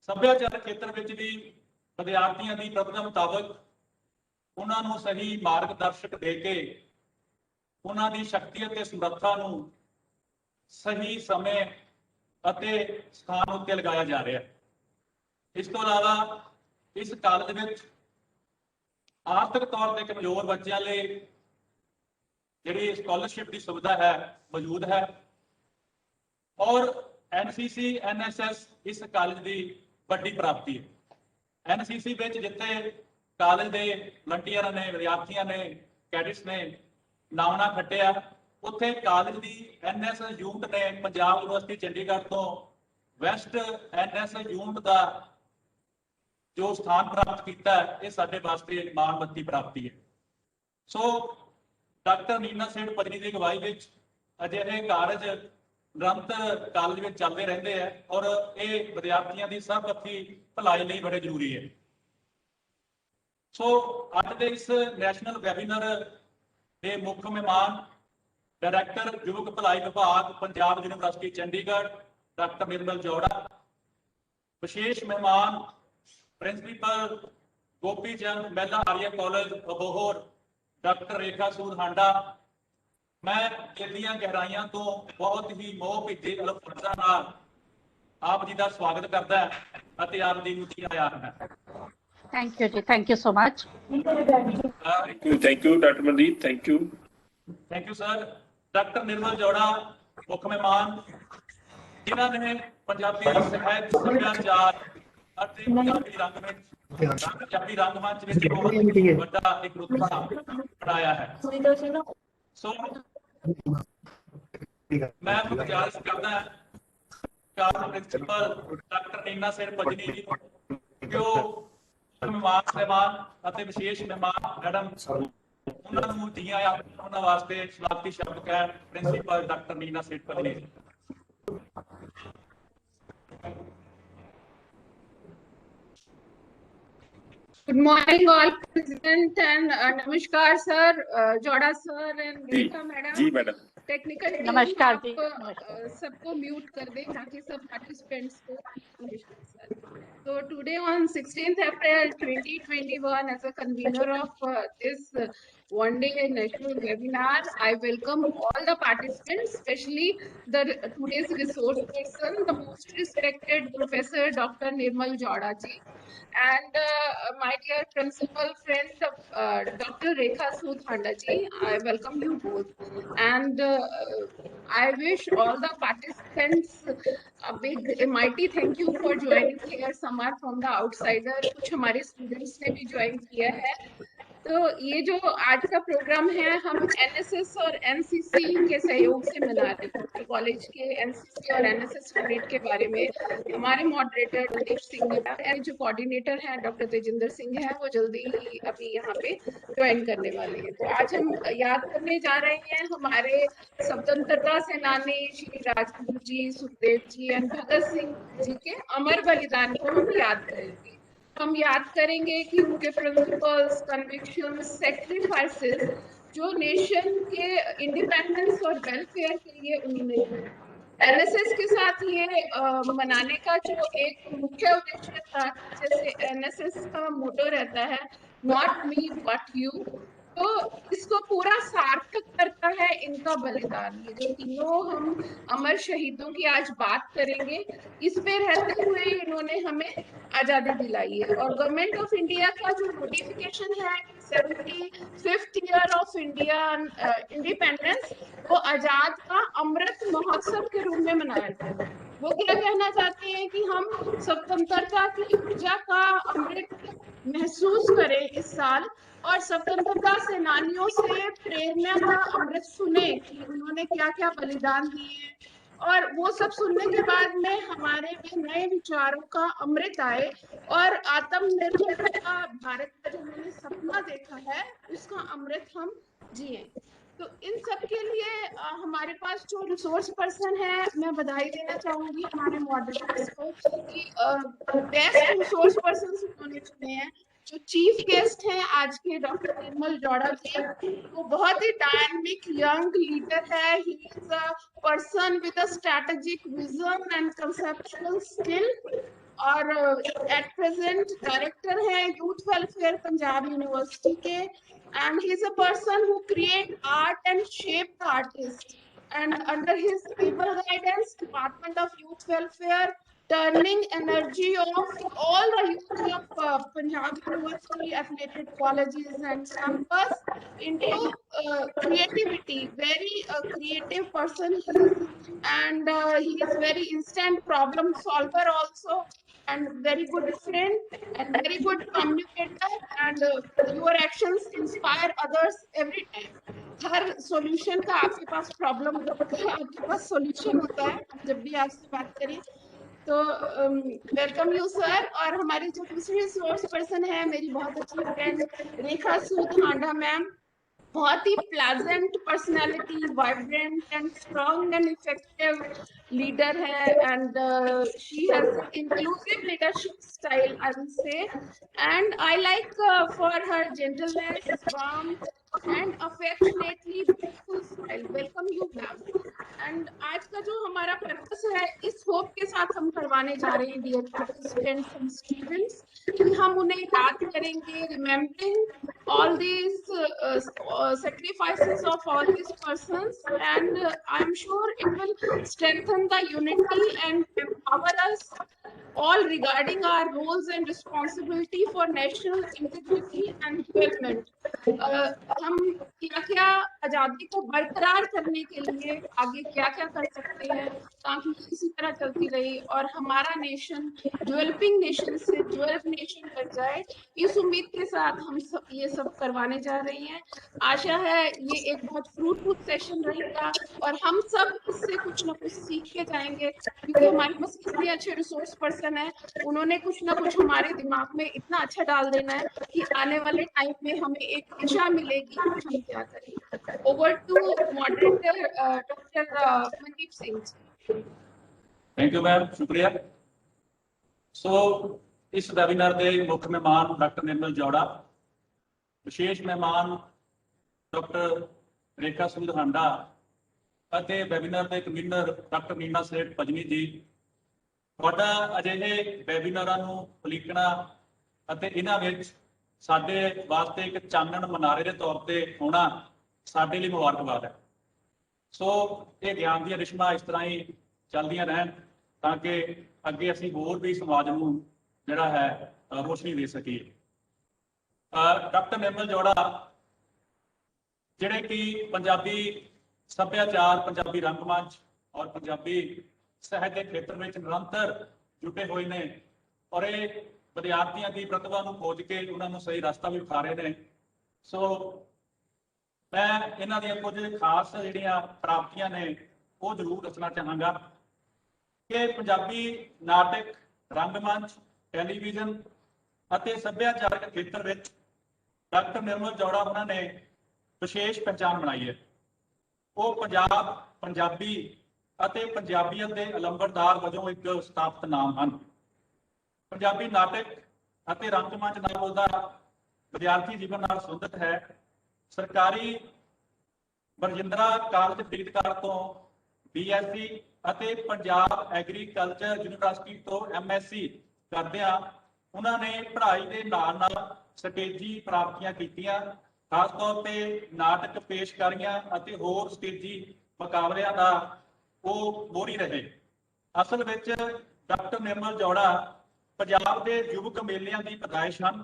ਸੱਭਿਆਚਾਰ ਖੇਤਰ ਵਿੱਚ ਵੀ ਵਿਦਿਆਰਥੀਆਂ ਦੀ ਪ੍ਰਤਿਭਾ ਮੁਤਾਬਕ ਉਹਨਾਂ ਨੂੰ ਸਹੀ ਮਾਰਗਦਰਸ਼ਕ ਦੇ ਕੇ ਉਹਨਾਂ ਦੀ ਸ਼ਕਤੀ ਅਤੇ ਸਮਰੱਥਾ ਨੂੰ ਸਹੀ ਸਮੇਂ ਅਤੇ ਸਥਾਨ ਉੱਤੇ ਲਗਾਇਆ ਜਾ ਰਿਹਾ ਹੈ। ਇਸ ਤੋਂ ਇਲਾਵਾ ਇਸ ਕਾਲਜ ਵਿੱਚ ਆਰਥਿਕ ਤੌਰ ਤੇ ਕਮਜ਼ੋਰ ਬੱਚਿਆਂ ਲਈ ਜਿਹੜੀ ਸਕਾਲਰਸ਼ਿਪ ਦੀ ਸੁਵਿਧਾ ਹੈ ਮੌਜੂਦ ਹੈ ਔਰ NCC NSS ਇਸ ਕਾਲਜ ਦੀ ਵੱਡੀ ਪ੍ਰਾਪਤੀ ਹੈ। NCC ਵਿੱਚ ਜਿੱਥੇ ਕਾਲਜ ਦੇ ਵਲੰਟੀਅਰਾਂ ਨੇ, ਵਿਦਿਆਰਥੀਆਂ ਨੇ, ਕੈਡਿਟਸ ਨੇ ਨਾਮਣਾ ਖੱਟਿਆ, ਉੱਥੇ ਕਾਲਜ ਦੀ NSS ਯੂਨਿਟ ਨੇ ਪੰਜਾਬ ਯੂਨੀਵਰਸਿਟੀ ਚੰਡੀਗੜ੍ਹ ਤੋਂ ਵੈਸਟ NSS ਯੂਨਿਟ ਦਾ ਜੋ ਸਥਾਨ ਪ੍ਰਾਪਤ ਕੀਤਾ ਹੈ, ਇਹ ਸਾਡੇ ਵਾਸਤੇ ਮਾਣਮੱਤੀ ਪ੍ਰਾਪਤੀ ਹੈ। ਸੋ ਡਾਕਟਰ ਨੀਨਾ ਸੇਠ ਪਦਨੀ ਦੀ ਅਗਵਾਈ ਵਿੱਚ ਅਜਿਹੇ ਕਾਰਜ ਨਿਰੰਤਰ ਕਾਲਜ ਵਿੱਚ ਚੱਲਦੇ ਰਹਿੰਦੇ ਆ ਔਰ ਇਹ ਵਿਦਿਆਰਥੀਆਂ ਦੀ ਸਰਬਪੱਖੀ ਭਲਾਈ ਲਈ ਬੜੇ ਜ਼ਰੂਰੀ ਹੈ। ਸੋ ਅੱਜ ਦੇ ਇਸ ਨੈਸ਼ਨਲ ਵੈਬੀਨਾਰ ਦੇ ਮੁੱਖ ਮਹਿਮਾਨ डायरेक्टर युवक भलाई विभाग पंजाब यूनिवर्सिटी चंडीगढ़ डॉक्टर निर्मल जौड़ा, विशेष मेहमान प्रिंसिपल गोपी चंद महिला आर्य कॉलेज अबोहर डॉक्टर रेखा सूद हांडा। मैं दिलियां गहराइयां तो बहुत ही मोह भीजे अल्फाज़ां नाल आप जी का स्वागत करता है ਅਤੇ ਆਪ ਜੀ ਨੂੰ ਜੀ ਆਇਆਂ ਹੈ। Thank you ji, thank you so much. Thank you doctor Mandeep, thank you sir. Doctor Nirmal Jaura मुख्य मेहमान जिन्होंने पंजाबी ਸਾਹਿਤ ਸੱਭਿਆਚਾਰ ਅਤੇ ਪੰਜਾਬੀ ਰੰਗਮੰਚ ਵਿੱਚ ਬਹੁਤ ਵੱਡਾ ਇੱਕ ਰੁਤਬਾ ਬਣਾਇਆ ਹੈ। ਸੋ ਮੈਂ ਗੁਜ਼ਾਰਿਸ਼ ਕਰਦਾ ਕਾਲਜ ਪ੍ਰਿੰਸੀਪਲ ਡਾਕਟਰ ਨੀਨਾ ਸੇਠ ਪਜਨੀ ਜੀ ਕਿ ਉਹ ਮਹਿਮਾਨ ਸਾਹਿਬਾਨ ਅਤੇ ਵਿਸ਼ੇਸ਼ ਮਹਿਮਾਨ ਮੈਡਮ ਉਹਨਾਂ ਨੂੰ ਜੀ ਆਇਆਂ ਉਹਨਾਂ ਵਾਸਤੇ ਸਵਾਗਤੀ ਸ਼ਬਦ ਕਹਿਣ। ਪ੍ਰਿੰਸੀਪਲ ਡਾਕਟਰ ਨੀਨਾ ਸੇਠ ਪਜਨੀ ਜੀ। Good morning, all present, and namaskar, sir, Jauda sir, and Rekha madam. जी मैडम। टेक्निकल नमस्कार जी। सबको म्यूट कर दें ताकि सब पार्टिसिपेंट्स को नमस्कार sir. So today on 16th April 2021, as a convener of this one-day national webinar, I welcome all the participants, especially today's resource person, the most respected Professor Dr. Nirmal Jauda ji, and my dear principal friend Dr. Rekha Sood Handa ji. I welcome you both, and I wish all the participants a big mighty thank you for joining here. Some are from the outsider, कुछ हमारे students ने भी join किया है। तो ये जो आज का प्रोग्राम है हम NSS और NCC के सहयोग से मना रहे हैं। कॉलेज के NCC और NSS स्टूडेंट के बारे में हमारे मॉडरेटर दिलीप सिंह और जो कोऑर्डिनेटर हैं डॉक्टर तेजिंदर सिंह है, वो जल्दी ही अभी यहाँ पे ज्वाइन करने वाले हैं। तो आज हम याद करने जा रहे हैं हमारे स्वतंत्रता सेनानी श्री राजगुरु जी, सुखदेव जी एंड भगत सिंह जी के अमर बलिदान को हम याद करेंगे। हम याद करेंगे कि उनके प्रिंसिपल्स, कन्विक्शंस, सैक्रिफाइसेस जो नेशन के इंडिपेंडेंस और वेलफेयर के लिए उन्होंने NSS के साथ ये मनाने का जो एक मुख्य उद्देश्य था, जैसे NSS का मोटो रहता है नॉट मी बट यू, तो इसको पूरा सार्थक करता है इनका बलिदान। ये जो तीनों हम अमर शहीदों की आज बात करेंगे, इस पे रहते हुए इन्होंने हमें आजादी दिलाई है। और गवर्नमेंट ऑफ इंडिया का जो नोटिफिकेशन है 75th year of India independence, वो आजाद का अमृत महोत्सव के रूप में मनाया जाता है। वो क्या कहना चाहते हैं कि हम स्वतंत्रता की ऊर्जा का अमृत महसूस करें इस साल और स्वतंत्रता सेनानियों से प्रेरणा का अमृत सुने कि उन्होंने क्या क्या बलिदान दिए, और वो सब सुनने के बाद में हमारे में नए विचारों का अमृत आए और आत्मनिर्भर का भारत का जो मैंने सपना देखा है उसका अमृत हम जिए। तो इन सब के लिए हमारे पास जो रिसोर्स पर्सन है, मैं बधाई देना चाहूंगी हमारे मॉडरेटर्स को कि बेस्ट रिसोर्स पर्सन उन्होंने चुने हैं। जो चीफ गेस्ट हैं आज के डॉक्टर निर्मल जौड़ा जी, वो बहुत ही डायनामिक यंग लीडर है। He is a person with a strategic vision and conceptual skill और एट प्रेजेंट डायरेक्टर हैं यूथ वेलफेयर पंजाब यूनिवर्सिटी के, and he is a person who create art and shape the artist, and under his able guidance, Department of Youth Welfare turning energy of all the youth of Punjab University affiliated colleges and campus into creativity. Very creative person he is, and he is very instant problem solver also, and very good friend and very good communicator, and your actions inspire others every time. Her solution का आपके पास problem का आपके पास solution होता है जब भी आपसे बात करें। तो वेलकम यू सर। और हमारी जो दूसरी रिसोर्स पर्सन है मेरी बहुत अच्छी फ्रेंड रेखा सूद हांडा मैम, बहुत ही pleasant personality, vibrant and strong and effective leader है, and she has inclusive leadership style I will say, and I like for her gentleness, warmth and affectionately beautiful style. Welcome you ma'am. And आज का जो हमारा purpose है इस hope के साथ हम करवाने जा रहे हैं डियर पार्टिसिपेंट्स एंड स्टूडेंट्स कि हम उन्हें याद करेंगे, remembering all these sacrifices of all these persons, and I'm sure it will strengthen the unity and empower us all regarding our roles and responsibility for national integrity and development. हम क्या-क्या आजादी को बरकरार करने के लिए आगे क्या-क्या कर सकते हैं ताकि इसी तरह चलती रहे और हमारा नेशन डेवलपिंग नेशन से डेवलप नेशन बन जाए। इस उम्मीद के साथ हम सब ये सब करवाने जा रही हैं। आशा है ये एक बहुत फ्रूटफुल सेशन रहेगा और हम सब इससे कुछ ना कुछ सीख के जाएंगे, क्योंकि हमारे पास इतने अच्छे रिसोर्स पर्सन है, उन्होंने कुछ ना कुछ हमारे दिमाग में इतना अच्छा डाल देना है कि आने वाले टाइम में हमें एक दिशा मिलेगी कि हम क्या करें। Over to moderator doctor Mandeep Singh ji. Thank you ma'am, शुक्रिया। सो इस ਵੈਬੀਨਾਰ ਦੇ ਮੁੱਖ ਮਹਿਮਾਨ ਡਾਕਟਰ ਨਿਰਮਲ ਜੌੜਾ, ਵਿਸ਼ੇਸ਼ ਮਹਿਮਾਨ ਡਾਕਟਰ ਰੇਖਾ ਸੂਦ ਹਾਂਡਾ ਅਤੇ ਵੈਬੀਨਾਰ ਦੇ ਕਨਵੀਨਰ ਡਾਕਟਰ ਨੀਨਾ ਸੇਠ ਭਜਨੀ ਜੀ। ਤੁਹਾਡਾ ਅਜਿਹੇ ਵੈਬੀਨਾਰਾਂ ਨੂੰ ਉਲੀਕਣਾ ਅਤੇ ਇਹਨਾਂ ਵਿੱਚ ਸਾਡੇ ਵਾਸਤੇ ਇੱਕ ਚਾਨਣ ਮਨਾਰੇ ਦੇ ਤੌਰ ਤੇ ਹੋਣਾ ਸਾਡੇ ਲਈ ਮੁਬਾਰਕਬਾਦ ਹੈ। ਸੋ ਇਹ ਗਿਆਨ ਦੀਆਂ ਰਿਸ਼ਮਾਂ ਇਸ ਤਰ੍ਹਾਂ ਹੀ ਚੱਲਦੀਆਂ ਰਹਿਣ ਤਾਂ ਕਿ ਅੱਗੇ ਅਸੀਂ ਹੋਰ ਵੀ ਸਮਾਜ ਨੂੰ ਜਿਹੜਾ ਹੈ ਰੋਸ਼ਨੀ ਦੇ ਸਕੀਏ। ਡਾਕਟਰ ਨਿਰਮਲ ਜੌੜਾ ਜਿਹੜੇ ਕਿ ਪੰਜਾਬੀ ਸੱਭਿਆਚਾਰ, ਪੰਜਾਬੀ ਰੰਗਮੰਚ ਔਰ ਪੰਜਾਬੀ ਸਾਹਿਤ ਦੇ ਖੇਤਰ ਵਿੱਚ ਨਿਰੰਤਰ ਜੁਟੇ ਹੋਏ ਨੇ ਔਰ ਇਹ ਵਿਦਿਆਰਥੀਆਂ ਦੀ ਪ੍ਰਤਿਭਾ ਨੂੰ ਖੋਜ ਕੇ ਉਹਨਾਂ ਨੂੰ ਸਹੀ ਰਸਤਾ ਵੀ ਵਿਖਾ ਰਹੇ ਨੇ। ਸੋ ਮੈਂ ਇਹਨਾਂ ਦੀਆਂ ਕੁਝ ਖਾਸ ਜਿਹੜੀਆਂ ਪ੍ਰਾਪਤੀਆਂ ਨੇ ਉਹ ਜ਼ਰੂਰ ਦੱਸਣਾ ਚਾਹਾਂਗਾ ਕਿ ਪੰਜਾਬੀ ਨਾਟਕ, ਰੰਗਮੰਚ, ਟੈਲੀਵਿਜ਼ਨ ਅਤੇ ਸੱਭਿਆਚਾਰਕ ਖੇਤਰ ਵਿੱਚ ਡਾਕਟਰ ਨਿਰਮਲ ਜੌੜਾ ਉਹਨਾਂ ਨੇ ਵਿਸ਼ੇਸ਼ ਪਹਿਚਾਣ ਬਣਾਈ ਹੈ। ਉਹ ਪੰਜਾਬ, ਪੰਜਾਬੀ ਅਤੇ ਪੰਜਾਬੀਅਤ ਦੇ ਅਲੰਬਰਦਾਰ ਵਜੋਂ ਇੱਕ ਸਥਾਪਿਤ ਨਾਮ ਹਨ। ਪੰਜਾਬੀ ਨਾਟਕ ਅਤੇ ਰੰਗਮੰਚ ਨਾਲ ਉਹਦਾ ਵਿਦਿਆਰਥੀ ਜੀਵਨ ਨਾਲ ਸੰਬੰਧਿਤ ਹੈ। ਸਰਕਾਰੀ ਬਰਜਿੰਦਰਾ ਕਾਲਜ ਫਰੀਦਕੋਟ ਤੋਂ BSc ਅਤੇ ਪੰਜਾਬ ਐਗਰੀਕਲਚਰ ਯੂਨੀਵਰਸਿਟੀ ਤੋਂ MSc ਕਰਦਿਆਂ ਉਹਨਾਂ ਨੇ ਪੜ੍ਹਾਈ ਦੇ ਨਾਲ ਨਾਲ ਸਟੇਜੀ ਪ੍ਰਾਪਤੀਆਂ ਕੀਤੀਆਂ। ਖਾਸ ਤੌਰ ਤੇ ਨਾਟਕ ਪੇਸ਼ਕਾਰੀਆਂ ਅਤੇ ਹੋਰ ਸਟੇਜੀ ਮੁਕਾਬਲਿਆਂ ਦਾ ਉਹ ਮੋਹਰੀ ਰਹੇ। ਅਸਲ ਵਿੱਚ ਡਾਕਟਰ ਨਿਰਮਲ ਜੌੜਾ ਪੰਜਾਬ ਦੇ ਯੁਵਕ ਮੇਲਿਆਂ ਦੀ ਪੈਦਾਇਸ਼ ਹਨ।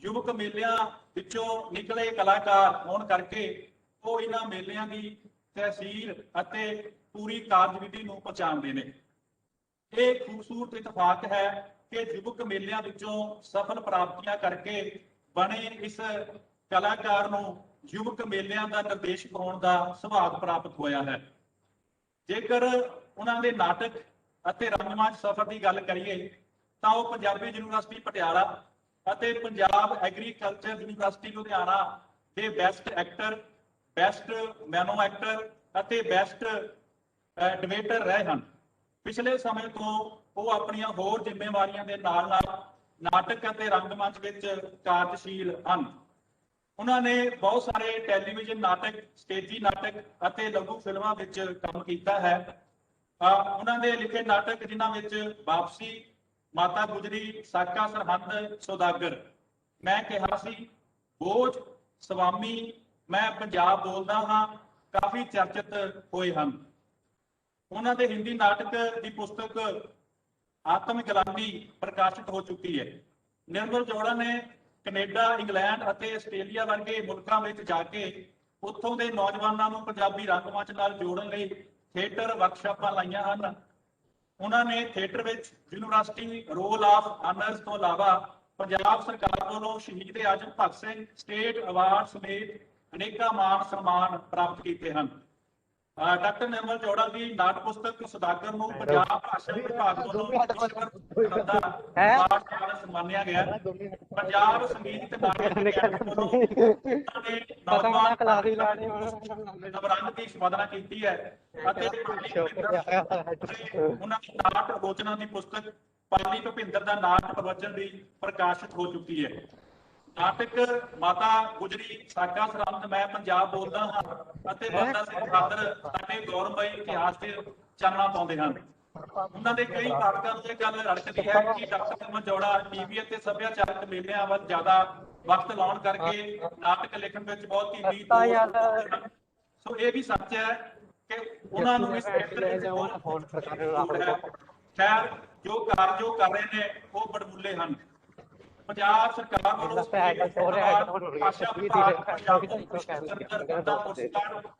ਯੁਵਕ ਮੇਲਿਆਂ ਵਿੱਚੋਂ ਨਿਕਲੇ ਕਲਾਕਾਰ ਹੋਣ ਕਰਕੇ ਉਹ ਇਹਨਾਂ ਮੇਲਿਆਂ ਦੀ ਤਹਿਸੀਲ ਅਤੇ ਪੂਰੀ ਕਾਰਜਵਿਧੀ ਨੂੰ ਪਛਾਣਦੇ ਨੇ। ਇਹ ਖੂਬਸੂਰਤ ਇਤਫਾਕ ਹੈ ਕਿ ਯੁਵਕ ਮੇਲਿਆਂ ਵਿੱਚੋਂ ਸਫਲ ਪ੍ਰਾਪਤੀਆਂ ਕਰਕੇ ਬਣੇ ਇਸ ਕਲਾਕਾਰ ਨੂੰ ਯੁਵਕ ਮੇਲਿਆਂ ਦਾ ਨਿਰਦੇਸ਼ਕ ਹੋਣ ਦਾ ਸੁਭਾਗ ਪ੍ਰਾਪਤ ਹੋਇਆ ਹੈ। ਜੇਕਰ ਉਹਨਾਂ ਦੇ ਨਾਟਕ ਅਤੇ ਰੰਗਮੰਚ ਸਫ਼ਰ ਦੀ ਗੱਲ ਕਰੀਏ ਤਾਂ ਉਹ ਪੰਜਾਬੀ ਯੂਨੀਵਰਸਿਟੀ ਪਟਿਆਲਾ ਅਤੇ ਪੰਜਾਬ ਐਗਰੀਕਲਚਰ ਯੂਨੀਵਰਸਿਟੀ ਲੁਧਿਆਣਾ ਦੇ ਬੈਸਟ ਐਕਟਰ, ਬੈਸਟ ਮੈਨੋ ਐਕਟਰ ਅਤੇ ਬੈਸਟ ਡਿਬੇਟਰ ਰਹੇ ਹਨ। ਪਿਛਲੇ ਸਮੇਂ ਤੋਂ ਉਹ ਆਪਣੀਆਂ ਹੋਰ ਜ਼ਿੰਮੇਵਾਰੀਆਂ ਦੇ ਨਾਲ ਨਾਲ ਨਾਟਕ ਅਤੇ ਰੰਗਮੰਚ ਵਿੱਚ ਕਾਰਜਸ਼ੀਲ ਹਨ। ਉਹਨਾਂ ਨੇ ਬਹੁਤ ਸਾਰੇ ਟੈਲੀਵਿਜ਼ਨ ਨਾਟਕ, ਸਟੇਜੀ ਨਾਟਕ ਅਤੇ ਲਘੂ ਫਿਲਮਾਂ ਵਿੱਚ ਕੰਮ ਕੀਤਾ ਹੈ। ਉਹਨਾਂ ਦੇ ਲਿਖੇ ਨਾਟਕ ਜਿਨ੍ਹਾਂ ਵਿੱਚ ਵਾਪਸੀ, ਮਾਤਾ ਗੁਜਰੀ ਸਾਕਾ ਸਰਹੰਦ ਸੌਦਾਗਰ। ਮੈਂ ਕਿਹਾ ਸੀ ਬੋਝ ਸਵਾਮੀ ਮੈਂ ਪੰਜਾਬ ਬੋਲਦਾ ਹਾਂ ਕਾਫੀ ਚਰਚਿਤ ਹੋਏ ਹਨ। ਉਹਨਾਂ ਦੇ ਹਿੰਦੀ ਨਾਟਕ ਦੀ ਪੁਸਤਕ ਆਤਮ ਗਲਾਨੀ ਪ੍ਰਕਾਸ਼ਿਤ ਹੋ ਚੁੱਕੀ ਹੈ। ਨਿਰਮਲ ਜੋੜਾ ਨੇ ਕੈਨੇਡਾ, ਇੰਗਲੈਂਡ ਅਤੇ ਆਸਟ੍ਰੇਲੀਆ ਵਰਗੇ ਮੁਲਕਾਂ ਵਿੱਚ ਜਾ ਕੇ ਉੱਥੋਂ ਦੇ ਨੌਜਵਾਨਾਂ ਨੂੰ ਪੰਜਾਬੀ ਰੰਗਮੰਚ ਨਾਲ ਜੋੜਨ ਲਈ ਥੀਏਟਰ ਵਰਕਸ਼ਾਪਾਂ ਲਾਈਆਂ ਹਨ। ਉਹਨਾਂ ਨੇ ਥੀਏਟਰ ਵਿੱਚ ਯੂਨੀਵਰਸਿਟੀ ਰੋਲ ਆਫ ਆਨਰਸ ਤੋਂ ਇਲਾਵਾ ਪੰਜਾਬ ਸਰਕਾਰ ਵੱਲੋਂ ਸ਼ਹੀਦ ਆਜ਼ਮ ਭਗਤ ਸਿੰਘ ਸਟੇਟ ਅਵਾਰਡ ਸਮੇਤ ਅਨੇਕਾਂ ਮਾਣ ਸਨਮਾਨ ਪ੍ਰਾਪਤ ਕੀਤੇ ਹਨ। ਡਾਕਟਰ ਨਿਰਮਲ ਜੋੜਾ ਦੀ ਨਾਟ ਪੁਸਤਕ ਸੌਦਾਗਰ ਨੂੰ ਪੰਜਾਬ ਭਾਸ਼ਾ ਵਿਭਾਗ ਵੱਲੋਂ ਵਿਸ਼ਵ ਦਾ ਅਵਾਰਡ ਨਾਲ ਸਨਮਾਨਿਆ ਗਿਆ। ਪੰਜਾਬ ਸੰਗੀਤ ਤੇ ਨਾਟਕ ਅਕੈਡਮੀ ਵੱਲੋਂ ਉਹਨਾਂ ਨੇ ਨੌਜਵਾਨ ਨਵਰੰਗ ਦੀ ਸੰਪਾਦਨਾ ਕੀਤੀ ਹੈ ਅਤੇ ਉਹਨਾਂ ਦੀ ਨਾਟ ਆਲੋਚਨਾ ਦੀ ਪੁਸਤਕ ਪਾਲੀ ਭੁਪਿੰਦਰ ਦਾ ਨਾਟ ਪ੍ਰਵਚਨ ਵੀ ਪ੍ਰਕਾਸ਼ਿਤ ਹੋ ਚੁੱਕੀ ਹੈ। ਨਾਟਕ ਮਾਤਾ ਗੁਜਰੀ ਸਾਕਾ ਸਰਹੰਦ ਮੈਂ ਪੰਜਾਬ ਬੋਲਦਾ ਹਾਂ ਅਤੇ ਬੰਦਾ ਸਿੰਘ ਬਹਾਦਰ ਸਾਡੇ ਗੌਰਵਮਈ ਇਤਿਹਾਸ ਤੇ ਚਾਨਣਾ ਪਾਉਂਦੇ ਹਨ। ਉਹਨਾਂ ਦੇ ਕਈ ਪਾਠਕਾਂ ਨੂੰ ਇਹ ਗੱਲ ਰੜਕਦੀ ਹੈ ਕਿ ਡਾਕਟਰ ਨਿਰਮਲ ਜੋੜਾ ਟੀਵੀ ਅਤੇ ਸੱਭਿਆਚਾਰਕ ਮੇਲਿਆਂ ਵੱਲ ਜ਼ਿਆਦਾ ਵਕਤ ਲਾਉਣ ਕਰਕੇ ਨਾਟਕ ਲਿਖਣ ਵਿੱਚ ਬਹੁਤ ਹੀ ਸੋ ਇਹ ਵੀ ਸੱਚ ਹੈ ਕਿ ਉਹਨਾਂ ਨੂੰ ਇਸ ਖੇਤਰ ਵਿੱਚ ਖੈਰ ਜੋ ਕਾਰਜ ਉਹ ਕਰ ਰਹੇ ਨੇ ਉਹ ਬੜਮੁੱਲੇ ਹਨ। ਪੰਜਾਬ ਸਰਕਾਰ ਵੱਲੋਂ ਭਾਸ਼ਾ ਵਿਭਾਗ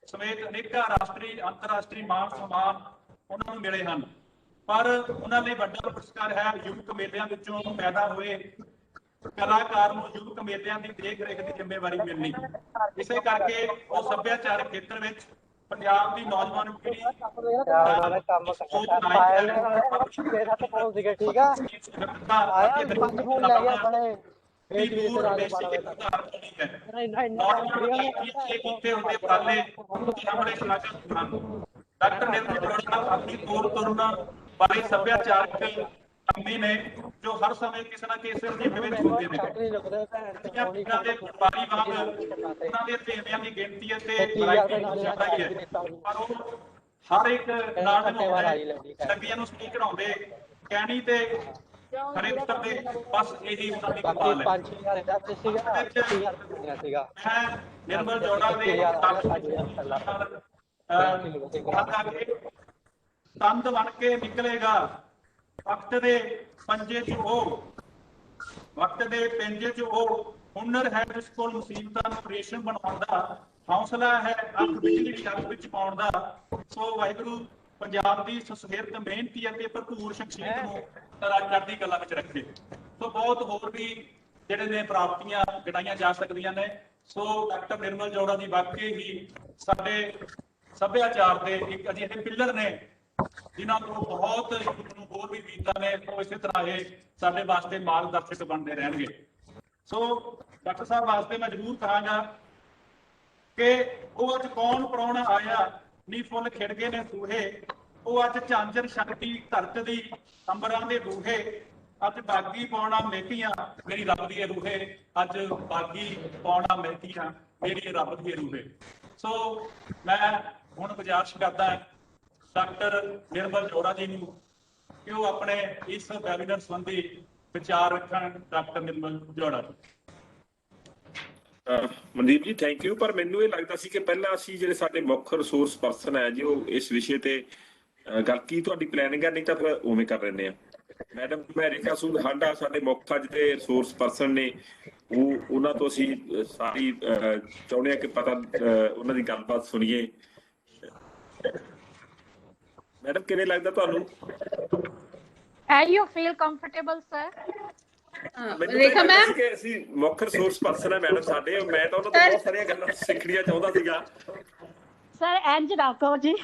ਸਮੇਤ ਅਨੇਕਾਂ ਰਾਸ਼ਟਰੀ ਅੰਤਰਰਾਸ਼ਟਰੀ ਮਾਣ ਸਨਮਾਨ ਉਹਨਾਂ ਨੂੰ ਮਿਲੇ ਹਨ, ਪਰ ਉਹਨਾਂ ਲਈ ਵੱਡਾ ਪੁਰਸਕਾਰ ਹੈ ਯੁਵਕ ਮੇਲਿਆਂ ਵਿੱਚੋਂ ਪੈਦਾ ਹੋਏ ਕਲਾਕਾਰ ਨੂੰ ਯੁਵਕ ਮੇਲਿਆਂ ਦੀ ਦੇਖ ਰੇਖ ਦੀ ਜ਼ਿੰਮੇਵਾਰੀ ਮਿਲਣੀ। ਇਸੇ ਕਰਕੇ ਉਹ ਸੱਭਿਆਚਾਰਕ ਖੇਤਰ ਵਿੱਚ ਪੰਜਾਬ ਦੀ ਨੌਜਵਾਨ ਪੀੜ੍ਹੀ ਡਾਕਟਰ ਨਿਰਮਲ ਜੋੜਾ ਆਪਣੀ ਤੋਰ ਤੁਰਨ ਵਾਲੇ ਸੱਭਿਆਚਾਰਕ ਕੰਮੀ ਨੇ ਜੋ ਹਰ ਸਮੇਂ ਕਿਸੇ ਨਾ ਕਿਸੇ ਮੁਹਿੰਮ ਵਿੱਚ ਹੁੰਦੇ ਨੇ। ਉਹਨਾਂ ਦੇ ਵਪਾਰੀ ਵਾਂਗ ਉਹਨਾਂ ਦੇ ਧੇਵਿਆਂ ਦੀ ਗਿਣਤੀ ਅਤੇ ਵੈਰਾਈਟੀ ਜ਼ਿਆਦਾ ਹੀ ਹੈ, ਪਰ ਉਹ ਹਰ ਇੱਕ ਨਾਟਕ ਨੂੰ ਲੱਗੀਆਂ ਨੂੰ ਸਪੀਕ ਕਰਾਉਂਦੇ ਕਹਿਣੀ ਤੇ ਹਰੇ ਉਤਰਦੇ ਬਸ ਇਹੀ ਉਹਨਾਂ ਦੀ ਕਮਾਲ ਹੈ। ਮੈਂ ਨਿਰਮਲ ਜੋੜਾ ਦੇ ਤੰਦ ਬਣ ਕੇ ਨਿਕਲੇਗਾ ਵਕਤ ਦੇ ਪੰਜੇ ਚ ਉਹ, ਵਕਤ ਦੇ ਪਿੰਜੇ ਚ ਉਹ ਹੁਨਰ ਹੈ ਜਿਸ ਕੋਲ ਮੁਸੀਬਤਾਂ ਨੂੰ ਰੇਸ਼ਮ ਬਣਾਉਣ ਦਾ, ਹੌਸਲਾ ਹੈ ਅੱਖ ਬਿਜਲੀ ਦੀ ਅੱਖ ਵਿੱਚ ਪਾਉਣ ਦਾ। ਸੋ ਵਾਹਿਗੁਰੂ ਪੰਜਾਬ ਦੀ ਸੁਸਹਿਰਦ ਮਿਹਨਤੀ ਅਤੇ ਭਰਪੂਰ ਸ਼ਖਸੀਅਤ ਨੂੰ ਚੜ੍ਹਦੀ ਕਲਾ ਵਿੱਚ ਰੱਖੇ। ਸੋ ਬਹੁਤ ਹੋਰ ਵੀ ਜਿਹੜੇ ਨੇ ਪ੍ਰਾਪਤੀਆਂ ਗਿਣਾਈਆਂ ਜਾ ਸਕਦੀਆਂ ਨੇ। ਸੋ ਡਾਕਟਰ ਨਿਰਮਲ ਜੋੜਾ ਦੀ ਵਾਕਈ ਹੀ ਸਾਡੇ ਸੱਭਿਆਚਾਰ ਦੇ ਇੱਕ ਅਜਿਹੇ ਪਿੱਲਰ ਨੇ ਜਿਨ੍ਹਾਂ ਤੋਂ ਬਹੁਤ ਨੂੰ ਹੋਰ ਵੀ ਵੀਰਤਾ ਨੇ। ਉਹ ਇਸੇ ਤਰ੍ਹਾਂ ਇਹ ਸਾਡੇ ਵਾਸਤੇ ਮਾਰਗਦਰਸ਼ਕ ਬਣਦੇ ਰਹਿਣਗੇ। ਸੋ ਡਾਕਟਰ ਸਾਹਿਬ ਵਾਸਤੇ ਮੈਂ ਜ਼ਰੂਰ ਕਹਾਂਗਾ ਕਿ ਉਹ ਅੱਜ ਕੌਣ ਪ੍ਰਾਹੁਣਾ ਆਇਆ ਨੀ ਫੁੱਲ ਖਿੜ ਗਏ ਨੇ ਸੂਹੇ, ਉਹ ਅੱਜ ਝਾਂਜਰ ਸ਼ਕਤੀ ਧਰਤ ਦੀ ਅੰਬਰਾਂ ਦੇ ਰੂਹੇ, ਅੱਜ ਬਾਗੀ ਪਾਉਣਾ ਮਹਿਕੀਆਂ ਮੇਰੀ ਰੱਬ ਦੀ ਰੂਹੇ, ਅੱਜ ਬਾਗੀ ਪਾਉਣਾ ਮਹਿਕੀਆਂ ਮੇਰੀ ਰੱਬ ਦੀ ਰੂਹੇ। ਸੋ ਮੈਂ ਹੁਣ ਗੁਜ਼ਾਰਿਸ਼ ਕਰਦਾ ਡਾਕਟਰ ਨਿਰਮਲ ਜੋੜਾ ਜੀ ਨੂੰ ਕਿ ਉਹ ਆਪਣੇ ਇਸ ਵੈਬੀਨਾਰ ਸੰਬੰਧੀ ਵਿਚਾਰ ਰੱਖਣ। ਡਾਕਟਰ ਨਿਰਮਲ ਜੋੜਾ ਜੀ। ਮਨਦੀਪ ਜੀ ਥੈਂਕ ਯੂ। ਪਰ ਮੈਨੂੰ ਇਹ ਲੱਗਦਾ ਸੀ ਕਿ ਪਹਿਲਾਂ ਅਸੀਂ ਜਿਹੜੇ ਸਾਡੇ ਮੁੱਖ ਰਿਸੋਰਸ ਪਰਸਨ ਹੈ ਜੀ ਉਹ ਇਸ ਵਿਸ਼ੇ ਤੇ ਗੱਲ ਕੀ ਤੁਹਾਡੀ ਪਲੈਨਿੰਗ ਹੈ, ਨਹੀਂ ਤਾਂ ਫਿਰ ਉਵੇਂ ਕਰ ਲੈਂਦੇ ਆ। ਮੈਡਮ ਮੈਰਿਕਾ ਸੂਦ ਸਾਡਾ ਸਾਡੇ ਮੁੱਖ ਅੱਜ ਦੇ ਰਿਸੋਰਸ ਪਰਸਨ ਨੇ, ਉਹਨਾਂ ਤੋਂ ਅਸੀਂ ਸਾਰੀ ਚਾਹੁੰਦੇ ਹਾਂ ਕਿ ਪਤਾ ਉਹਨਾਂ ਦੀ ਗੱਲਬਾਤ ਸੁਣੀਏ। ਮੈਡਮ ਕਿਵੇਂ ਲੱਗਦਾ ਤੁਹਾਨੂੰ? You feel comfortable, sir? Rekha ma'am ਕਿ ਅਸੀਂ ਮੁੱਖ ਰਿਸੋਰਸ ਪਰਸਨ ਹੈ ਮੈਡਮ ਸਾਡੇ, ਮੈਂ ਤਾਂ ਉਹਨਾਂ ਤੋਂ ਬਹੁਤ ਸਾਰੀਆਂ ਗੱਲਾਂ ਸਿੱਖਣੀਆਂ ਚਾਹੁੰਦਾ ਸੀਗਾ। Sir, ਇੰਝ ਰੱਖੋ ਜੀ।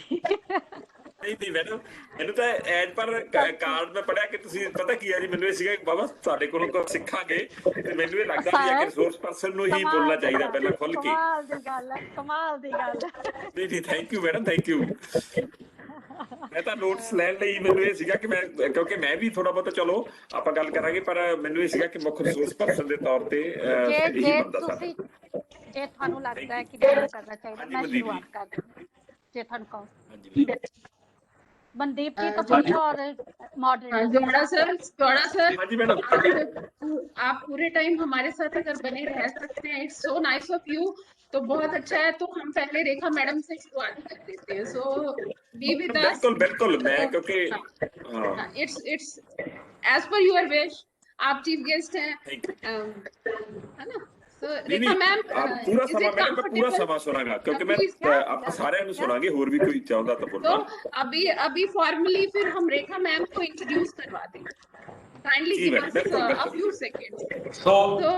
ਨਹੀਂ ਮੈਡਮ, ਮੈਨੂੰ ਤਾਂ ਐਜ ਪਰ ਕਾਰਡ ਮੈਂ ਪੜਿਆ ਕਿ ਤੁਸੀਂ ਪਤਾ ਕੀ ਹੈ ਜੀ, ਮੈਨੂੰ ਇਹ ਸੀਗਾ ਬਾਬਾ ਤੁਹਾਡੇ ਕੋਲੋਂ ਕੁਝ ਸਿੱਖਾਂਗੇ ਤੇ ਮੈਨੂੰ ਇਹ ਲੱਗਦਾ ਵੀ ਕਿ ਰਿਸੋਰਸ ਪਰਸਨ ਨੂੰ ਹੀ ਬੋਲਣਾ ਚਾਹੀਦਾ ਪਹਿਲਾਂ ਖੁੱਲ ਕੇ। ਕਮਾਲ ਦੀ ਗੱਲ ਹੈ, ਕਮਾਲ ਦੀ ਗੱਲ ਹੈ। ਨਹੀਂ thank you madam, thank you. ਮੈਂ ਤਾਂ ਨੋਟਸ ਲੈਣ ਲਈ ਮੈਨੂੰ ਇਹ ਸੀਗਾ ਕਿ ਮੈਂ ਕਿਉਂਕਿ ਮੈਂ ਵੀ ਥੋੜਾ ਬਹੁਤਾ ਚਲੋ ਆਪਾਂ ਗੱਲ ਕਰਾਂਗੇ, ਪਰ ਮੈਨੂੰ ਇਹ ਸੀਗਾ ਕਿ ਮੁੱਖ ਰਿਸੋਰਸ ਪਰਸਨ ਦੇ ਤੌਰ ਤੇ ਇਹੀ ਬੰਦਾ ਸਾਡਾ। ਜੇ ਤੁਹਾਨੂੰ ਲੱਗਦਾ ਹੈ ਕਿ ਗੱਲ ਕਰਨਾ ਚਾਹੀਦਾ, ਮੈਂ ਸ਼ੁਰੂਆਤ ਕਰ ਦਿੰਦੀ ਜੇ ਤੁਹਾਨੂੰ ਕਹੋ। मनदीप जी तो हाँ कुछ और हाँ, मॉडरेटर जोड़ा सर हाँ जी मैडम। आप पूरे टाइम हमारे साथ अगर बने रह सकते हैं, it's so nice of you, तो बहुत अच्छा है। तो हम पहले रेखा मैडम से शुरुआत कर देते हैं। So be with us. बिल्कुल बिल्कुल, मैं क्योंकि हाँ, हाँ it's as per your wish, आप चीफ गेस्ट हैं, थैंक यू। है ना। सो नहीं रेखा नहीं, मैम, आप पूरा इज समा इट मैडम, मैं पूरा कंफर्टेबल? समा सुनागा क्योंकि मैं प्लीज। आप सारे सुनांगे, होर भी कोई चाहता तो तो बोलना। अभी अभी फॉर्मली फिर हम रेखा मैम को इंट्रोड्यूस करवा दें। काइंडली जी गिव मैडम, अस बिल्कुल अ बिल्कुल। Few seconds. सो तो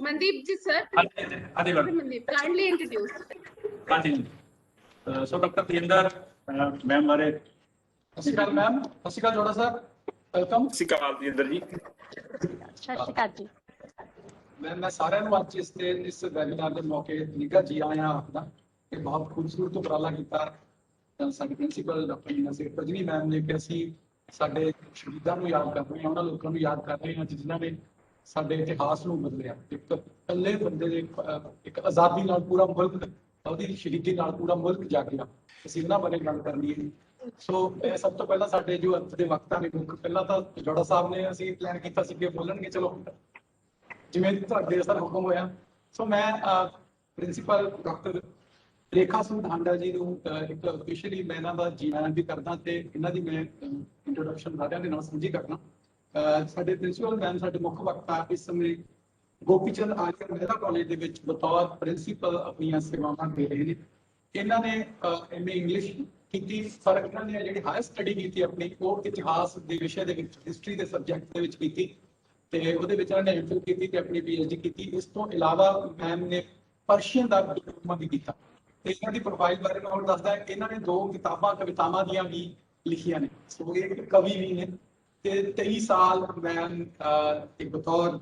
मनदीप जी सर, हाँ जी doctor madam. Mandeep, kindly introduce. हाँ जी। सो डॉक्टर तेंदर मैम बारे सत श्री अकाल मैम, सत श्री अकाल जोड़ा सर, वेलकम। ਸਤਿ ਸ਼੍ਰੀ ਅਕਾਲ ਜੀ ਇੰਦਰ ਜੀ। सत श्री अकाल जी। मैं साਰਿਆਂ ਨੂੰ ਅੱਜ ਇਸ ਵੈਬਿਨਾਰ ਦੇ ਮੌਕੇ ਨਿੱਘਾ ਜੀ ਆਇਆਂ ਆਖਦਾ ਕਿ ਬਹੁਤ ਖੂਬਸੂਰਤ ਉਪਰਾਲਾ ਕੀਤਾ ਸਾਡੇ principal doctor Neena Singh Pajni ma'am ਨੇ ਕਿ ਅਸੀਂ ਸਾਡੇ ਸ਼ਹੀਦਾਂ ਨੂੰ ਯਾਦ ਕਰ ਰਹੇ ਹਾਂ, ਉਹਨਾਂ ਲੋਕਾਂ ਨੂੰ ਯਾਦ ਕਰ ਰਹੇ ਹਾਂ ਜਿਨ੍ਹਾਂ ਨੇ ਸਾਡੇ ਇਤਿਹਾਸ ਨੂੰ ਬਦਲਿਆ। ਇੱਕ ਇਕੱਲੇ ਬੰਦੇ ਦੇ ਇੱਕ ਆਜ਼ਾਦੀ ਨਾਲ ਪੂਰਾ ਮੁਲਕ, ਉਹਦੀ ਸ਼ਹੀਦੀ ਨਾਲ ਪੂਰਾ ਮੁਲਕ ਜਾਗਿਆ। ਅਸੀਂ ਉਹਨਾਂ ਬਾਰੇ ਗੱਲ ਕਰਨੀ ਹੈ। ਸੋ ਇਹ ਸਭ ਤੋਂ ਪਹਿਲਾਂ ਸਾਡੇ ਜੋ ਅੰਤ ਦੇ ਵਕਤਾਂ ਨੇ ਮੁੱਖ, ਪਹਿਲਾਂ ਤਾਂ ਜੋੜਾ ਸਾਹਿਬ ਨੇ ਅਸੀਂ ਪਲਾਨ ਕੀਤਾ ਸੀ ਕਿ ਬੋਲਣਗੇ, ਚਲੋ ਜਿਵੇਂ ਤੁਹਾਡੇ ਸਰ ਹੁਕਮ ਹੋਇਆ। ਸੋ ਮੈਂ ਪ੍ਰਿੰਸੀਪਲ ਡਾਕਟਰ ਰੇਖਾ ਸੂਦ ਹਾਂਡਾ ਜੀ ਨੂੰ ਇੱਕ ਅਫੀਸ਼ੀਅਲੀ ਮੈਂ ਇਹਨਾਂ ਦਾ ਜੀ ਆਇਆਂ ਵੀ ਕਰਦਾ ਤੇ ਇਹਨਾਂ ਦੀ ਮੈਂ ਇੰਟਰੋਡਕਸ਼ਨ ਸਾਰਿਆਂ ਦੇ ਨਾਲ ਸਾਂਝੀ ਕਰਨਾ। ਸਾਡੇ ਪ੍ਰਿੰਸੀਪਲ ਮੈਮ, ਸਾਡੇ ਮੁੱਖ ਵਕਤਾ ਇਸ ਸਮੇਂ ਗੋਪੀਚੰਦ ਆਰੀਆ ਮਹਿਲਾ ਕਾਲਜ ਦੇ ਵਿੱਚ ਬਤੌਰ ਪ੍ਰਿੰਸੀਪਲ ਆਪਣੀਆਂ ਸੇਵਾਵਾਂ ਦੇ ਰਹੇ ਨੇ। ਇਹਨਾਂ ਨੇ ਐਮਏ ਇੰਗਲਿਸ਼ ਕੀਤੀ, ਪਰ ਇਹਨਾਂ ਨੇ ਜਿਹੜੀ ਹਾਇਰ ਸਟੱਡੀ ਕੀਤੀ ਆਪਣੀ, ਉਹ ਇਤਿਹਾਸ ਦੇ ਵਿਸ਼ੇ ਦੇ ਵਿੱਚ, ਹਿਸਟਰੀ ਦੇ ਸਬਜੈਕਟ ਦੇ ਵਿੱਚ ਕੀਤੀ ਤੇ ਉਹਦੇ ਵਿੱਚ ਇਹਨਾਂ ਨੇ ਐਮਫਿਲ ਕੀਤੀ ਤੇ ਆਪਣੀ ਪੀਐਚਡੀ ਕੀਤੀ। ਇਸ ਤੋਂ ਇਲਾਵਾ ਮੈਮ ਨੇ ਪਰਸ਼ੀਅਨ ਦਾ ਡਿਪਲੋਮਾ ਵੀ ਕੀਤਾ। ਤੇ ਇਹਨਾਂ ਦੀ ਪ੍ਰੋਫਾਈਲ ਬਾਰੇ ਮੈਂ ਹੁਣ ਦੱਸਦਾ, ਇਹਨਾਂ ਨੇ 2 ਕਿਤਾਬਾਂ ਕਵਿਤਾਵਾਂ ਦੀਆਂ ਵੀ ਲਿਖੀਆਂ ਨੇ। ਸੋ ਇਹ ਇੱਕ ਕਵੀ ਵੀ ਨੇ ਤੇ 23 ਸਾਲ ਮੈਮ ਇੱਕ ਬਤੌਰ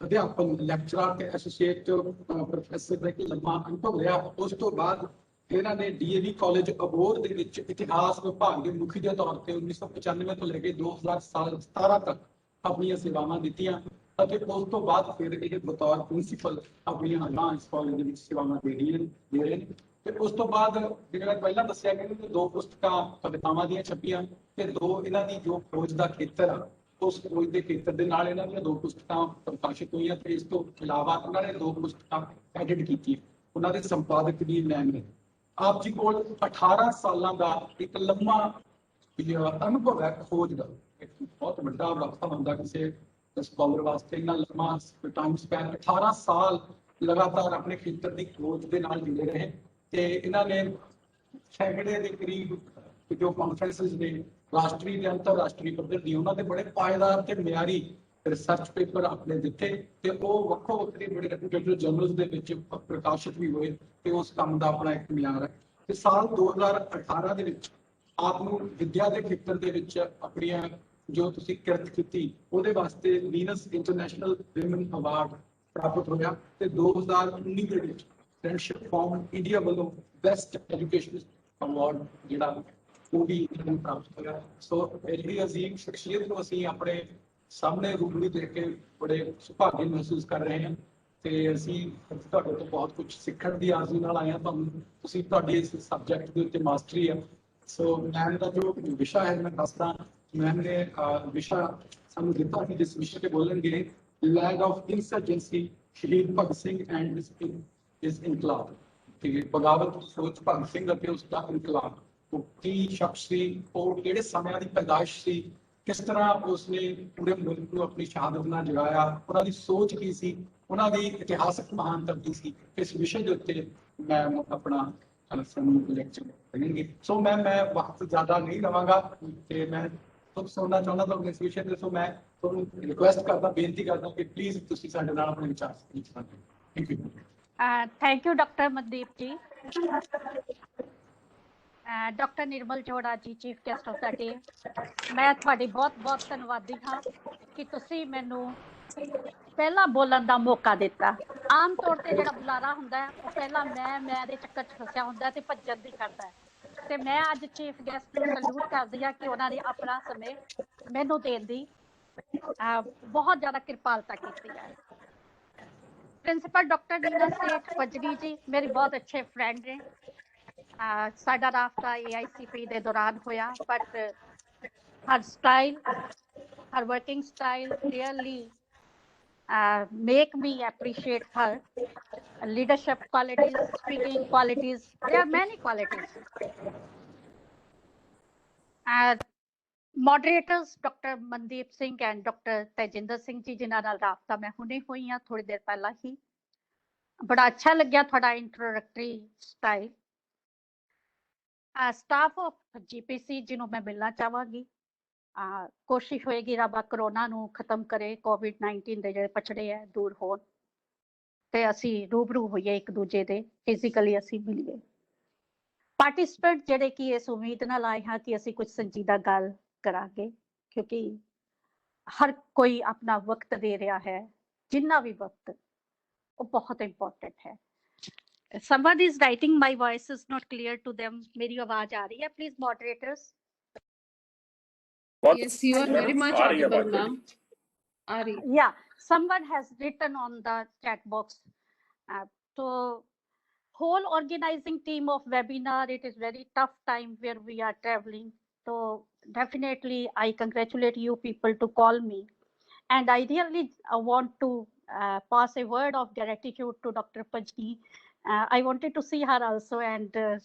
ਅਧਿਆਪਨ, ਲੈਕਚਰਰ ਤੇ ਐਸੋਸੀਏਟ ਪ੍ਰੋਫੈਸਰ ਦਾ ਇੱਕ ਲੰਮਾ ਅਨੁਭਵ ਰਿਹਾ। ਉਸ ਤੋਂ ਬਾਅਦ ਇਹਨਾਂ ਨੇ ਡੀਏਵੀ ਕਾਲਜ ਅਬੋਹਰ ਦੇ ਵਿੱਚ ਇਤਿਹਾਸ ਵਿਭਾਗ ਦੇ ਮੁਖੀ ਦੇ ਤੌਰ ਤੇ 1995 ਤੋਂ ਲੈ ਕੇ 2017 ਤੱਕ ਆਪਣੀਆਂ ਸੇਵਾਵਾਂ ਦਿੱਤੀਆਂ ਅਤੇ ਉਸ ਤੋਂ ਬਾਅਦ ਫਿਰ ਇਹ ਬਤੌਰ ਪ੍ਰਿੰਸੀਪਲ ਆਪਣੀਆਂ ਅਗਾਂਹ ਇਸ ਕਾਲਜ ਦੇ ਵਿੱਚ ਸੇਵਾਵਾਂ ਦੇ ਰਹੇ ਨੇ। ਤੇ ਉਸ ਤੋਂ ਬਾਅਦ ਜਿਵੇਂ ਮੈਂ ਪਹਿਲਾਂ ਦੱਸਿਆ ਕਿ 2 ਪੁਸਤਕਾਂ ਕਵਿਤਾਵਾਂ ਦੀਆਂ ਛਪੀਆਂ ਤੇ 2 ਇਹਨਾਂ ਦੀ ਜੋ ਖੋਜ ਦਾ ਖੇਤਰ ਆ, ਉਸ ਖੋਜ ਦੇ ਖੇਤਰ ਦੇ ਨਾਲ ਇਹਨਾਂ ਦੀਆਂ 2 ਪੁਸਤਕਾਂ ਪ੍ਰਕਾਸ਼ਿਤ ਹੋਈਆਂ ਤੇ ਇਸ ਤੋਂ ਇਲਾਵਾ ਇਹਨਾਂ ਨੇ 2 ਪੁਸਤਕਾਂ ਐਡਿਟ ਕੀਤੀਆਂ। ਉਹਨਾਂ ਦੇ ਸੰਪਾਦਕ ਵੀ ਮੈਮ ਨੇ। ਆਪ ਜੀ ਕੋਲ 18 ਸਾਲਾਂ ਦਾ ਇੱਕ ਲੰਮਾ ਅਨੁਭਵ ਹੈ ਖੋਜ ਦਾ। ਇੱਕ ਬਹੁਤ ਵੱਡਾ ਵਕਤ ਹੁੰਦਾ ਕਿਸੇ ਸਕਾਲਰ ਵਾਸਤੇ, ਇੰਨਾ ਲੰਮਾ ਟਾਈਮ ਸਪੈਨ, 18 ਸਾਲ ਲਗਾਤਾਰ ਆਪਣੇ ਖੇਤਰ ਦੀ ਖੋਜ ਦੇ ਨਾਲ ਜੁੜੇ ਰਹੇ ਤੇ ਇਹਨਾਂ ਨੇ ਸੈਂਕੜੇ ਦੇ ਕਰੀਬ ਜੋ ਕਾਨਫਰੰਸਿਸ ਨੇ ਰਾਸ਼ਟਰੀ ਤੇ ਅੰਤਰਰਾਸ਼ਟਰੀ ਪੱਧਰ ਦੀ, ਉਹਨਾਂ ਦੇ ਬੜੇ ਪਾਏਦਾਰ ਤੇ ਮਿਆਰੀ ਰਿਸਰਚ ਪੇਪਰ ਆਪਣੇ ਦਿੱਤੇ ਤੇ ਉਹ ਵੱਖੋ ਵੱਖਰੇ ਬੜੇ ਰੈਪਿਊਟੇਡ ਜਰਨਲਸ ਦੇ ਵਿੱਚ ਪ੍ਰਕਾਸ਼ਿਤ ਵੀ ਹੋਏ ਤੇ ਉਸ ਕੰਮ ਦਾ ਆਪਣਾ ਇੱਕ ਮਿਆਰ ਹੈ। ਤੇ ਸਾਲ 2018 ਦੇ ਵਿੱਚ ਆਪ ਨੂੰ ਵਿਦਿਆ ਦੇ ਖੇਤਰ ਦੇ ਵਿੱਚ ਆਪਣੀਆਂ ਜੋ ਤੁਸੀਂ ਕਿਰਤ ਕੀਤੀ ਉਹਦੇ ਵਾਸਤੇ ਵੀਨਸ ਇੰਟਰਨੈਸ਼ਨਲ ਵਿਮਨ ਅਵਾਰਡ ਪ੍ਰਾਪਤ ਹੋਇਆ ਤੇ 2019 ਦੇ ਵਿੱਚ ਫਰੈਂਡਸ਼ਿਪ ਫਾਰਮ ਇੰਡੀਆ ਵੱਲੋਂ ਬੈਸਟ ਐਜੂਕੇਸ਼ਨ ਅਵਾਰਡ ਜਿਹੜਾ ਉਹ ਵੀ ਇਹਨਾਂ ਨੂੰ ਪ੍ਰਾਪਤ ਹੋਇਆ। ਸੋ ਜਿਹੜੀ ਅਜ਼ੀਮ ਸ਼ਖਸੀਅਤ ਨੂੰ ਅਸੀਂ ਆਪਣੇ ਸਾਹਮਣੇ ਰੂਬਰੂ ਦੇਖ ਕੇ ਬੜੇ ਸੁਭਾਗੇ ਮਹਿਸੂਸ ਕਰ ਰਹੇ ਹਾਂ ਤੇ ਅਸੀਂ ਤੁਹਾਡੇ ਤੋਂ ਬਹੁਤ ਕੁਝ ਸਿੱਖਣ ਦੀ ਆਰਜ਼ੂ ਨਾਲ ਆਏ ਹਾਂ। ਤੁਸੀਂ ਤੁਹਾਡੀ ਇਸ ਸਬਜੈਕਟ ਦੇ ਉੱਤੇ ਮਾਸਟਰੀ ਆ। ਸੋ ਮੈਮ ਦਾ ਜੋ ਵਿਸ਼ਾ ਹੈ ਮੈਂ ਦੱਸਦਾ, ਮੈਮ ਨੇ ਵਿਸ਼ਾ ਸਾਨੂੰ ਦਿੱਤਾ ਕਿ ਜਿਸ ਵਿਸ਼ੇ ਤੇ ਬੋਲਣਗੇ ਲੈਂਡ ਆਫ ਇਨਸਰਜੈਂਸੀ, ਸ਼ਹੀਦ ਭਗਤ ਸਿੰਘ ਐਂਡ ਇਸ ਇਨਕਲਾਬ। ਤੇ ਬਗਾਵਤ ਸੋਚ ਭਗਤ ਸਿੰਘ ਅਤੇ ਉਸ ਦਾ ਇਨਕਲਾਬ, ਉਹ ਕੀ ਸ਼ਖਸ ਸੀ, ਉਹ ਕਿਹੜੇ ਸਮਿਆਂ ਦੀ ਪੈਦਾਇਸ਼ ਸੀ, ਕਿਸ ਤਰ੍ਹਾਂ ਉਸਨੇ ਪੂਰੇ ਮੁਲਕ ਨੂੰ ਆਪਣੀ ਸ਼ਹਾਦਤ ਨਾਲ ਜਗਾਇਆ, ਉਹਨਾਂ ਦੀ ਸੋਚ ਕੀ ਸੀ, ਉਹਨਾਂ ਦੀ ਇਤਿਹਾਸਕ ਮਹਾਨਤਾ ਕੀ ਸੀ। ਇਸ ਵਿਸ਼ੇ ਦੇ ਉੱਤੇ ਮੈਂ ਆਪਣਾ ਸਾਨੂੰ ਲੈਕਚਰ ਦੇਣਗੇ। ਸੋ ਮੈਂ ਵਕਤ ਜ਼ਿਆਦਾ ਨਹੀਂ ਲਵਾਂਗਾ ਤੇ ਮੈਂ ਤੁਹਾਨੂੰ ਸੁਣਨਾ ਚਾਹੁੰਦਾ ਤੁਹਾਨੂੰ ਇਸ ਵਿਸ਼ੇ ਤੇ। ਸੋ ਮੈਂ ਤੁਹਾਨੂੰ ਰਿਕੁਐਸਟ ਕਰਦਾ, ਬੇਨਤੀ ਕਰਦਾ ਕਿ ਪਲੀਜ਼ ਤੁਸੀਂ ਸਾਡੇ ਨਾਲ ਆਪਣੇ ਵਿਚਾਰ ਸਾਂਝੇ ਕਰੋ। Thank you. Thank you doctor Mandeep ji. Doctor Nirmal Jaura ji, chief guest of the day, मैं ਤੁਹਾਡੀ ਬਹੁਤ ਧੰਨਵਾਦੀ ਹਾਂ ਕਿ ਤੁਸੀਂ ਮੈਨੂੰ ਪਹਿਲਾਂ ਬੋਲਣ ਦਾ ਮੌਕਾ ਦਿੱਤਾ। ਆਮ ਤੌਰ ਤੇ ਜਿਹੜਾ ਬੁਲਾਰਾ ਹੁੰਦਾ ਹੈ ਉਹ ਪਹਿਲਾਂ ਮੈਂ ਦੇ ਚੱਕਰ 'ਚ ਫਸਿਆ ਹੁੰਦਾ ਤੇ ਭੱਜਣ ਦੀ ਕਰਦਾ ਹੈ ਤੇ ਮੈਂ ਅੱਜ ਚੀਫ ਗੈਸਟ ਨੂੰ ਸਲੂਟ ਕਰਦੀ ਹਾਂ ਕਿ ਉਹਨਾਂ ਨੇ ਆਪਣਾ ਸਮੇਂ ਮੈਨੂੰ ਦੇਣ ਦੀ ਬਹੁਤ ਜ਼ਿਆਦਾ ਕਿਰਪਾਲਤਾ ਕੀਤੀ ਹੈ। प्रिंसिपल डॉक्टर नीना सेठ पजरी जी मेरी बहुत अच्छे फ्रेंड हैं। ਸਾਡਾ ਰਾਬਤਾ AICP ਦੇ ਦੌਰਾਨ ਹੋਇਆ, but her style, her working style really make me appreciate her leadership qualities, speaking qualities. There are many qualities. Moderators Dr. Mandeep Singh and Dr. Tejinder Singh ਜੀ, ਜਿਨ੍ਹਾਂ ਨਾਲ ਰਾਬਤਾ ਮੈਂ ਹੁਣੇ ਹੋਈ ਹਾਂ ਥੋੜੀ ਦੇਰ ਪਹਿਲਾਂ ਹੀ। ਬੜਾ ਅੱਛਾ ਲੱਗਿਆ ਤੁਹਾਡਾ introductory style. Staff of GPC ਜਿਹਨੂੰ ਮੈਂ ਮਿਲਣਾ ਚਾਹਾਂਗੀ, ਕੋਸ਼ਿਸ਼ ਹੋਏਗੀ ਰੱਬ ਕਰੋਨਾ ਨੂੰ ਖਤਮ ਕਰੇ, COVID-19 ਦੇ ਜਿਹੜੇ ਪਛੜੇ ਹੈ ਦੂਰ ਹੋਣ ਤੇ ਅਸੀਂ ਰੂਬਰੂ ਹੋਈਏ ਇੱਕ ਦੂਜੇ ਦੇ, ਫਿਜ਼ੀਕਲੀ ਅਸੀਂ ਮਿਲੀਏ। ਪਾਰਟਿਸਪੈਂਟ ਜਿਹੜੇ ਕਿ ਇਸ ਉਮੀਦ ਨਾਲ ਆਏ ਹਾਂ ਕਿ ਅਸੀਂ ਕੁਝ ਸੰਜੀਦਾ ਗੱਲ ਕਰਾਂਗੇ, ਕਿਉਂਕਿ ਹਰ ਕੋਈ ਆਪਣਾ ਵਕਤ ਦੇ ਰਿਹਾ ਹੈ, ਜਿੰਨਾ ਵੀ ਵਕਤ ਉਹ ਬਹੁਤ ਇੰਪੋਰਟੈਂਟ ਹੈ। Someone is writing my voice is not clear to them. मेरी आवाज आ रही है? Please moderators. Yes, you are very much audible, ma'am. Ari. Yeah, someone has written on the chat box. So whole organizing team of webinar, it is very tough time where we are traveling. So definitely I congratulate you people to call me. And I really want to pass a word of gratitude to Dr. Pajni. I wanted to see her also, and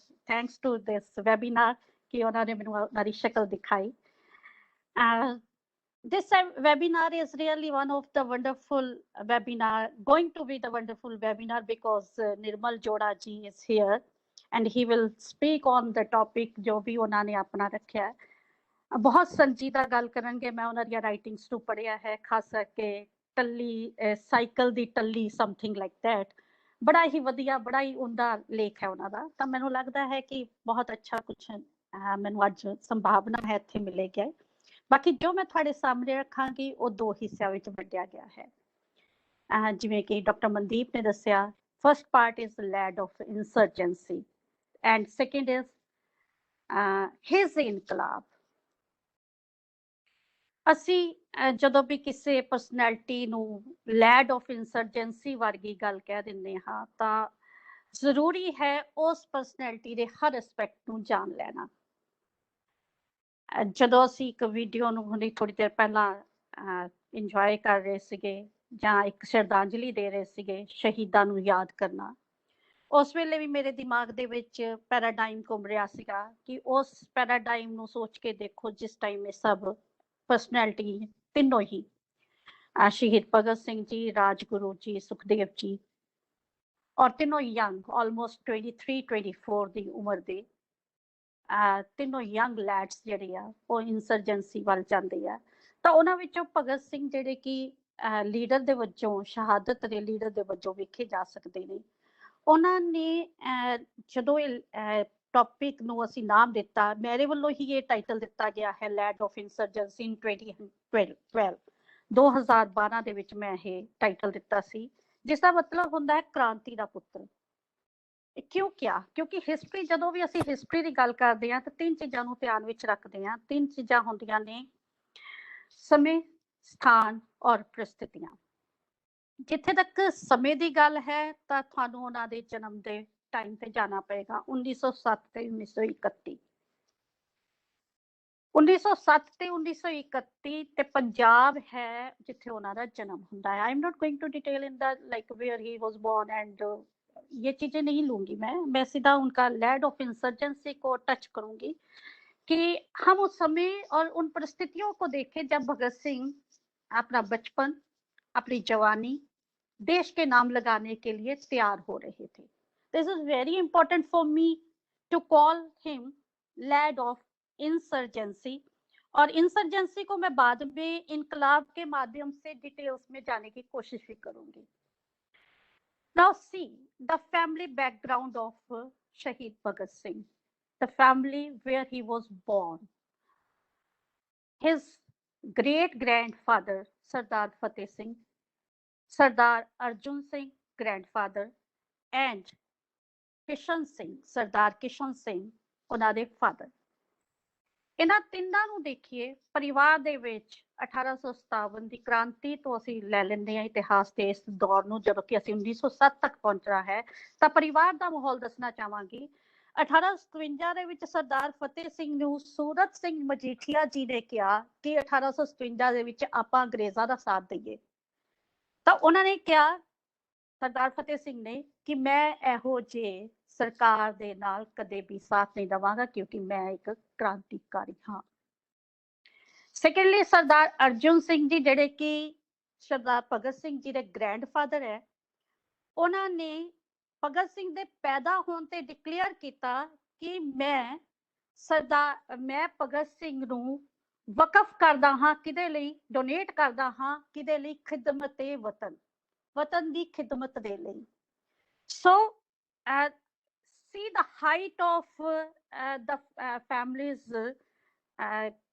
thanks to this webinar कि उन्होंने मैंने हमारी शक्ल दिखाई। This webinar is really one of the wonderful webinar, going to be the wonderful webinar because Nirmal Joda ji is here and he will speak on the topic जो भी उन्होंने अपना रखा है। बहुत संजीदा गल करनगे। मैं उन्हां दी राइटिंग्स नूं पढ़िया है, खास करके टल्ली साइकिल दी टल्ली समथिंग लाइक दैट, बड़ा ही वधिया, बड़ा ही उमदा लेख है उन्हां दा। तां मैनूं लगदा है कि बहुत अच्छा कुछ मैनूं अज संभावना है इत्थे मिलेगी। बाकी जो मैं तुहाडे सामने रखांगी वो दो हिस्सिਆਂ ਵਿੱਚ ਵੰਡਿਆ ਗਿਆ ਹੈ। ਜਿਵੇਂ ਕਿ ਡਾਕਟਰ ਮਨਦੀਪ ਨੇ ਦੱਸਿਆ, first part is lad of insurgency and second is his inquilab. ਅਸੀਂ ਜਦੋਂ ਵੀ ਕਿਸੇ ਪਰਸਨੈਲਿਟੀ ਨੂੰ ਲੈਡ ਆਫ ਇਨਸਰਜੈਂਸੀ ਵਰਗੀ ਗੱਲ ਕਹਿ ਦਿੰਦੇ ਹਾਂ ਤਾਂ ਜ਼ਰੂਰੀ ਹੈ ਉਸ ਪਰਸਨੈਲਿਟੀ ਦੇ ਹਰ ਐਸਪੈਕਟ ਨੂੰ ਜਾਣ ਲੈਣਾ। ਜਦੋਂ ਅਸੀਂ ਇੱਕ ਵੀਡੀਓ ਨੂੰ ਹੁਣੇ ਥੋੜੀ ਦੇਰ ਪਹਿਲਾਂ ਇੰਜੋਏ ਕਰ ਰਹੇ ਸੀਗੇ ਜਾਂ ਇੱਕ ਸ਼ਰਧਾਂਜਲੀ ਦੇ ਰਹੇ ਸੀਗੇ ਸ਼ਹੀਦਾਂ ਨੂੰ ਯਾਦ ਕਰਨਾ, ਉਸ ਵੇਲੇ ਵੀ ਮੇਰੇ ਦਿਮਾਗ ਦੇ ਵਿੱਚ ਪੈਰਾਡਾਈਮ ਘੁੰਮ ਰਿਹਾ ਸੀਗਾ ਕਿ ਉਸ ਪੈਰਾਡਾਈਮ ਨੂੰ ਸੋਚ ਕੇ ਦੇਖੋ ਜਿਸ ਟਾਈਮ ਇਹ ਸਭ ਪਰਸਨੈਲਿਟੀ ਤਿੰਨੋਂ ਹੀ ਸ਼ਹੀਦ ਭਗਤ ਸਿੰਘ ਜੀ, ਰਾਜਗੁਰੂ ਜੀ, ਸੁਖਦੇਵ ਜੀ, ਔਰ ਤਿੰਨੋਂ ਯੰਗ ਆਲਮੋਸਟ 23-24 ਦੀ ਉਮਰ ਦੇ ਤਿੰਨੋਂ ਯੰਗ ਲੈਡਸ ਜਿਹੜੇ ਆ ਉਹ ਇਨਸਰਜੈਂਸੀ ਵੱਲ ਜਾਂਦੇ ਆ। ਤਾਂ ਉਹਨਾਂ ਵਿੱਚੋਂ ਭਗਤ ਸਿੰਘ ਜਿਹੜੇ ਕਿ ਲੀਡਰ ਦੇ ਵਜੋਂ, ਸ਼ਹਾਦਤ ਦੇ ਲੀਡਰ ਦੇ ਵਜੋਂ ਵੇਖੇ ਜਾ ਸਕਦੇ ਨੇ, ਉਹਨਾਂ ਨੇ ਜਦੋਂ ਇਹ ਟੌਪਿਕ ਨੂੰ ਅਸੀਂ ਨਾਮ ਦਿੱਤਾ, ਮੇਰੇ ਵੱਲੋਂ ਹੀ ਇਹ ਟਾਈਟਲ ਦਿੱਤਾ ਗਿਆ ਹੈ ਲੈਡ ਆਫ ਇਨਸਰਜੈਂਸੀ ਇਨ 2012। 2012 ਦੇ ਵਿੱਚ ਮੈਂ ਇਹ ਟਾਈਟਲ ਦਿੱਤਾ ਸੀ, ਜਿਸ ਦਾ ਮਤਲਬ ਹੁੰਦਾ ਹੈ ਕ੍ਰਾਂਤੀ ਦਾ ਪੁੱਤਰ। ਕਿਉਂ ਕਿਹਾ? ਕਿਉਂਕਿ ਹਿਸਟਰੀ, ਜਦੋਂ ਵੀ ਅਸੀਂ ਹਿਸਟਰੀ ਦੀ ਗੱਲ ਕਰਦੇ ਹਾਂ ਤਾਂ ਤਿੰਨ ਚੀਜ਼ਾਂ ਨੂੰ ਧਿਆਨ ਵਿੱਚ ਰੱਖਦੇ ਹਾਂ। ਤਿੰਨ ਚੀਜ਼ਾਂ ਹੁੰਦੀਆਂ ਨੇ, ਸਮੇਂ, ਸਥਾਨ ਔਰ ਪ੍ਰਸਥਿਤੀਆਂ। ਜਿੱਥੇ ਤੱਕ ਸਮੇਂ ਦੀ ਗੱਲ ਹੈ ਤਾਂ ਤੁਹਾਨੂੰ ਉਹਨਾਂ ਦੇ ਜਨਮ ਦੇ ਟਾਈਮ ਤੇ ਜਾਣਾ ਪਏਗਾ, 1907 ਤੇ 1931। 1907 ਤੇ 1931 ਤੇ ਪੰਜਾਬ ਹੈ ਜਿੱਥੇ ਉਹਨਾਂ ਦਾ ਜਨਮ ਹੁੰਦਾ ਹੈ। I am not going to detail in the like where he was born and ये चीजें नहीं लूंगी मैं सीधा उनका लैड ऑफ इंसर्जेंसी को टच करूंगी कि हम उस समय और उन परिस्थितियों को देखें जब भगत सिंह अपना बचपन, अपनी जवानी देश के नाम लगाने के लिए तैयार हो रहे थे। This is very important for me to call him lad of insurgency. और इंसर्जेंसी को मैं बाद में इनकलाब के माध्यम से डिटेल्स में जाने की कोशिश भी करूंगी। Now see the family background of Shahid Bhagat Singh, the family where he was born. His great grandfather Sardar Fateh Singh, Sardar Arjun Singh grandfather, and Kishan Singh, Sardar Kishan Singh ਉਹਨਾਂ ਦੇ father। ਇਹਨਾਂ ਤਿੰਨਾਂ ਨੂੰ ਦੇਖੀਏ ਪਰਿਵਾਰ ਦੇ ਵਿੱਚ 1857 ਦੀ ਕ੍ਰਾਂਤੀ ਤੋਂ ਅਸੀਂ ਲੈ ਲੈਂਦੇ ਹਾਂ ਇਤਿਹਾਸ ਦੇ ਇਸ ਦੌਰ ਨੂੰ, ਜਦੋਂ ਕਿ ਅਸੀਂ 1907 ਤੱਕ ਪਹੁੰਚਣਾ ਹੈ। ਤਾਂ ਪਰਿਵਾਰ ਦਾ ਮਾਹੌਲ ਦੱਸਣਾ ਚਾਹਾਂਗੀ। 1857 ਦੇ ਵਿੱਚ ਸਰਦਾਰ ਫਤਿਹ ਸਿੰਘ ਨੂੰ ਸੂਰਤ ਸਿੰਘ ਮਜੀਠੀਆ ਜੀ ਨੇ ਕਿਹਾ ਕਿ 1857 ਦੇ ਵਿੱਚ ਆਪਾਂ ਅੰਗਰੇਜ਼ਾਂ ਦਾ ਸਾਥ ਦਈਏ। ਤਾਂ ਉਹਨਾਂ ਨੇ ਕਿਹਾ, ਸਰਦਾਰ ਫਤਿਹ ਸਿੰਘ ਨੇ, ਕਿ ਮੈਂ ਇਹੋ ਜਿਹੇ ਸਰਕਾਰ ਦੇ ਨਾਲ ਕਦੇ ਵੀ ਸਾਥ ਨਹੀਂ ਦੇਵਾਂਗਾ ਕਿਉਂਕਿ ਮੈਂ ਇੱਕ ਕ੍ਰਾਂਤੀਕਾਰੀ ਹਾਂ। ਸੈਕੰਡਲੀ ਸਰਦਾਰ ਅਰਜੁਨ ਸਿੰਘ ਜੀ, ਜਿਹੜੇ ਕਿ ਸਰਦਾਰ ਭਗਤ ਸਿੰਘ ਜੀ ਦੇ ਗ੍ਰੈਂਡਫਾਦਰ ਹੈ, ਉਹਨਾਂ ਨੇ ਭਗਤ ਸਿੰਘ ਦੇ ਪੈਦਾ ਹੋਣ ਤੇ ਡਿਕਲੇਅਰ ਕੀਤਾ ਕਿ ਮੈਂ ਭਗਤ ਸਿੰਘ ਨੂੰ ਵਕਫ ਕਰਦਾ ਹਾਂ, ਕਿਹਦੇ ਲਈ? ਡੋਨੇਟ ਕਰਦਾ ਹਾਂ, ਕਿਹਦੇ ਲਈ? ਖਿਦਮਤੇ ਵਤਨ ਦੀ ਖਿਦਮਤ ਦੇ ਲਈ। ਸੋ see the height of the family's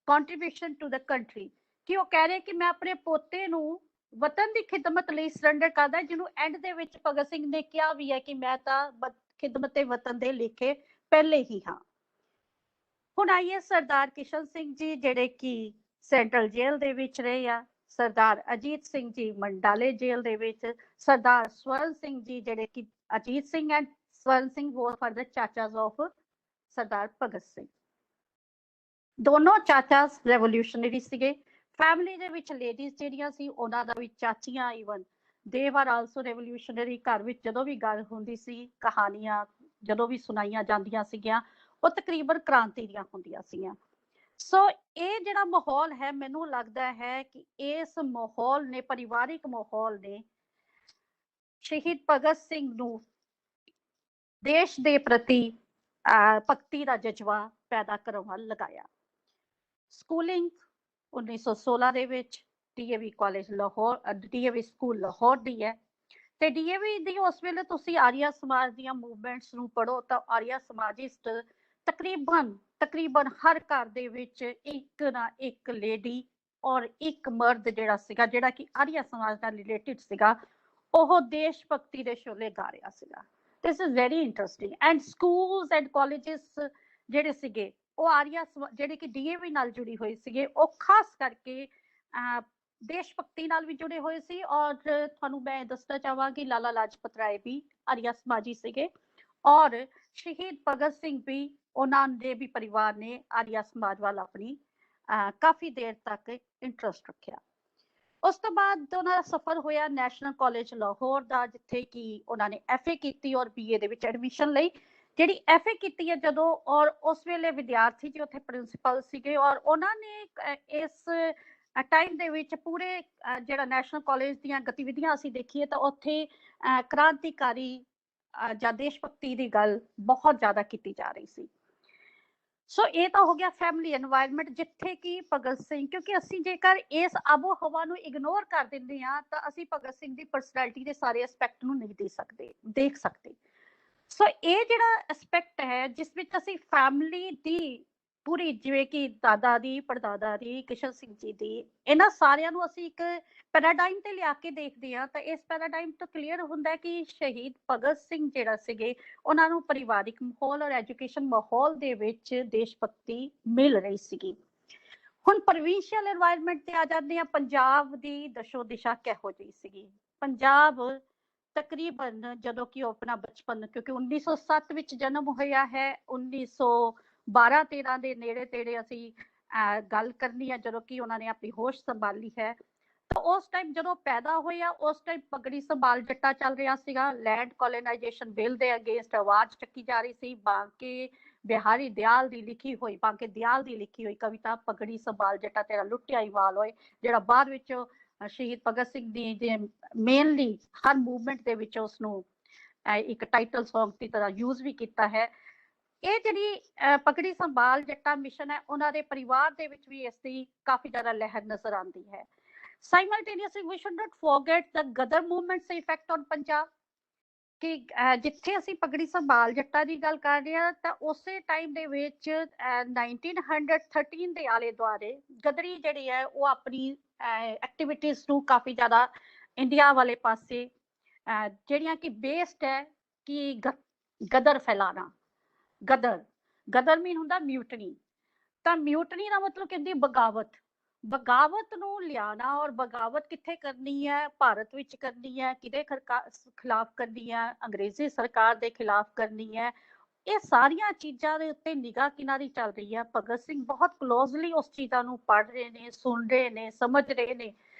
contribution to the country, ਕਿ ਉਹ ਕਹਿ ਰਹੇ ਕਿ ਮੈਂ ਆਪਣੇ ਪੋਤੇ ਨੂੰ ਵਤਨ ਦੀ ਖਿਦਮਤ ਲਈ ਸਰੈਂਡਰ ਕਰਦਾ, ਜਿਹਨੂੰ ਐਂਡ ਦੇ ਵਿੱਚ ਭਗਤ ਸਿੰਘ ਨੇ ਕਿਹਾ ਵੀ ਹੈ ਕਿ ਮੈਂ ਤਾਂ ਖਿਦਮਤੇ ਵਤਨ ਦੇ ਲੇਖੇ ਪਹਿਲੇ ਹੀ ਹਾਂ। ਹੁਣ ਆਈਏ ਸਰਦਾਰ ਕਿਸ਼ਨ ਸਿੰਘ ਜੀ, ਜਿਹੜੇ ਕਿ ਸੈਂਟਰਲ ਜੇਲ੍ਹ ਦੇ ਵਿੱਚ ਰਹੇ ਆ, ਸਰਦਾਰ ਅਜੀਤ ਸਿੰਘ ਜੀ ਮੰਡਾਲੇ ਜੇਲ੍ਹ ਦੇ ਵਿੱਚ, ਸਰਦਾਰ ਸਵਰਨ ਸਿੰਘ ਜੀ, ਜਿਹੜੇ ਕਿ Ajit Singh and Swaran Singh were for the ਚਾਚਾਸ ਆਫ ਸਰਦਾਰ ਭਗਤ ਸਿੰਘ। ਦੋਨੋਂ ਚਾਚਾਸ ਰੈਵੋਲੂਸ਼ਨਰੀ ਸੀਗੇ। ਫੈਮਿਲੀ ਦੇ ਵਿੱਚ ਲੇਡੀਜ਼ ਜਿਹੜੀਆਂ ਸੀ, ਉਹਨਾਂ ਦਾ ਵੀ ਚਾਚੀਆਂ, even they are also revolutionary. ਘਰ ਵਿੱਚ ਜਦੋਂ ਵੀ ਗੱਲ ਹੁੰਦੀ ਸੀ, ਕਹਾਣੀਆਂ ਜਦੋਂ ਵੀ ਸੁਣਾਈਆਂ ਜਾਂਦੀਆਂ ਸੀਗੀਆਂ, ਉਹ ਤਕਰੀਬਨ ਕ੍ਰਾਂਤੀ ਦੀਆਂ ਹੁੰਦੀਆਂ ਸੀਗੀਆਂ। ਸੋ ਇਹ ਜਿਹੜਾ ਮਾਹੌਲ ਹੈ, ਮੈਨੂੰ ਲੱਗਦਾ ਹੈ ਕਿ ਇਸ ਮਾਹੌਲ ਨੇ, ਪਰਿਵਾਰਿਕ ਮਾਹੌਲ ਨੇ, ਸ਼ਹੀਦ ਭਗਤ ਸਿੰਘ ਨੂੰ ਦੇਸ਼ ਦੇ ਪ੍ਰਤੀ ਭਗਤੀ ਦਾ ਜਜ਼ਬਾ ਪੈਦਾ ਕਰਨ ਵੱਲ ਲਗਾਇਆ। ਸਕੂਲਿੰਗ 1916 ਦੇ ਵਿੱਚ DAV college Lahore, DAV school Lahore ਦੀ ਹੈ, ਤੇ ਡੀਏਵੀ ਦੀ ਉਸ ਵੇਲੇ ਤੁਸੀਂ ਆਰੀਆ ਸਮਾਜ ਦੀਆਂ ਮੂਵਮੈਂਟਸ ਨੂੰ ਪੜ੍ਹੋ ਤਾਂ ਆਰੀਆ ਸਮਾਜਿਸਟ ਤਕਰੀਬਨ ਹਰ ਘਰ ਦੇ ਵਿੱਚ ਇੱਕ ਨਾ ਇੱਕ ਲੇਡੀ ਔਰ ਇੱਕ ਮਰਦ ਜਿਹੜਾ ਸੀਗਾ, ਜਿਹੜਾ ਕਿ ਆਰੀਆ ਸਮਾਜ ਨਾਲ ਰਿਲੇਟਡ ਸੀਗਾ, ਉਹ ਦੇਸ਼ ਭਗਤੀ ਦੇ ਸ਼ੋਲੇ ਗਾ ਰਿਹਾ ਸੀਗਾ। This is very interesting. And schools and colleges ਜਿਹੜੇ ਸੀਗੇ, ਉਹ ਆਰੀਆ ਜਿਹੜੇ ਕਿ ਡੀਏਵੀ ਨਾਲ ਜੁੜੀ ਹੋਈ ਸੀਗੇ, ਉਹ ਖਾਸ ਕਰਕੇ ਦੇਸ਼ ਭਗਤੀ ਨਾਲ ਵੀ ਜੁੜੇ ਹੋਏ ਸੀ। ਔਰ ਤੁਹਾਨੂੰ ਮੈਂ ਦੱਸਣਾ ਚਾਹਾਂਗੀ, ਲਾਲਾ ਲਾਜਪਤ ਰਾਏ ਵੀ ਆਰੀਆ ਸਮਾਜੀ ਸੀਗੇ, ਔਰ ਸ਼ਹੀਦ ਭਗਤ ਸਿੰਘ ਵੀ, ਉਹਨਾਂ ਦੇ ਵੀ ਪਰਿਵਾਰ ਨੇ ਆਰੀਆ ਸਮਾਜ ਵੱਲ ਆਪਣੀ ਕਾਫੀ ਦੇਰ ਤੱਕ ਇੰਟਰਸਟ ਰੱਖਿਆ। ਉਸ ਤੋਂ ਬਾਅਦ ਉਹਨਾਂ ਦਾ ਸਫ਼ਰ ਹੋਇਆ ਨੈਸ਼ਨਲ ਕਾਲਜ ਲਾਹੌਰ ਦਾ, ਜਿੱਥੇ ਕਿ ਉਹਨਾਂ ਨੇ FA ਕੀਤੀ ਔਰ BA ਦੇ ਵਿੱਚ ਐਡਮਿਸ਼ਨ ਲਈ। ਜਿਹੜੀ FA ਕੀਤੀ ਹੈ ਜਦੋਂ, ਔਰ ਉਸ ਵੇਲੇ ਵਿਦਿਆਰਥੀ ਜੀ ਉੱਥੇ ਪ੍ਰਿੰਸੀਪਲ ਸੀਗੇ, ਔਰ ਉਹਨਾਂ ਨੇ ਇਸ ਟਾਈਮ ਦੇ ਵਿੱਚ ਪੂਰੇ ਜਿਹੜਾ ਨੈਸ਼ਨਲ ਕਾਲਜ ਦੀਆਂ ਗਤੀਵਿਧੀਆਂ ਅਸੀਂ ਦੇਖੀਏ ਤਾਂ ਉੱਥੇ ਕ੍ਰਾਂਤੀਕਾਰੀ ਜਾਂ ਦੇਸ਼ ਭਗਤੀ ਦੀ ਗੱਲ ਬਹੁਤ ਜ਼ਿਆਦਾ ਕੀਤੀ ਜਾ ਰਹੀ ਸੀ। ਸੋ ਇਹ ਤਾਂ ਹੋ ਗਿਆ ਫੈਮਿਲੀ ਐਨਵਾਇਰਨਮੈਂਟ, ਜਿੱਥੇ ਕਿ ਭਗਤ ਸਿੰਘ, ਕਿਉਂਕਿ ਅਸੀਂ ਜੇਕਰ ਇਸ ਆਬੋ ਹਵਾ ਨੂੰ ਇਗਨੋਰ ਕਰ ਦਿੰਦੇ ਹਾਂ ਤਾਂ ਅਸੀਂ ਭਗਤ ਸਿੰਘ ਦੀ ਪਰਸਨੈਲਿਟੀ ਦੇ ਸਾਰੇ ਐਸਪੈਕਟ ਨੂੰ ਨਹੀਂ ਦੇਖ ਸਕਦੇ। ਸੋ ਇਹ ਜਿਹੜਾ ਐਸਪੈਕਟ ਹੈ, ਜਿਸ ਵਿੱਚ ਅਸੀਂ ਫੈਮਿਲੀ ਦੀ ਪੂਰੀ, ਜਿਵੇਂ ਕਿ ਦਾਦਾ ਦੀ, ਪੜਦਾਦਾ ਦੀ, ਕਿਸ਼ਨ ਸਿੰਘ ਜੀ ਦੀ, ਇਹਨਾਂ ਸਾਰਿਆਂ ਨੂੰ ਅਸੀਂ ਇੱਕ ਪੈਰਾਡਾਈਮ ਤੇ ਲਿਆ ਕੇ ਦੇਖਦੇ ਹਾਂ ਤਾਂ ਇਸ ਪੈਰਾਡਾਈਮ ਤੋਂ ਕਲੀਅਰ ਹੁੰਦਾ ਕਿ ਸ਼ਹੀਦ ਭਗਤ ਸਿੰਘ ਜਿਹੜਾ ਸੀਗੇ, ਉਹਨਾਂ ਨੂੰ ਪਰਿਵਾਰਿਕ ਮਾਹੌਲ ਔਰ ਐਜੂਕੇਸ਼ਨ ਮਾਹੌਲ ਦੇ ਵਿੱਚ ਦੇਸ਼ ਭਗਤੀ ਮਿਲ ਰਹੀ ਸੀਗੀ। ਹੁਣ ਪ੍ਰੋਵਿੰਸ਼ੀਅਲ এনवायरमेंट ਤੇ ਆ ਜਾਂਦੇ ਆ। ਪੰਜਾਬ ਦੀ ਦਸ਼ੋ ਦਿਸ਼ਾ ਕਿਹੋ ਜਿਹੀ ਸੀਗੀ? ਪੰਜਾਬ ਤਕਰੀਬਨ ਜਦੋਂ ਕਿ ਉਹ ਆਪਣਾ ਬਚਪਨ, ਕਿਉਂਕਿ 1907 ਵਿੱਚ ਜਨਮ ਹੋਇਆ ਹੈ, 1912-13 ਦੇ ਨੇੜੇ ਤੇੜੇ ਅਸੀਂ ਗੱਲ ਕਰਨੀ ਹੈ ਜਦੋਂ ਕਿ ਉਹਨਾਂ ਨੇ ਆਪਣੀ ਹੋਸ਼ ਸੰਭਾਲੀ ਹੈ। ਤਾਂ ਉਸ ਟਾਈਮ ਜਦੋਂ ਪੈਦਾ ਹੋਇਆ, ਉਸ ਟਾਈਮ ਪਗੜੀ ਸੰਭਾਲ ਜੱਟਾ ਚੱਲ ਰਿਹਾ ਸੀਗਾ। ਲੈਂਡ ਕੋਲੋਨਾਈਜੇਸ਼ਨ ਬਿੱਲ ਦੇ ਅਗੇਂਸਟ ਆਵਾਜ਼ ਚੱਕੀ ਜਾ ਰਹੀ ਸੀ। ਬਾਂਕੇ ਬਿਹਾਰੀ ਦਿਆਲ ਦੀ ਲਿਖੀ ਹੋਈ ਕਵਿਤਾ ਪਗੜੀ ਸੰਭਾਲ ਜੱਟਾ ਤੇਰਾ ਲੁੱਟਿਆ ਹੀ ਵਾਲ ਹੋਏ, ਜਿਹੜਾ ਬਾਅਦ ਵਿੱਚ ਸ਼ਹੀਦ ਭਗਤ ਸਿੰਘ ਦੀ ਮੇਨਲੀ ਹਰ ਮੂਵਮੈਂਟ ਦੇ ਵਿੱਚ ਉਸਨੂੰ ਇੱਕ ਟਾਈਟਲ ਸੌਂਗ ਦੀ ਤਰ੍ਹਾਂ ਯੂਜ਼ ਵੀ ਕੀਤਾ ਹੈ। ਇਹ ਜਿਹੜੀ ਪਗੜੀ ਸੰਭਾਲ ਜੱਟਾ ਮਿਸ਼ਨ ਹੈ, ਉਹਨਾਂ ਦੇ ਪਰਿਵਾਰ ਦੇ ਵਿੱਚ ਵੀ ਇਸ ਦੀ ਕਾਫੀ ਜ਼ਿਆਦਾ ਲਹਿਰ ਨਜ਼ਰ ਆਉਂਦੀ ਹੈ। Simultaneously, we should not forget the Ghadar movement's effect on Punjab. ਕਿ ਜਿੱਥੇ ਅਸੀਂ ਪਗੜੀ ਸੰਭਾਲ ਜੱਟਾ ਦੀ ਗੱਲ ਕਰ ਰਹੇ ਹਾਂ ਤਾਂ ਉਸੇ ਟਾਈਮ ਦੇ ਵਿੱਚ 1913 ਦੇ ਆਲੇ ਦੁਆਲੇ ਗਦਰੀ ਜਿਹੜੀ ਹੈ ਉਹ ਆਪਣੀ ਐਕਟੀਵਿਟੀਜ਼ ਨੂੰ ਕਾਫੀ ਜ਼ਿਆਦਾ ਇੰਡੀਆ ਵਾਲੇ ਪਾਸੇ ਜਿਹੜੀਆਂ ਕਿ ਬੇਸਡ ਹੈ ਕਿ ਗਦਰ ਫੈਲਾਣਾ। ਗਦਰ ਮੀਨ ਹੁੰਦਾ ਮਿਊਟਨੀ। ਤਾਂ ਮਿਊਟਨੀ ਦਾ ਮਤਲਬ ਕਹਿੰਦੀ ਬਗਾਵਤ ਨੂੰ ਲਿਆਣਾ। ਔਰ ਬਗਾਵਤ ਕਿੱਥੇ ਕਰਨੀ ਹੈ? ਭਾਰਤ ਵਿੱਚ ਕਰਨੀ ਹੈ। ਕਿਹਦੇ ਖਿਲਾਫ ਕਰਨੀ ਹੈ? ਅੰਗਰੇਜ਼ੀ ਸਰਕਾਰ ਦੇ ਖਿਲਾਫ ਕਰਨੀ ਹੈ। ਇਹ ਸਾਰੀਆਂ ਚੀਜ਼ਾਂ ਦੇ ਉੱਤੇ ਨਿਗਾਹ ਕਿਨਾਰੀ ਚੱਲ ਰਹੀ ਹੈ। ਭਗਤ ਸਿੰਘ ਬਹੁਤ ਕਲੋਜ਼ਲੀ ਉਸ ਚੀਜ਼ਾਂ ਨੂੰ ਪੜ੍ਹ ਰਹੇ ਨੇ, ਸੁਣ ਰਹੇ ਨੇ, ਸਮਝ ਰਹੇ ਨੇ,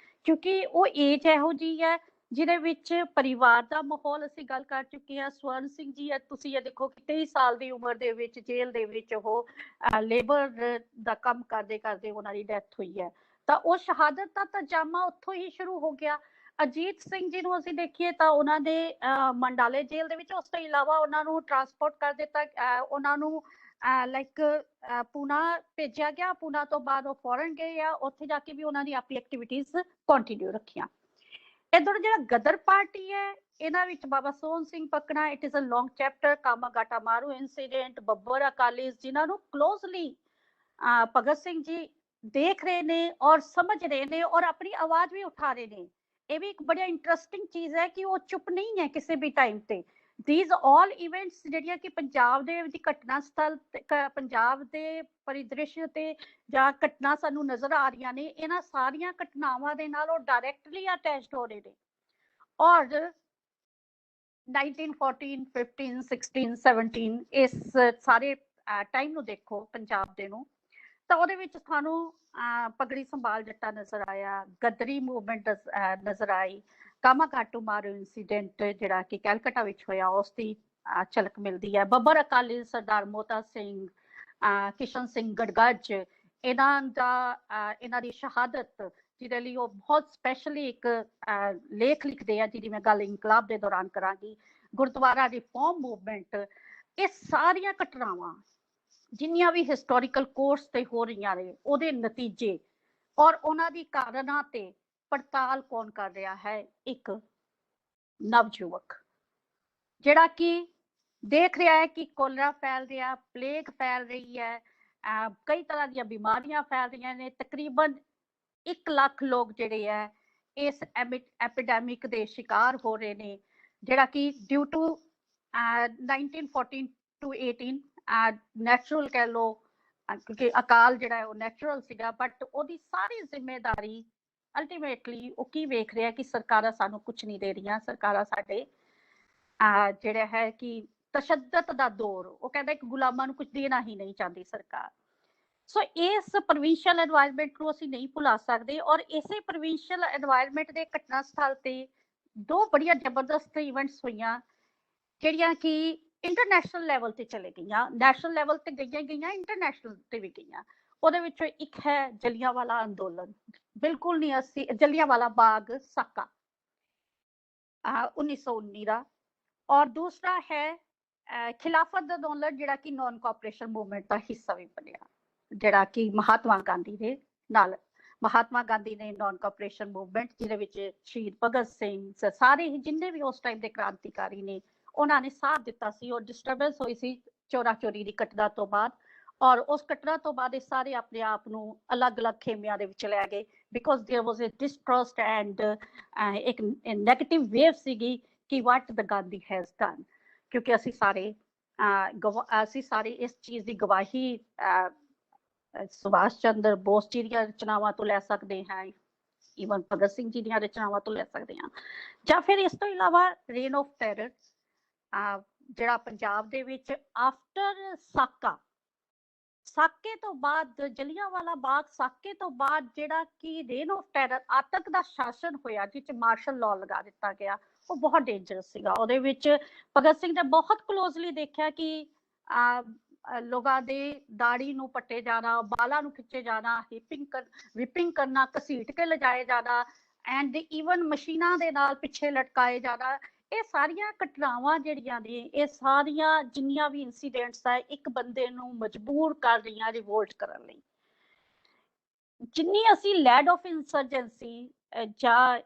ਕਿਉਂਕਿ ਉਹ ਏਜ ਇਹੋ ਜਿਹੀ ਹੈ ਜਿਹਦੇ ਵਿੱਚ ਪਰਿਵਾਰ ਦਾ ਮਾਹੌਲ, ਅਸੀਂ ਗੱਲ ਕਰ ਚੁੱਕੇ ਹਾਂ। ਸਵਰਨ ਸਿੰਘ ਜੀ ਤੁਸੀਂ ਇਹ ਦੇਖੋ ਕਿ 23 ਸਾਲ ਦੀ ਉਮਰ ਦੇ ਵਿੱਚ ਜੇਲ੍ਹ ਦੇ ਵਿੱਚ ਉਹ ਲੇਬਰ ਦਾ ਕੰਮ ਕਰਦੇ ਕਰਦੇ ਉਹਨਾਂ ਦੀ ਡੈਥ ਹੋਈ ਹੈ। ਤਾਂ ਉਹ ਸ਼ਹਾਦਤ ਦਾ ਤਜਾਮਾ ਉੱਥੋਂ ਹੀ ਸ਼ੁਰੂ ਹੋ ਗਿਆ। ਅਜੀਤ ਸਿੰਘ ਜੀ ਨੂੰ ਅਸੀਂ ਦੇਖੀਏ ਤਾਂ ਉਹਨਾਂ ਦੇ ਮੰਡਾਲੇ ਜੇਲ੍ਹ ਦੇ ਵਿੱਚ, ਉਸ ਤੋਂ ਇਲਾਵਾ ਉਹਨਾਂ ਨੂੰ ਟਰਾਂਸਪੋਰਟ ਕਰ ਦਿੱਤਾ, ਉਹਨਾਂ ਨੂੰ ਲਾਈਕ ਪੂਨਾ ਭੇਜਿਆ ਗਿਆ। ਪੂਨਾ ਤੋਂ ਬਾਅਦ ਉਹ ਫੋਰਨ ਗਏ ਆ, ਉੱਥੇ ਜਾ ਕੇ ਵੀ ਉਹਨਾਂ ਦੀ ਆਪਣੀ ਐਕਟੀਵਿਟੀਜ਼ ਕੰਟੀਨਿਊ ਰੱਖੀਆਂ। ਇੱਧਰ ਜਿਹੜਾ ਗਦਰ ਪਾਰਟੀ ਹੈ, ਇਹਨਾਂ ਵਿੱਚ ਬਾਬਾ ਸੋਹਣ ਸਿੰਘ ਪਕਣਾ, it is a long chapter, Komagata Maru incident, ਬੱਬਰ ਅਕਾਲੀਜ਼, ਜਿਨ੍ਹਾਂ ਨੂੰ ਕਲੋਜ਼ਲੀ ਭਗਤ ਸਿੰਘ ਜੀ ਦੇਖ ਰਹੇ ਨੇ ਔਰ ਸਮਝ ਰਹੇ ਨੇ ਔਰ ਆਪਣੀ ਆਵਾਜ਼ ਵੀ ਉਠਾ ਰਹੇ ਨੇ। ਇਹ ਵੀ ਇੱਕ ਬੜਾ ਇੰਟਰਸਟਿੰਗ ਚੀਜ਼ ਹੈ ਕਿ ਉਹ ਚੁੱਪ ਨਹੀਂ ਹੈ ਕਿਸੇ ਵੀ ਟਾਈਮ ਤੇ। ਥੀਸ ਆਲ ਇਵੈਂਟਸ ਜਿਹੜੀਆਂ ਕਿ ਪੰਜਾਬ ਦੇ ਵਿੱਚ ਘਟਨਾ ਸਥਲ, ਪੰਜਾਬ ਦੇ ਪਰਿਦ੍ਰਿਸ਼ ਤੇ ਜਾਂ ਘਟਨਾ ਸਾਨੂੰ ਨਜ਼ਰ ਆ ਰਹੀਆਂ ਨੇ, ਇਹਨਾਂ ਸਾਰੀਆਂ ਘਟਨਾਵਾਂ ਦੇ ਨਾਲ ਉਹ ਡਾਇਰੈਕਟਲੀ ਅਟੈਚਡ ਹੋ ਰਹੇ ਨੇ। ਔਰ 1914, 15, 16, 17 ਇਸ ਸਾਰੇ ਟਾਈਮ ਨੂੰ ਦੇਖੋ ਪੰਜਾਬ ਦੇ ਨੂੰ, ਤਾਂ ਉਹਦੇ ਵਿੱਚ ਸਾਨੂੰ ਪਗੜੀ ਸੰਭਾਲ ਜੱਟਾ ਨਜ਼ਰ ਆਇਆ, ਗਦਰੀ ਮੂਵਮੈਂਟ ਨਜ਼ਰ ਆਈ, ਕਾਮਾਗਾਟੂ ਮਾਰੂ ਇੰਸੀਡੈਂਟ ਜਿਹੜਾ ਕਿ ਕੈਲਕਟਾ ਵਿੱਚ ਹੋਇਆ ਉਸ ਦੀ ਝਲਕ ਮਿਲਦੀ ਹੈ। ਬੱਬਰ ਅਕਾਲੀ, ਸਰਦਾਰ ਮੋਤਾ ਸਿੰਘ, ਕਿਸ਼ਨ ਸਿੰਘ ਗੜਗੱਜ, ਇਹਨਾਂ ਦੀ ਸ਼ਹਾਦਤ ਜਿਹਦੇ ਲਈ ਉਹ ਬਹੁਤ ਸਪੈਸ਼ਲੀ ਇੱਕ ਲੇਖ ਲਿਖਦੇ ਆ, ਜਿਹਦੀ ਮੈਂ ਗੱਲ ਇਨਕਲਾਬ ਦੇ ਦੌਰਾਨ ਕਰਾਂਗੀ। ਗੁਰਦੁਆਰਾ ਰਿਫਾਰਮ ਮੂਵਮੈਂਟ, ਇਹ ਸਾਰੀਆਂ ਘਟਨਾਵਾਂ ਜਿੰਨੀਆਂ ਵੀ ਹਿਸਟੋਰੀਕਲ ਕੋਰਸ ਤੇ ਹੋ ਰਹੀਆਂ ਨੇ, ਉਹਦੇ ਨਤੀਜੇ ਔਰ ਉਹਨਾਂ ਦੀ ਕਾਰਨਾਂ ਤੇ ਪੜਤਾਲ ਕੌਣ ਕਰ ਰਿਹਾ ਹੈ? ਇੱਕ ਨਵਯੁਵਕ, ਜਿਹੜਾ ਕਿ ਦੇਖ ਰਿਹਾ ਹੈ ਕਿ ਕੋਲਰਾ ਫੈਲ ਰਿਹਾ, ਪਲੇਗ ਫੈਲ ਰਹੀ ਹੈ, ਕਈ ਤਰ੍ਹਾਂ ਦੀਆਂ ਬਿਮਾਰੀਆਂ ਫੈਲ ਰਹੀਆਂ ਨੇ। ਤਕਰੀਬਨ 1 ਲੱਖ ਲੋਕ ਜਿਹੜੇ ਹੈ ਇਸ ਐਪੀਡੈਮਿਕ ਦੇ ਸ਼ਿਕਾਰ ਹੋ ਰਹੇ ਨੇ, ਜਿਹੜਾ ਕਿ ਡਿਊ ਟੂ 1914 to 18 ਨੈਚੁਰਲ ਕਹਿ ਲੋ, ਕਿਉਂਕਿ ਅਕਾਲ ਜਿਹੜਾ ਹੈ ਉਹ ਨੈਚੁਰਲ ਸੀਗਾ, ਬਟ ਉਹਦੀ ਸਾਰੀ ਜ਼ਿੰਮੇਦਾਰੀ ਅਲਟੀਮੇਟਲੀ ਉਹ ਕੀ ਵੇਖ ਰਿਹਾ ਕਿ ਸਰਕਾਰਾਂ ਸਾਨੂੰ ਕੁਝ ਨਹੀਂ ਦੇ ਰਹੀਆਂ। ਸਰਕਾਰਾਂ ਸਾਡੇ ਜਿਹੜਾ ਹੈ ਕਿ ਤਸ਼ੱਦਦ ਦਾ ਦੌਰ, ਉਹ ਕਹਿੰਦਾ ਕਿ ਗੁਲਾਮਾਂ ਨੂੰ ਕੁਝ ਦੇਣਾ ਹੀ ਨਹੀਂ ਚਾਹੁੰਦੀ ਸਰਕਾਰ। ਸੋ ਇਸ ਪ੍ਰੋਵਿੰਸ਼ੀਅਲ ਐਨਵਾਇਰਨਮੈਂਟ ਨੂੰ ਅਸੀਂ ਨਹੀਂ ਭੁਲਾ ਸਕਦੇ। ਔਰ ਇਸੇ ਪ੍ਰੋਵਿੰਸ਼ੀਅਲ ਐਨਵਾਇਰਨਮੈਂਟ ਦੇ ਘਟਨਾ ਸਥਲ ਤੇ 2 ਬੜੀਆਂ ਜ਼ਬਰਦਸਤ ਇਵੈਂਟਸ ਹੋਈਆਂ, ਜਿਹੜੀਆਂ ਕਿ ਇੰਟਰਨੈਸ਼ਨਲ ਲੈਵਲ ਤੇ ਚਲੇ ਗਈਆਂ। ਨੈਸ਼ਨਲ ਲੈਵਲ ਤੇ ਗਈਆਂ, ਇੰਟਰਨੈਸ਼ਨਲ ਤੇ ਵੀ ਗਈਆਂ। ਉਹਦੇ ਵਿੱਚੋਂ ਇੱਕ ਹੈ ਜਲਿਆਂਵਾਲਾ ਅੰਦੋਲਨ, ਬਿਲਕੁਲ ਨਹੀਂ ਅਸੀਂ ਜਲਿਆਂਵਾਲਾ ਬਾਗ ਸਾਕਾ 1919 ਦਾ, ਔਰ ਦੂਸਰਾ ਹੈ ਖਿਲਾਫਤ ਅੰਦੋਲਨ, ਜਿਹੜਾ ਕਿ ਨਾਨ ਕੋਆਪਰੇਸ਼ਨ ਮੂਵਮੈਂਟ ਦਾ ਹਿੱਸਾ ਵੀ ਬਣਿਆ, ਜਿਹੜਾ ਕਿ ਮਹਾਤਮਾ ਗਾਂਧੀ ਦੇ ਨਾਲ, ਮਹਾਤਮਾ ਗਾਂਧੀ ਨੇ ਨਾਨ ਕੋਆਪਰੇਸ਼ਨ ਮੂਵਮੈਂਟ, ਜਿਹਦੇ ਵਿੱਚ ਸ਼ਹੀਦ ਭਗਤ ਸਿੰਘ, ਸਾਰੇ ਹੀ ਜਿੰਨੇ ਵੀ ਉਸ ਟਾਈਮ ਦੇ ਕ੍ਰਾਂਤੀਕਾਰੀ ਨੇ, ਉਹਨਾਂ ਨੇ ਸਾਥ ਦਿੱਤਾ ਸੀ। ਔਰ ਡਿਸਟਰਬੈਂਸ ਹੋਈ ਸੀ ਚੋਰਾ ਚੋਰੀ ਦੀ ਘਟਨਾ ਤੋਂ ਬਾਅਦ, ਔਰ ਉਸ ਘਟਨਾ ਤੋਂ ਬਾਅਦ ਇਹ ਸਾਰੇ ਆਪਣੇ ਆਪ ਨੂੰ ਅਲੱਗ-ਅਲੱਗ ਖੇਮਿਆਂ ਦੇ ਵਿੱਚ ਲੈ ਗਏ, ਬਿਕੋਜ਼ ਦੇयर ਵਾਸ ਅ ਡਿਸਟਰਸਟ ਐਂਡ ਇੱਕ ਨੈਗੇਟਿਵ ਵੇਵ ਸੀਗੀ ਕਿ ਵਾਟ ਦ ਗਾਂਧੀ ਹੈਜ਼ ਡਨ। ਕਿਉਂਕਿ ਅਸੀਂ ਸਾਰੇ ਇਸ ਚੀਜ਼ ਦੀ ਗਵਾਹੀ ਸੁਭਾਸ਼ ਚੰਦਰ ਬੋਸ ਜੀ ਦੀਆਂ ਰਚਨਾਵਾਂ ਤੋਂ ਲੈ ਸਕਦੇ ਹਾਂ, ਈਵਨ ਭਗਤ ਸਿੰਘ ਜੀ ਦੀਆਂ ਰਚਨਾਵਾਂ ਤੋਂ ਲੈ ਸਕਦੇ ਹਾਂ, ਜਾਂ ਫਿਰ ਇਸ ਤੋਂ ਇਲਾਵਾ ਰੇਨ ਆਫ ਟੈਰਰ, ਜਿਹੜਾ ਪੰਜਾਬ ਦੇ ਵਿੱਚ ਆਫਟਰ ਸਾਕੇ ਤੋਂ ਬਾਅਦ, ਜਲਿਆਂਵਾਲਾ ਬਾਗ ਸਾਕੇ ਤੋਂ ਬਾਅਦ ਜਿਹੜਾ ਕਿ ਰੇਨ ਆਫ ਟੈਰਰ, ਆਤੰਕ ਦਾ ਸ਼ਾਸਨ ਹੋਇਆ, ਜਿਸ 'ਚ ਮਾਰਸ਼ਲ ਲਾਅ ਲਗਾ ਦਿੱਤਾ ਗਿਆ, ਉਹ ਬਹੁਤ ਡੇਂਜਰਸ ਸੀਗਾ। ਉਹਦੇ ਵਿੱਚ ਭਗਤ ਸਿੰਘ ਨੇ ਬਹੁਤ ਕਲੋਜ਼ਲੀ ਦੇਖਿਆ ਕਿ ਲੋਕਾਂ ਦੇ ਦਾੜੀ ਨੂੰ ਪੱਟੇ ਜਾਣਾ, ਬਾਲਾਂ ਨੂੰ ਖਿੱਚੇ ਜਾਣਾ, ਵਿਪਿੰਗ ਕਰਨਾ, ਘਸੀਟ ਕੇ ਲਿਜਾਏ ਜਾਣਾ, ਐਂਡ ਈਵਨ ਮਸ਼ੀਨਾਂ ਦੇ ਨਾਲ ਪਿੱਛੇ ਲਟਕਾਏ ਜਾਣਾ। ਇਹ ਸਾਰੀਆਂ ਘਟਨਾਵਾਂ ਜਿਹੜੀਆਂ ਨੇ, ਇਹ ਸਾਰੀਆਂ ਜਿੰਨੀਆਂ ਵੀ ਇਨਸੀਡੈਂਟਸ ਆ, ਇੱਕ ਬੰਦੇ ਨੂੰ ਮਜਬੂਰ ਕਰ ਰਹੀਆਂ ਰਿਵੋਲਟ ਕਰਨ ਲਈ। ਜਿੰਨੀ ਅਸੀਂ ਲੈਡ ਆਫ ਇੰਸਰਜੈਂਸੀ ਜਾਂ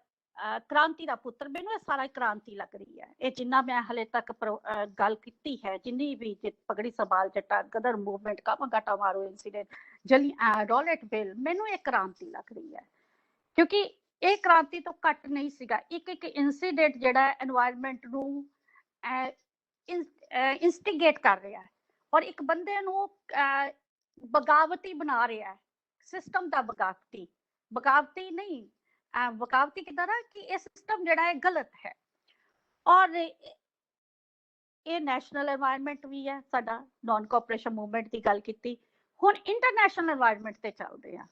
ਕ੍ਰਾਂਤੀ ਦਾ ਪੁੱਤਰ, ਮੈਨੂੰ ਇਹ ਸਾਰਾ ਕ੍ਰਾਂਤੀ ਲੱਗ ਰਹੀ ਹੈ। ਇਹ ਜਿੰਨਾ ਮੈਂ ਹਲੇ ਤੱਕ ਗੱਲ ਕੀਤੀ ਹੈ, ਜਿੰਨੀ ਵੀ ਪਗੜੀ ਸੰਭਾਲ ਜੱਟਾ, ਗਦਰ movement, Komagata Maru incident, Rowlatt bill, ਮੈਨੂੰ ਇਹ ਕ੍ਰਾਂਤੀ ਲੱਗ ਰਹੀ ਹੈ, ਕਿਉਂਕਿ ਇਹ ਕ੍ਰਾਂਤੀ ਤੋਂ ਘੱਟ ਨਹੀਂ ਸੀਗਾ। ਇੱਕ ਇਨਸੀਡੈਂਟ ਜਿਹੜਾ ਐਨਵਾਇਰਨਮੈਂਟ ਨੂੰ ਇੰਸਟੀਗੇਟ ਕਰ ਰਿਹਾ ਹੈ, ਔਰ ਇੱਕ ਬੰਦੇ ਨੂੰ ਬਗਾਵਤੀ ਬਣਾ ਰਿਹਾ ਹੈ, ਸਿਸਟਮ ਦਾ ਬਗਾਵਤੀ ਨਹੀਂ, ਬਗਾਵਤੀ ਕਿੱਦਾਂ ਦਾ ਕਿ ਇਹ ਸਿਸਟਮ ਜਿਹੜਾ ਹੈ ਗਲਤ ਹੈ। ਔਰ ਇਹ ਨੈਸ਼ਨਲ এনवायरमेंट ਵੀ ਹੈ ਸਾਡਾ, ਨॉन ਕੋਆਪਰੇਸ਼ਨ ਮੂਵਮੈਂਟ ਦੀ ਗੱਲ ਕੀਤੀ। ਹੁਣ ਇੰਟਰਨੈਸ਼ਨਲ এনवायरमेंट ਤੇ ਚੱਲਦੇ ਆ।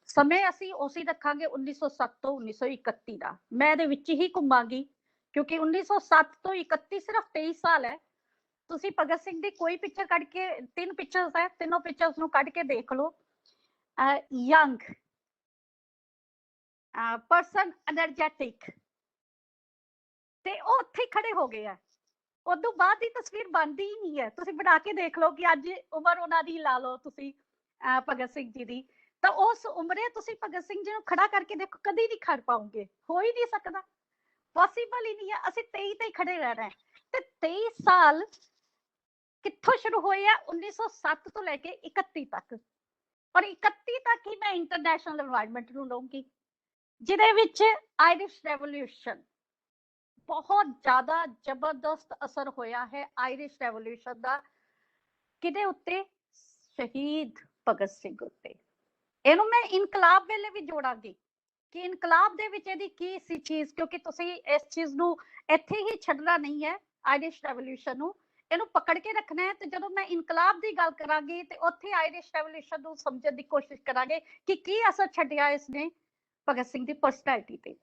ਸਮੇਂ ਅਸੀਂ ਉਸੇ ਰੱਖਾਂਗੇ 1907 ਤੋਂ 1931 ਦਾ। ਮੈਂ ਇਹਦੇ ਵਿੱਚ ਹੀ ਘੁੰਮਾਂਗੀ ਕਿਉਂਕਿ 1907 ਤੋਂ 31 ਸਿਰਫ 23 ਸਾਲ ਹੈ। ਤੁਸੀਂ ਭਗਤ ਸਿੰਘ ਦੀ ਕੋਈ ਪਿਕਚਰ ਕੱਢ ਕੇ, 3 ਪਿਕਚਰਸ ਹੈ, ਤਿੰਨੋਂ ਪਿਕਚਰਸ ਨੂੰ ਕੱਢ ਕੇ ਦੇਖ ਲਓ। ਯੰਗ ਪਰਸਨ, એનર્ਜੈਟਿਕ, ਤੇ ਉਹ ਉੱਥੇ ਹੀ ਖੜੇ ਹੋ ਗਏ ਆ। ਉਦੋਂ ਬਾਅਦ ਦੀ ਤਸਵੀਰ ਬਣਦੀ ਹੀ ਨਹੀਂ ਹੈ। ਤੁਸੀਂ ਬਣਾ ਕੇ ਦੇਖ ਲਓ ਕਿ ਅੱਜ ਉਮਰ ਉਹਨਾਂ ਦੀ ਲਾ ਲਓ ਤੁਸੀਂ ਭਗਤ ਸਿੰਘ ਜੀ ਦੀ, ਤਾਂ ਉਸ ਉਮਰੇ ਤੁਸੀਂ ਭਗਤ ਸਿੰਘ ਜੀ ਨੂੰ ਖੜਾ ਕਰਕੇ ਦੇਖੋ, ਕਦੀ ਨਹੀਂ ਖੜ ਪਾਉਂਗੇ, ਹੋ ਹੀ ਨਹੀਂ ਸਕਦਾ, ਪੋਸੀਬਲ ਹੀ ਨਹੀਂ ਹੈ। ਅਸੀਂ 23 ਤੇ ਹੀ ਖੜੇ ਰਹਿਣਾ ਹੈ। ਤੇ 23 ਸਾਲ ਕਿੱਥੋਂ ਸ਼ੁਰੂ ਹੋਏ ਆ? 1907 ਤੋਂ ਲੈ ਕੇ 31 ਤੱਕ। ਔਰ 31 ਤੱਕ ਹੀ ਮੈਂ ਇੰਟਰਨੈਸ਼ਨਲ এনवायरमेंट ਨੂੰ ਲਊਂਗੀ, ਜਿਹਦੇ ਵਿੱਚ ਆਇਰਿਸ਼ ਰੈਵੋਲੂਸ਼ਨ ਬਹੁਤ ਜ਼ਿਆਦਾ ਜ਼ਬਰਦਸਤ ਅਸਰ ਹੋਇਆ ਹੈ। ਆਇਰਿਸ਼ ਰੈਵੋਲੂਸ਼ਨ ਦਾ ਕਿਹਦੇ ਉੱਤੇ? ਸ਼ਹੀਦ ਭਗਤ ਸਿੰਘ ਉੱਤੇ। ਇਹਨੂੰ ਮੈਂ ਇਨਕਲਾਬ ਵੇਲੇ ਵੀ ਜੋੜਾਂਗੀ ਕਿ ਇਨਕਲਾਬ ਦੇ ਵਿੱਚ ਇਹਦੀ ਕੀ ਸੀ ਚੀਜ਼, ਕਿਉਂਕਿ ਤੁਸੀਂ ਇਸ ਚੀਜ਼ ਨੂੰ ਇੱਥੇ ਹੀ ਛੱਡਣਾ ਨਹੀਂ ਹੈ। ਆਇਰਿਸ਼ ਰੈਵੋਲੂਸ਼ਨ ਨੂੰ ਇਹਨੂੰ ਪਕੜ ਕੇ ਰੱਖਣਾ ਹੈ। ਤੇ ਜਦੋਂ ਮੈਂ ਇਨਕਲਾਬ ਦੀ ਗੱਲ ਕਰਾਂਗੀ ਤੇ ਉੱਥੇ ਆਇਰਿਸ਼ ਰੈਵੋਲੂਸ਼ਨ ਨੂੰ ਸਮਝਣ ਦੀ ਕੋਸ਼ਿਸ਼ ਕਰਾਂਗੇ ਕਿ ਕੀ ਅਸਰ ਛੱਡਿਆ ਇਸਨੇ ਭਗਤ ਸਿੰਘ ਦੀ ਪਰਸਨੈਲਿਟੀ ਤੇ।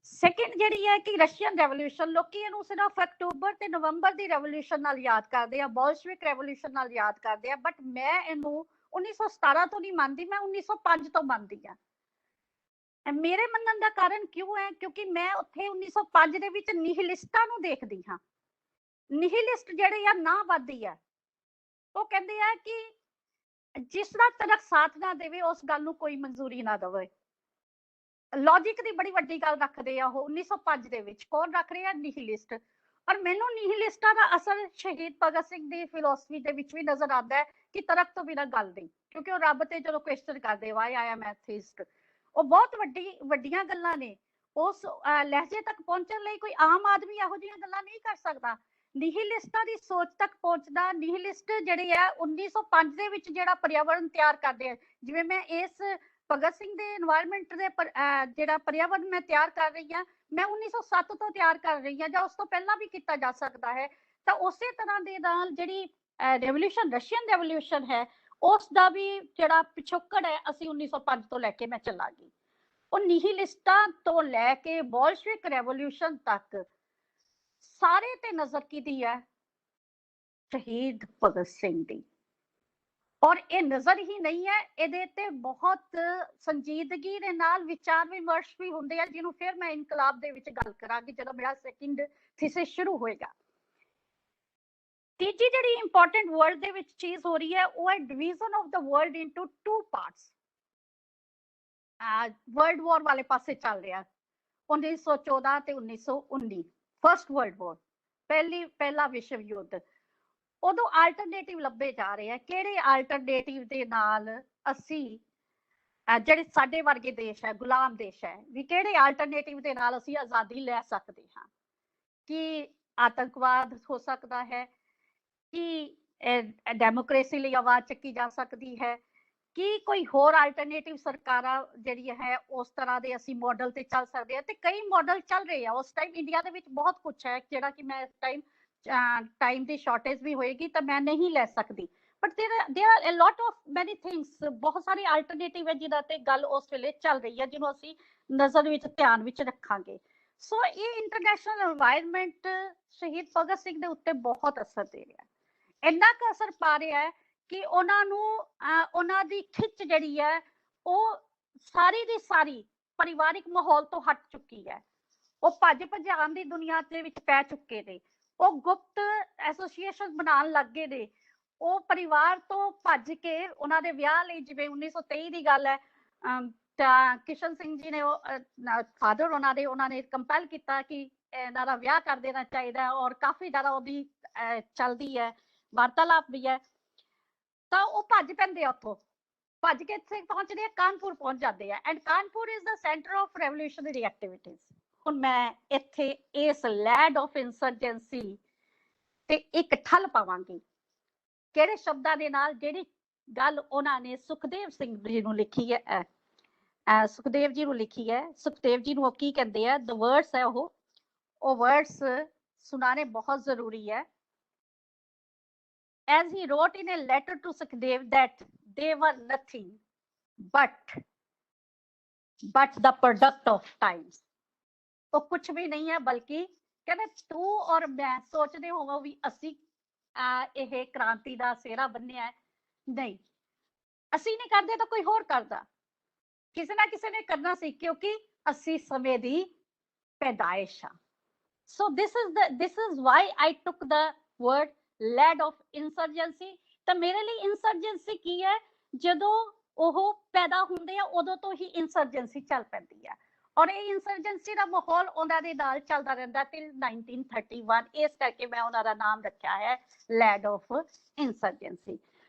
ਸੈਕਿੰਡ ਜਿਹੜੀ ਹੈ ਕਿ ਰਸ਼ੀਅਨ ਰੈਵੋਲੂਸ਼ਨ, ਲੋਕੀ ਇਹਨੂੰ ਸਿਰਫ ਅਕਤੂਬਰ ਤੇ ਨਵੰਬਰ ਦੀ ਰੈਵੋਲੂਸ਼ਨ ਨਾਲ ਯਾਦ ਕਰਦੇ ਆ, ਬੋਲਸ਼ਵਿਕ ਰੈਵੋਲੂਸ਼ਨ ਨਾਲ ਯਾਦ ਕਰਦੇ ਆ, ਬਟ ਮੈਂ ਇਹਨੂੰ 1917 ਤੋਂ ਨਹੀਂ ਮੰਨਦੀ, ਮੈਂ 1905 ਤੋਂ ਮੰਨਦੀ ਆ। ਮੇਰੇ ਮੰਨਣ ਦਾ ਕਾਰਨ ਕਿਉਂ ਹੈ? ਕਿਉਂਕਿ ਮੈਂ ਉੱਥੇ 1905 ਦੇ ਵਿੱਚ ਨਿਹਿਲਿਸਟਾਂ ਨੂੰ ਦੇਖਦੀ ਹਾਂ। ਨਿਹਿਲਿਸਟ ਜਿਹੜੇ ਆ ਨਾਵਾਦੀ ਆ, ਉਹ ਕਹਿੰਦੇ ਆ ਕਿ ਜਿਸ ਦਾ ਤਰਕ ਸਾਥ ਨਾ ਦੇਵੇ ਉਸ ਗੱਲ ਨੂੰ ਕੋਈ ਮਨਜ਼ੂਰੀ ਨਾ ਦੇਵੇ। ਲੌਜਿਕ ਦੀ ਬੜੀ ਵੱਡੀ ਗੱਲ ਰੱਖਦੇ ਆ ਉਹ 1905 ਦੇ ਵਿੱਚ। ਕੌਣ ਰੱਖ ਰਿਹਾ? ਨਿਹਿਲਿਸਟ। ਔਰ ਮੈਨੂੰ ਨਿਹਿਲਿਸਟਾਂ ਦਾ ਅਸਰ ਸ਼ਹੀਦ ਭਗਤ ਸਿੰਘ ਦੀ ਫਿਲਾਸਫੀ ਦੇ ਵਿੱਚ ਵੀ ਨਜ਼ਰ ਆਉਂਦਾ ਹੈ ਕਿ ਤਰਕ ਤੋਂ ਬਿਨਾਂ ਗੱਲ ਨਹੀਂ, ਕਿਉਂਕਿ ਉਹ ਰੱਬ ਤੇ ਜਦੋਂ ਕੁਐਸਚਨ ਕਰਦੇ ਵਾਈ ਆਈ ਐਮ ਐਥੀਸਟ, ਉਹ ਬਹੁਤ ਵੱਡੀਆਂ ਗੱਲਾਂ ਨੇ। ਉਸ ਲਹਿਜੇ ਤੱਕ ਪਹੁੰਚਣ ਲਈ ਕੋਈ ਆਮ ਆਦਮੀ ਇਹੋ ਜਿਹੀਆਂ ਗੱਲਾਂ ਨਹੀਂ ਕਰ ਸਕਦਾ। ਨਿਹਿਲਿਸਟਾਂ ਦੀ ਸੋਚ ਤੱਕ ਪਹੁੰਚਦਾ, ਨਿਹਿਲਿਸਟ ਜਿਹੜੇ ਆ 1905 ਦੇ ਵਿੱਚ ਜਿਹੜਾ ਪਰਿਆਵਰਣ ਤਿਆਰ ਕਰਦੇ ਆ, ਜਿਵੇਂ ਮੈਂ ਇਸ ਭਗਤ ਸਿੰਘ ਦੇ এনवायरमेंट ਦੇ ਜਿਹੜਾ ਪਰਿਆਵਰਣ ਮੈਂ ਤਿਆਰ ਕਰ ਰਹੀ ਹਾਂ, ਮੈਂ 1907 ਤੋਂ ਤਿਆਰ ਕਰ ਰਹੀ ਹਾਂ, ਜਾਂ ਉਸ ਤੋਂ ਪਹਿਲਾਂ ਵੀ ਕੀਤਾ ਜਾ ਸਕਦਾ ਹੈ। ਤਾਂ ਉਸੇ ਤਰ੍ਹਾਂ ਦੇ ਨਾਲ ਜਿਹੜੀ ਰੈਵੋਲੂਸ਼ਨ, ਰਸ਼ੀਅਨ ਰੈਵੋਲੂਸ਼ਨ ਹੈ, ਉਸ ਦਾ ਵੀ ਜਿਹੜਾ ਪਿਛੋਕੜ ਹੈ ਅਸੀਂ 1905 ਤੋਂ ਲੈ ਕੇ ਮੈਂ ਚੱਲਾਂਗੀ। ਉਹ ਨਿਹਿਲਿਸਟਾਂ ਤੋਂ ਲੈ ਕੇ ਬੋਲਸ਼ਵਿਕ ਰੈਵੋਲੂਸ਼ਨ ਤੱਕ ਸਾਰੇ ਤੇ ਨਜ਼ਰ ਕਿਹਦੀ ਹੈ? ਸ਼ਹੀਦ ਭਗਤ ਸਿੰਘ ਦੀ। ਔਰ ਇਹ ਨਜ਼ਰ ਹੀ ਨਹੀਂ ਹੈ, ਇਹਦੇ ਤੇ ਬਹੁਤ ਸੰਜੀਦਗੀ ਦੇ ਨਾਲ ਵਿਚਾਰ ਵਿਮਰਸ਼ ਵੀ ਹੁੰਦੇ ਆ, ਜਿਹਨੂੰ ਫਿਰ ਮੈਂ ਇਨਕਲਾਬ ਦੇ ਵਿੱਚ ਗੱਲ ਕਰਾਂਗੀ ਜਦੋਂ ਮੇਰਾ ਸੈਕਿੰਡ ਥੀਸਿਸ ਸ਼ੁਰੂ ਹੋਏਗਾ। ਤੀਜੀ ਜਿਹੜੀ ਇੰਪੋਰਟੈਂਟ ਵਰਲਡ ਦੇ ਵਿੱਚ ਚੀਜ਼ ਹੋ ਰਹੀ ਹੈ ਉਹ ਹੈ division of the world into 2 parts. World war ਵਾਲੇ ਪਾਸੇ ਚੱਲ ਰਿਹਾ 1914 ਤੇ 1919, ਫਰਸਟ ਵਰਲਡ ਵਾਰ, ਪਹਿਲਾ ਵਿਸ਼ਵ ਯੁੱਧ। ਉਦੋਂ ਆਲਟਰਨੇਟਿਵ ਲੱਭੇ ਜਾ ਰਹੇ ਆ, ਕਿਹੜੇ ਆਲਟਰਨੇਟਿਵ ਦੇ ਨਾਲ ਅਸੀਂ ਜਿਹੜੇ ਸਾਡੇ ਵਰਗੇ ਦੇਸ਼ ਹੈ, ਗੁਲਾਮ ਦੇਸ਼ ਹੈ, ਵੀ ਕਿਹੜੇ ਆਲਟਰਨੇਟਿਵ ਦੇ ਨਾਲ ਅਸੀਂ ਆਜ਼ਾਦੀ ਲੈ ਸਕਦੇ ਹਾਂ। ਕਿ ਆਤੰਕਵਾਦ ਹੋ ਸਕਦਾ ਹੈ, ਕਿ ਡੈਮੋਕ੍ਰੇਸੀ ਲਈ ਆਵਾਜ਼ ਚੱਕੀ ਜਾ ਸਕਦੀ ਹੈ, ਕਿ ਕੋਈ ਹੋਰ ਆਲਟਰਨੇਟਿਵ ਸਰਕਾਰਾਂ ਜਿਹੜੀ ਹੈ ਉਸ ਤਰ੍ਹਾਂ ਦੇ ਅਸੀਂ ਮਾਡਲ ਤੇ ਚੱਲ ਸਕਦੇ ਹਾਂ। ਤੇ ਕਈ ਮਾਡਲ ਚੱਲ ਰਹੇ ਆ ਉਸ ਟਾਈਮ। ਇੰਡੀਆ ਦੇ ਵਿੱਚ ਬਹੁਤ ਕੁਝ ਹੈ ਜਿਹੜਾ ਕਿ ਮੈਂ ਇਸ ਟਾਈਮ ਦੀ ਸ਼ਾਰਟੇਜ ਵੀ ਹੋਏਗੀ ਤਾਂ ਮੈਂ ਨਹੀਂ ਲੈ ਸਕਦੀ, but there are a lot of many things, ਬਹੁਤ ਸਾਰੇ ਆਲਟਰਨੇਟਿਵ ਹੈ ਜਿਹਦਾ ਤੇ ਗੱਲ ਉਸ ਵੇਲੇ ਚੱਲ ਰਹੀ ਹੈ, ਜਿਹਨੂੰ ਅਸੀਂ ਨਜ਼ਰ ਵਿੱਚ ਧਿਆਨ ਵਿੱਚ ਰੱਖਾਂਗੇ। ਸੋ ਇਹ ਇੰਟਰਨੈਸ਼ਨਲ এনवायरमेंट ਸ਼ਹੀਦ ਭਗਤ ਸਿੰਘ ਦੇ ਉੱਤੇ ਬਹੁਤ ਅਸਰ ਦੇ ਰਿਹਾ ਹੈ। ਇੰਨਾ ਕੁ ਅਸਰ ਪਾ ਰਿਹਾ ਹੈ ਕਿ ਉਹਨਾਂ ਨੂੰ ਉਹਨਾਂ ਦੀ ਖਿੱਚ ਜਿਹੜੀ ਹੈ ਉਹ ਸਾਰੀ ਦੀ ਸਾਰੀ ਪਰਿਵਾਰਿਕ ਮਾਹੌਲ ਤੋਂ ਹਟ ਚੁੱਕੀ ਹੈ। ਉਹ ਭੱਜ ਭਜਾਉਣ ਦੀ ਦੁਨੀਆ ਦੇ ਵਿੱਚ ਪੈ ਚੁੱਕੇ ਨੇ। ਉਹ ਗੁਪਤ ਐਸੋਸੀਏਸ਼ਨ ਬਣਾਉਣ ਲੱਗੇ ਨੇ। ਉਹ ਪਰਿਵਾਰ ਤੋਂ ਭੱਜ ਕੇ ਉਹਨਾਂ ਦੇ ਵਿਆਹ ਲਈ, ਜਿਵੇਂ 1923 ਦੀ ਗੱਲ ਹੈ, ਤਾਂ ਕਿਸ਼ਨ ਸਿੰਘ ਜੀ ਨੇ ਫਾਦਰ ਉਹਨਾਂ ਨੇ ਕੰਪੈਲ ਕੀਤਾ ਕਿ ਇਹਨਾਂ ਦਾ ਵਿਆਹ ਕਰ ਦੇਣਾ ਚਾਹੀਦਾ, ਔਰ ਕਾਫੀ ਜ਼ਿਆਦਾ ਉਹਦੀ ਚੱਲਦੀ ਹੈ, ਵਾਰਤਾਲਾਪ ਵੀ ਹੈ। ਤਾਂ ਉਹ ਭੱਜ ਪੈਂਦੇ ਆ, ਉੱਥੋਂ ਭੱਜ ਕੇ ਇੱਥੇ ਪਹੁੰਚਦੇ ਆ, ਕਾਨਪੁਰ ਪਹੁੰਚ ਜਾਂਦੇ ਆ। And Kanpur is the centre of revolutionary activities. ਹੁਣ ਮੈਂ ਇੱਥੇ ਇਸ ਲੈਂਡ ਆਫ ਇੰਸਰਜੈਂਸੀ ਤੇ ਇੱਕ ਠੱਲ ਪਾਵਾਂਗੀ। ਕਿਹੜੇ ਸ਼ਬਦਾਂ ਦੇ ਨਾਲ? ਜਿਹੜੀ ਗੱਲ ਉਹਨਾਂ ਨੇ ਸੁਖਦੇਵ ਸਿੰਘ ਜੀ ਨੂੰ ਲਿਖੀ ਹੈ, ਸੁਖਦੇਵ ਜੀ ਨੂੰ ਲਿਖੀ ਹੈ। ਸੁਖਦੇਵ ਜੀ ਨੂੰ ਉਹ ਕੀ ਕਹਿੰਦੇ ਆ? ਦ ਵਰਡਸ ਹੈ ਉਹ ਵਰਡਸ सुनाने बहुत जरूरी है। As he wrote in a letter to Sukhdev that they were nothing but the product of times। वो कुछ भी नहीं है बल्कि कहते तू और मैं सोचते होवो भी ਅਸੀਂ ਇਹ ਕ੍ਰਾਂਤੀ ਦਾ ਸਿਹਰਾ ਬੰਨਿਆ, ਨਹੀਂ ਅਸੀਂ ਨਹੀਂ ਕਰਦੇ ਤਾਂ ਕੋਈ ਹੋਰ ਕਰਦਾ, ਕਿਸੇ ਨਾ ਕਿਸੇ ਨੇ ਕਰਨਾ ਸੀ ਕਿਉਂਕਿ ਅਸੀਂ ਸਮੇਂ ਦੀ ਪੈਦਾਇਸ਼ ਆ। So this is why I took the word led of insurgency। ਤਾਂ ਮੇਰੇ ਲਈ insurgency ਕੀ ਹੈ, ਜਦੋਂ ਉਹ ਪੈਦਾ ਹੁੰਦੇ ਆ ਉਦੋਂ ਤੋਂ ਹੀ insurgency ਚੱਲ ਪੈਂਦੀ ਹੈ, ਔਰ ਇਹ insurgency ਦਾ ਮਾਹੌਲ ਉਹਨਾਂ ਦੇ ਨਾਲ ਚੱਲਦਾ ਰਹਿੰਦਾ till 1931। ਇਸ ਕਰਕੇ ਮੈਂ ਉਹਨਾਂ ਦਾ ਨਾਮ ਰੱਖਿਆ ਹੈ led of insurgency।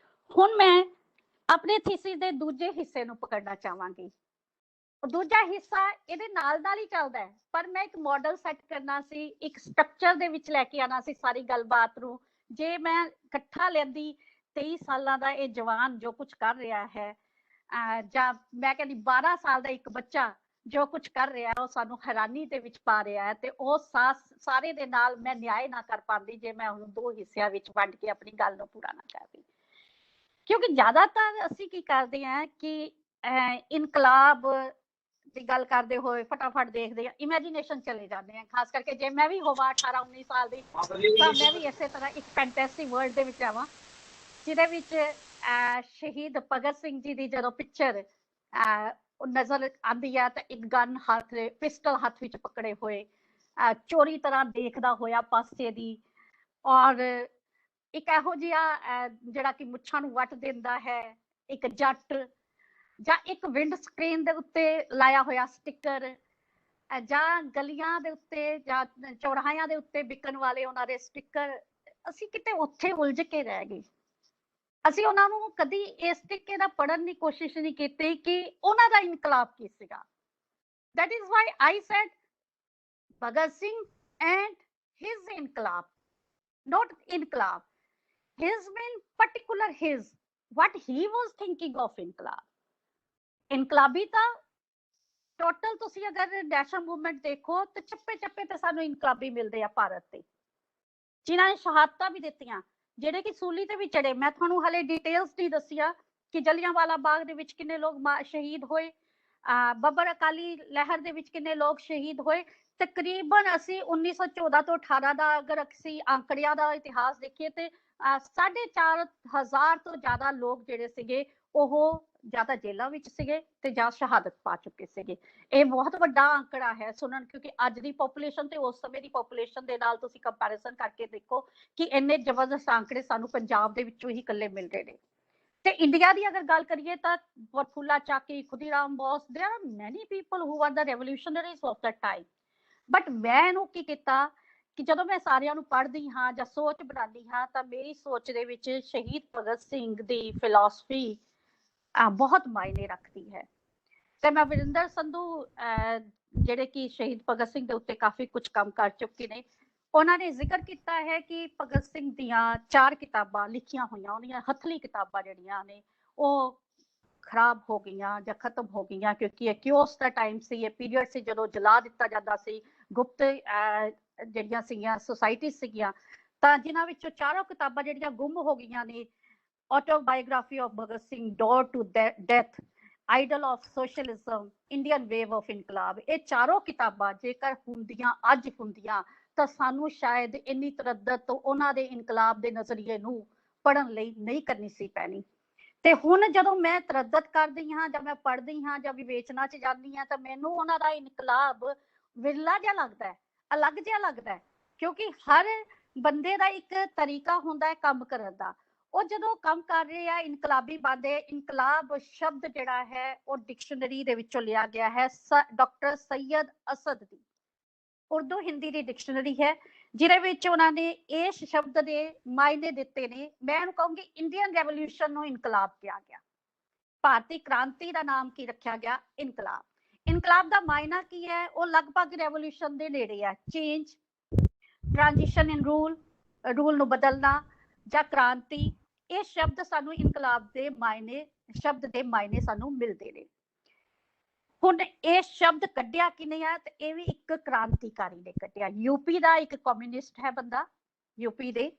ਹੁਣ ਮੈਂ ਆਪਣੇ ਥੀਸਿਸ ਦੇ ਦੂਜੇ ਹਿੱਸੇ ਨੂੰ ਪਕੜਨਾ ਚਾਹਾਂਗੀ। ਦੂਜਾ ਹਿੱਸਾ ਇਹਦੇ ਨਾਲ ਨਾਲ ਹੀ ਚੱਲਦਾ ਹੈ, ਪਰ ਮੈਂ ਇੱਕ ਮਾਡਲ ਸੈੱਟ ਕਰਨਾ ਸੀ, ਇੱਕ ਸਟਰਕਚਰ ਦੇ ਵਿੱਚ ਲੈ ਕੇ ਆਣਾ ਸੀ ਸਾਰੀ ਗੱਲਬਾਤ ਨੂੰ। ਜੇ ਮੈਂ ਇਕੱਠਾ ਲੈਂਦੀ 23 ਸਾਲਾਂ ਦਾ ਇਹ ਜਵਾਨ ਜੋ ਕੁਝ ਕਰ ਰਿਹਾ ਹੈ, ਜਾਂ ਮੈਂ ਕਹਿੰਦੀ 12 ਸਾਲ ਦਾ ਇੱਕ ਬੱਚਾ ਜੋ ਕੁਝ ਕਰ ਰਿਹਾ ਹੈ, ਉਹ ਸਾਨੂੰ ਹੈਰਾਨੀ ਦੇ ਵਿੱਚ ਪਾ ਰਿਹਾ ਹੈ, ਤੇ ਉਹ ਸਾਰੇ ਦੇ ਨਾਲ ਮੈਂ ਨਿਆਂ ਨਾ ਕਰ ਪਾਉਂਦੀ ਜੇ ਮੈਂ ਉਹਨੂੰ ਦੋ ਹਿੱਸਿਆਂ ਵਿੱਚ ਵੰਡ ਕੇ ਆਪਣੀ ਗੱਲ ਨੂੰ ਪੂਰਾ ਨਾ ਕਰਦੀ। ਕਿਉਂਕਿ ਜ਼ਿਆਦਾਤਰ ਅਸੀਂ ਕੀ ਕਰਦੇ ਹਾਂ ਕਿ ਇਨਕਲਾਬ ਦੀ ਗੱਲ ਕਰਦੇ ਹੋਏ ਫਟਾਫਟ ਦੇਖਦੇ ਆ, ਇਮੇਜਿਨੇਸ਼ਨ ਚਲੇ ਜਾਂਦੇ ਆ। ਖਾਸ ਕਰਕੇ ਜੇ ਮੈਂ ਵੀ ਹੋਵਾਂ 18-19 ਸਾਲ ਦੀ ਤਾਂ ਮੈਂ ਵੀ ਇਸੇ ਤਰ੍ਹਾਂ ਇੱਕ ਫੈਂਟੈਸੀ ਵਰਲਡ ਦੇ ਵਿੱਚ ਆਵਾਂ ਜਿਹਦੇ ਵਿੱਚ ਸ਼ਹੀਦ ਭਗਤ ਸਿੰਘ ਜੀ ਦੀ ਜਦੋਂ ਪਿਕਚਰ ਨਜ਼ਰ ਆਉਂਦੀ ਹੈ ਤਾਂ ਇੱਕ ਗਨ ਹੱਥ, ਪਿਸਟਲ ਹੱਥ ਵਿੱਚ ਪਕੜੇ ਹੋਏ, ਚੋਰੀ ਤਰ੍ਹਾਂ ਦੇਖਦਾ ਹੋਇਆ ਪਾਸੇ ਦੀ, ਔਰ ਇੱਕ ਇਹੋ ਜਿਹਾ ਜਿਹੜਾ ਕਿ ਮੁੱਛਾਂ ਨੂੰ ਵੱਟ ਦਿੰਦਾ ਹੈ ਇੱਕ ਜੱਟ, ਜਾਂ ਇੱਕ ਵਿੰਡ ਸਕਰੀਨ ਦੇ ਉੱਤੇ ਲਾਇਆ ਹੋਇਆ ਸਟicker, ਜਾਂ ਗਲੀਆਂ ਦੇ ਉੱਤੇ ਜਾਂ ਚੌਰਾਹਿਆਂ ਦੇ ਉੱਤੇ ਵਿਕਣ ਵਾਲੇ ਉਹਨਾਂ ਦੇ ਸਟicker। ਅਸੀਂ ਕਿਤੇ ਉੱਥੇ ਉਲਝ ਕੇ ਰਹਿ ਗਏ। ਅਸੀਂ ਉਹਨਾਂ ਨੂੰ ਕਦੀ ਇਸ ਤਰੀਕੇ ਦਾ ਪੜ੍ਹਨ ਦੀ ਕੋਸ਼ਿਸ਼ ਨਹੀਂ ਕੀਤੀ ਕਿ ਉਹਨਾਂ ਦਾ ਇਨਕਲਾਬ ਕੀ ਸੀਗਾ। That is why I said Bhagat Singh and his inkılap, not inkılap, his mean particular his, what he was thinking of inkılap। ਇਨਕਲਾਬੀ ਤਾਂ ਟੋਟਲ ਤੁਸੀਂ ਅਗਰ ਨੈਸ਼ਨਲ ਮੂਵਮੈਂਟ ਦੇਖੋ ਤੇ ਚੱਪੇ ਚੱਪੇ ਤੇ ਸਾਨੂੰ ਇਨਕਲਾਬੀ ਮਿਲਦੇ ਆ ਭਾਰਤ ਤੇ, ਜਿਨ੍ਹਾਂ ਨੇ ਸ਼ਹਾਦਤਾਂ ਵੀ ਦਿੱਤੀਆਂ, ਜਿਹੜੇ ਕਿ ਸੂਲੀ ਤੇ ਵੀ ਚੜੇ। ਮੈਂ ਤੁਹਾਨੂੰ ਹਲੇ ਡਿਟੇਲਸ ਨਹੀਂ ਦੱਸੀਆਂ ਕਿ ਜਲਿਆਂਵਾਲਾ ਬਾਗ ਦੇ ਵਿੱਚ ਕਿੰਨੇ ਲੋਕ ਸ਼ਹੀਦ ਹੋਏ, ਬੱਬਰ ਅਕਾਲੀ ਲਹਿਰ ਦੇ ਵਿੱਚ ਕਿੰਨੇ ਲੋਕ ਸ਼ਹੀਦ ਹੋਏ। ਤਕਰੀਬਨ ਅਸੀਂ 1914 ਤੋਂ 18 ਦਾ ਅਗਰ ਅਸੀਂ ਆંકੜਿਆਂ ਦਾ ਇਤਿਹਾਸ ਦੇਖੀਏ ਤੇ 4,500 ਤੋਂ ਜ਼ਿਆਦਾ ਲੋਕ ਜਿਹੜੇ ਸੀਗੇ ਉਹ ਜਾਂ ਤਾਂ ਜੇਲ੍ਹਾਂ ਵਿੱਚ ਸੀਗੇ ਤੇ ਜਾਂ ਸ਼ਹਾਦਤ ਪਾ ਚੁੱਕੇ ਸੀਗੇ। ਇਹ ਬਹੁਤ ਵੱਡਾ ਅੰਕੜਾ ਹੈ ਸੁਣਨ, ਕਿਉਂਕਿ ਅੱਜ ਦੀ ਪੋਪੂਲੇਸ਼ਨ ਤੇ ਉਸ ਸਮੇਂ ਦੀ ਪੋਪੂਲੇਸ਼ਨ ਦੇ ਨਾਲ ਤੁਸੀਂ ਕੰਪੈਰੀਜ਼ਨ ਕਰਕੇ ਦੇਖੋ ਕਿ ਇੰਨੇ ਜ਼ਬਰਦਸਤ ਅੰਕੜੇ ਸਾਨੂੰ ਪੰਜਾਬ ਦੇ ਵਿੱਚੋਂ ਹੀ ਇਕੱਲੇ ਮਿਲ ਰਹੇ ਨੇ। ਤੇ ਇੰਡੀਆ ਦੀ ਅਗਰ ਗੱਲ ਕਰੀਏ ਤਾਂ Prafulla Chaki, Khudiram Bose, there are many people who were the revolutionaries of that time। But ਮੈਂ ਇਹਨੂੰ ਕੀ ਕੀਤਾ ਕਿ ਜਦੋਂ ਮੈਂ ਸਾਰਿਆਂ ਨੂੰ ਪੜ੍ਹਦੀ ਹਾਂ ਜਾਂ ਸੋਚ ਬਣਾਉਂਦੀ ਹਾਂ ਤਾਂ ਮੇਰੀ ਸੋਚ ਦੇ ਵਿੱਚ ਸ਼ਹੀਦ ਭਗਤ ਸਿੰਘ ਦੀ ਫਿਲਾਸਫੀ ਬਹੁਤ ਮਾਇਨੇ ਰੱਖਦੀ ਹੈ। ਤੇ ਮੈਂ ਵਰਿੰਦਰ ਸੰਧੂ ਜਿਹੜੇ ਕਿ ਸ਼ਹੀਦ ਭਗਤ ਸਿੰਘ ਦੇ ਉੱਤੇ ਕਾਫੀ ਕੁਝ ਕੰਮ ਕਰ ਚੁੱਕੇ ਨੇ, ਉਹਨਾਂ ਨੇ ਜ਼ਿਕਰ ਕੀਤਾ ਹੈ ਕਿ ਭਗਤ ਸਿੰਘ ਦੀਆਂ 4 ਕਿਤਾਬਾਂ ਲਿਖੀਆਂ ਹੋਈਆਂ, ਉਹਦੀਆਂ ਹੱਥਲੀ ਕਿਤਾਬਾਂ ਜਿਹੜੀਆਂ ਨੇ ਉਹ ਖਰਾਬ ਹੋ ਗਈਆਂ ਜਾਂ ਖਤਮ ਹੋ ਗਈਆਂ, ਕਿਉਂਕਿ ਇਹ ਕਿਓਸ ਦਾ ਟਾਈਮ ਸੀ, ਇਹ ਪੀਰੀਅਡ ਸੀ ਜਦੋਂ ਜਲਾ ਦਿੱਤਾ ਜਾਂਦਾ ਸੀ, ਗੁਪਤ ਜਿਹੜੀਆਂ ਸੀਗੀਆਂ ਸੁਸਾਇਟੀ ਸੀਗੀਆਂ, ਤਾਂ ਜਿਨ੍ਹਾਂ ਵਿੱਚੋਂ 4 ਕਿਤਾਬਾਂ ਜਿਹੜੀਆਂ ਗੁੰਮ ਹੋ ਗਈਆਂ ਨੇ, autobiography of Bhagat Singh, Door to Death, Idol of Socialism, Indian Wave of Inqilab। ਇਹ 4 ਕਿਤਾਬਾਂ ਜੇਕਰ ਹੁੰਦੀਆਂ ਅੱਜ ਹੁੰਦੀਆਂ ਤਾਂ ਸਾਨੂੰ ਸ਼ਾਇਦ ਇੰਨੀ ਤਰੱਦਦ ਤੋਂ ਉਹਨਾਂ ਦੇ ਇਨਕਲਾਬ ਦੇ ਨਜ਼ਰੀਏ ਨੂੰ ਪੜ੍ਹਨ ਲਈ ਨਹੀਂ ਕਰਨੀ ਸੀ ਪੈਣੀ। ਤੇ ਹੁਣ ਜਦੋਂ ਮੈਂ ਤਰੱਦਦ ਕਰਦੀ ਹਾਂ ਜਾਂ ਮੈਂ ਪੜ੍ਹਦੀ ਹਾਂ ਜਾਂ ਵਿਵੇਚਨਾ 'ਚ ਜਾਂਦੀ ਹਾਂ ਤਾਂ ਮੈਨੂੰ ਉਹਨਾਂ ਦਾ ਇਨਕਲਾਬ ਵਿਰਲਾ ਜਿਹਾ ਲੱਗਦਾ ਹੈ, ਅਲੱਗ ਜਿਹਾ ਲੱਗਦਾ ਹੈ, ਕਿਉਂਕਿ ਹਰ ਬੰਦੇ ਦਾ ਇੱਕ ਤਰੀਕਾ ਹੁੰਦਾ ਹੈ ਕੰਮ ਕਰਨ ਦਾ। ਉਹ ਜਦੋਂ ਕੰਮ ਕਰ ਰਹੇ ਆ ਇਨਕਲਾਬੀ ਬਾਦੇ, ਇਨਕਲਾਬ ਸ਼ਬਦ ਜਿਹੜਾ ਹੈ ਉਹ ਡਿਕਸ਼ਨਰੀ ਦੇ ਵਿੱਚੋਂ ਲਿਆ ਗਿਆ ਹੈ ਡਾਕਟਰ ਸੈयद ਅਸਦ ਦੀ, ਉਰਦੂ ਹਿੰਦੀ ਦੀ ਡਿਕਸ਼ਨਰੀ ਹੈ, ਜਿਹਦੇ ਵਿੱਚ ਉਹਨਾਂ ਨੇ ਇਸ ਸ਼ਬਦ ਦੇ ਮਾਇਨੇ ਦਿੱਤੇ ਨੇ। ਮੈਂ ਇਹਨੂੰ ਕਹੂੰਗੀ ਇੰਡੀਅਨ ਰੈਵੋਲੂਸ਼ਨ ਨੂੰ ਇਨਕਲਾਬ ਕਿਹਾ ਗਿਆ, ਭਾਰਤੀ ਕ੍ਰਾਂਤੀ ਦਾ ਨਾਮ ਕੀ ਰੱਖਿਆ ਗਿਆ, ਇਨਕਲਾਬ। ਇਨਕਲਾਬ ਦਾ ਮਾਇਨਾ ਕੀ ਹੈ, ਉਹ ਲਗਭਗ ਰੈਵੋਲੂਸ਼ਨ ਦੇ ਨੇੜੇ ਹੈ, ਚੇਂਜ, ਟ੍ਰਾਂਜੀਸ਼ਨ ਇਨ ਰੂਲ ਨੂੰ ਬਦਲਣਾ ਜਾਂ ਕ੍ਰਾਂਤੀ। ਇਹ ਸ਼ਬਦ ਸਾਨੂੰ ਇਨਕਲਾਬ ਦੇ ਮਾਇਨੇ, ਸ਼ਬਦ ਦੇ ਮਾਇਨੇ ਸਾਨੂੰ ਮਿਲਦੇ ਨੇ। ਹੁਣ ਇਹ ਸ਼ਬਦ ਕੱਢਿਆ ਕਿ ਨਹੀਂ ਆ, ਤੇ ਇਹ ਵੀ ਇੱਕ ਕ੍ਰਾਂਤੀਕਾਰੀ ਨੇ ਕੱਢਿਆ। यूपी ਦਾ ਇੱਕ ਕਮਿਊਨਿਸਟ ਹੈ ਬੰਦਾ, यूपी ਦੇ,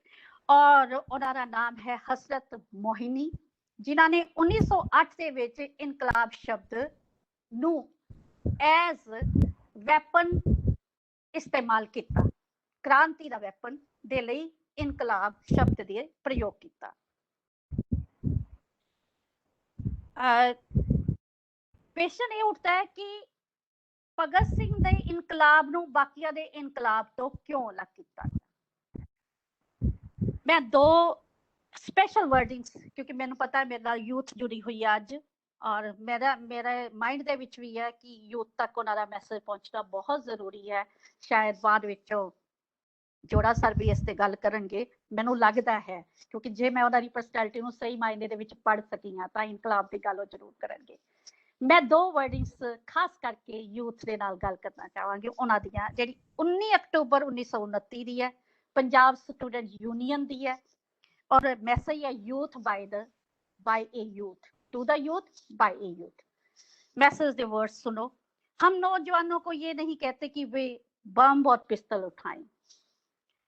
ਔਰ ਉਹਨਾਂ ਦਾ ਨਾਮ ਹੈ ਹਸਰਤ ਮੋਹਿਨੀ, ਜਿਨ੍ਹਾਂ ਨੇ 1908 ਦੇ ਵਿੱਚ ਇਨਕਲਾਬ ਸ਼ਬਦ ਨੂੰ ਐਜ਼ ਵੈਪਨ ਇਸਤੇਮਾਲ ਕੀਤਾ, ਕ੍ਰਾਂਤੀ ਦਾ ਵੈਪਨ ਦੇ ਲਈ ਇਨਕਲਾਬ ਸ਼ਬਦ ਦੇ ਪ੍ਰਯੋਗ ਕੀਤਾ। क्वेश्चन ये उठता है कि भगत सिंह दे इनकलाब नूं बाकियां दे इनकलाब तो क्यों अलग किया गया? मैं दो स्पेशल वर्डिंग्स, क्योंकि मैनूं पता है मेरे नाल यूथ जुड़ी हुई है अज, और मेरे माइंड दे विच भी है कि यूथ तक उन्हां दा मैसेज पहुंचना बहुत जरूरी है। शायद बाद विचों जोड़ा सर भी इस ते गल करनगे, मैनूं लगदा है, क्योंकि जे मैं उन्हां दी पर्सनैलिटी नूं सही मायने दे विच पढ़ सकी हां तां इनकलाब दी गल जरूर करनगे। मैं दो वर्डिंग्स खास करके यूथ दे नाल गल करना चाहांगी, उन्हां दियां जिहड़ी 19 अक्टूबर 1929 दी है, पंजाब स्टूडेंट यूनियन दी है, और मैसेज है youth by a youth to the youth by a youth. Message the words सुनो। हम नौजवानों को ये नहीं कहते कि वे बम और पिस्तौल उठाएं,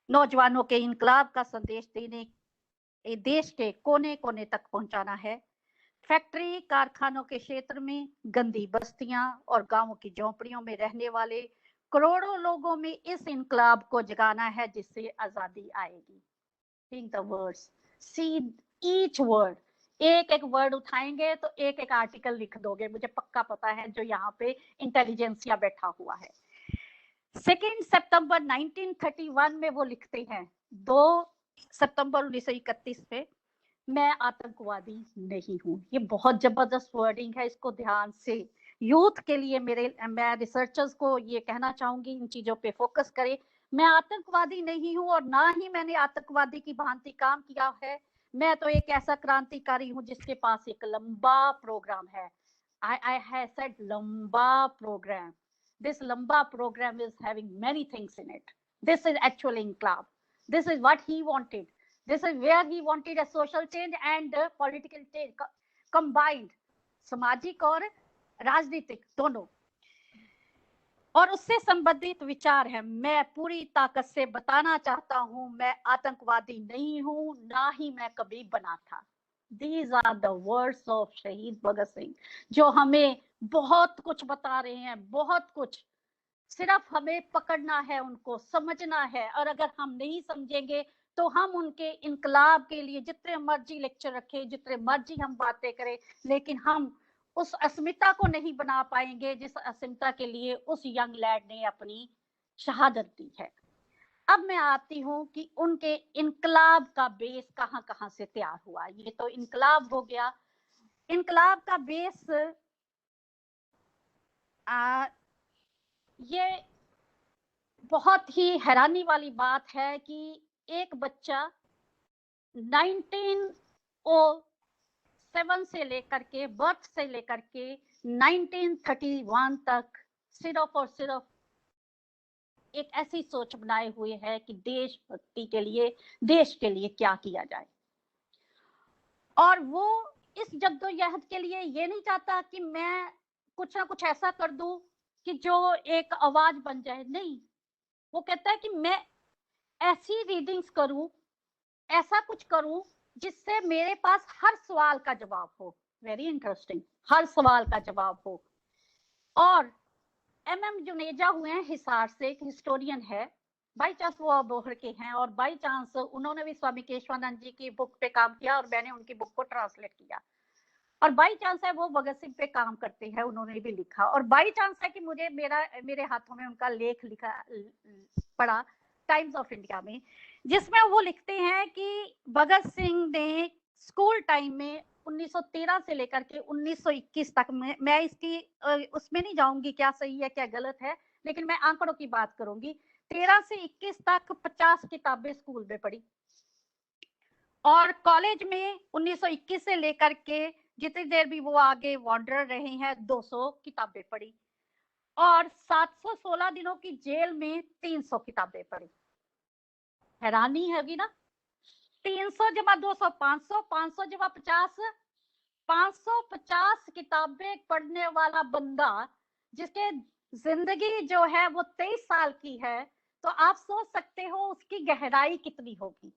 नौजवानों के इनकलाब का संदेश देने देश के कोने कोने तक पहुंचाना है। फैक्ट्री कारखानों के क्षेत्र में गंदी बस्तियां और गांवों की झोंपड़ियों में रहने वाले करोड़ों लोगों में इस इनकलाब को जगाना है जिससे आजादी आएगी। Think the words, see each word, एक एक वर्ड उठाएंगे तो एक एक आर्टिकल लिख दोगे, मुझे पक्का पता है जो यहाँ पे इंटेलिजेंसिया बैठा हुआ है। 2 सितंबर 1931 में वो लिखते हैं, 2 सितंबर 1931 में, मैं आतंकवादी नहीं हूं। ये बहुत जबरदस्त वर्डिंग है, इसको ध्यान से यूथ के लिए मैं रिसर्चर्स को ये कहना चाहूंगी, इन चीजों पे फोकस करें। मैं आतंकवादी नहीं हूं और ना ही मैंने आतंकवादी की भांति काम किया है। मैं तो एक ऐसा क्रांतिकारी हूं जिसके पास एक लंबा प्रोग्राम है। I have said लंबा प्रोग्राम. This लंबा program is having many things in it. This is actually inqilab. This is what he wanted. This is where he wanted a social change and political change combined, सामाजिक और राजनीतिक दोनों। और उससे संबंधित विचार है। मैं पूरी ताकत से बताना चाहता हूं, मैं आतंकवादी नहीं हूं, ना ही मैं कभी बना था। These are the words of शहीद भगत सिंह, जो हमें बहुत कुछ बता रहे हैं, बहुत कुछ। सिर्फ हमें पकड़ना है, उनको समझना है, और अगर हम नहीं समझेंगे तो हम उनके इनकलाब के लिए जितने मर्जी लेक्चर रखें, जितने मर्जी हम बातें करें, लेकिन हम उस अस्मिता को नहीं बना पाएंगे जिस अस्मिता के लिए उस यंग लैड ने अपनी शहादत दी है। अब मैं आती हूँ कि उनके इनकलाब का बेस कहाँ कहाँ से तैयार हुआ। ये तो इनकलाब हो गया। इनकलाब का बेस ये बहुत ही हैरानी वाली बात है कि एक बच्चा 1907 से लेकर के, बर्थ से लेकर के 1931 तक सिर्फ और सिर्फ एक ऐसी सोच बनाए हुए है कि देशभक्ति के लिए, देश के लिए क्या किया जाए। और वो इस जद्दोजहद के लिए ये नहीं चाहता कि मैं कुछ ना कुछ ऐसा कर दूं कि जो एक आवाज बन जाए, नहीं। वो कहता है कि मैं ऐसी रीडिंग्स करूं, ऐसा कुछ करूं जिससे मेरे पास हर सवाल का जवाब हो। वेरी इंटरेस्टिंग, हर सवाल का जवाब हो। और MM जुनेजा हुए हैं हिसार से, एक हिस्टोरियन है, बाई चांस वो अबोहर के हैं, और बाई चांस उन्होंने भी स्वामी केशवानंद जी की बुक पे काम किया और मैंने उनकी बुक को ट्रांसलेट किया। और बाई चांस है वो भगत सिंह पे काम करते हैं, उन्होंने भी लिखा। और बाई चांस है कि मुझे मेरे हाथों में उनका लेख लिखा पड़ा टाइम्स ऑफ इंडिया में, जिसमें वो लिखते हैं कि भगत सिंह ने स्कूल टाइम में 1913 से लेकर के 1921 तक में, मैं इसकी उसमें नहीं जाऊंगी क्या सही है क्या गलत है, लेकिन मैं आंकड़ों की बात करूंगी। 13 से 21 तक 50 किताबें स्कूल में पढ़ी, और कॉलेज में 1921 से लेकर के जितनी देर भी वो आगे वॉन्डर रहे हैं 200 किताबें पढ़ी, और 716 दिनों की जेल में 300 किताबें पढ़ी। हैरानी होगी ना, 300 जमा 200 500, 500 जमा 50, 550 किताबें पढ़ने वाला बंदा जिसके जिंदगी जो है वो 23 साल की है, तो आप सोच सकते हो उसकी गहराई कितनी होगी।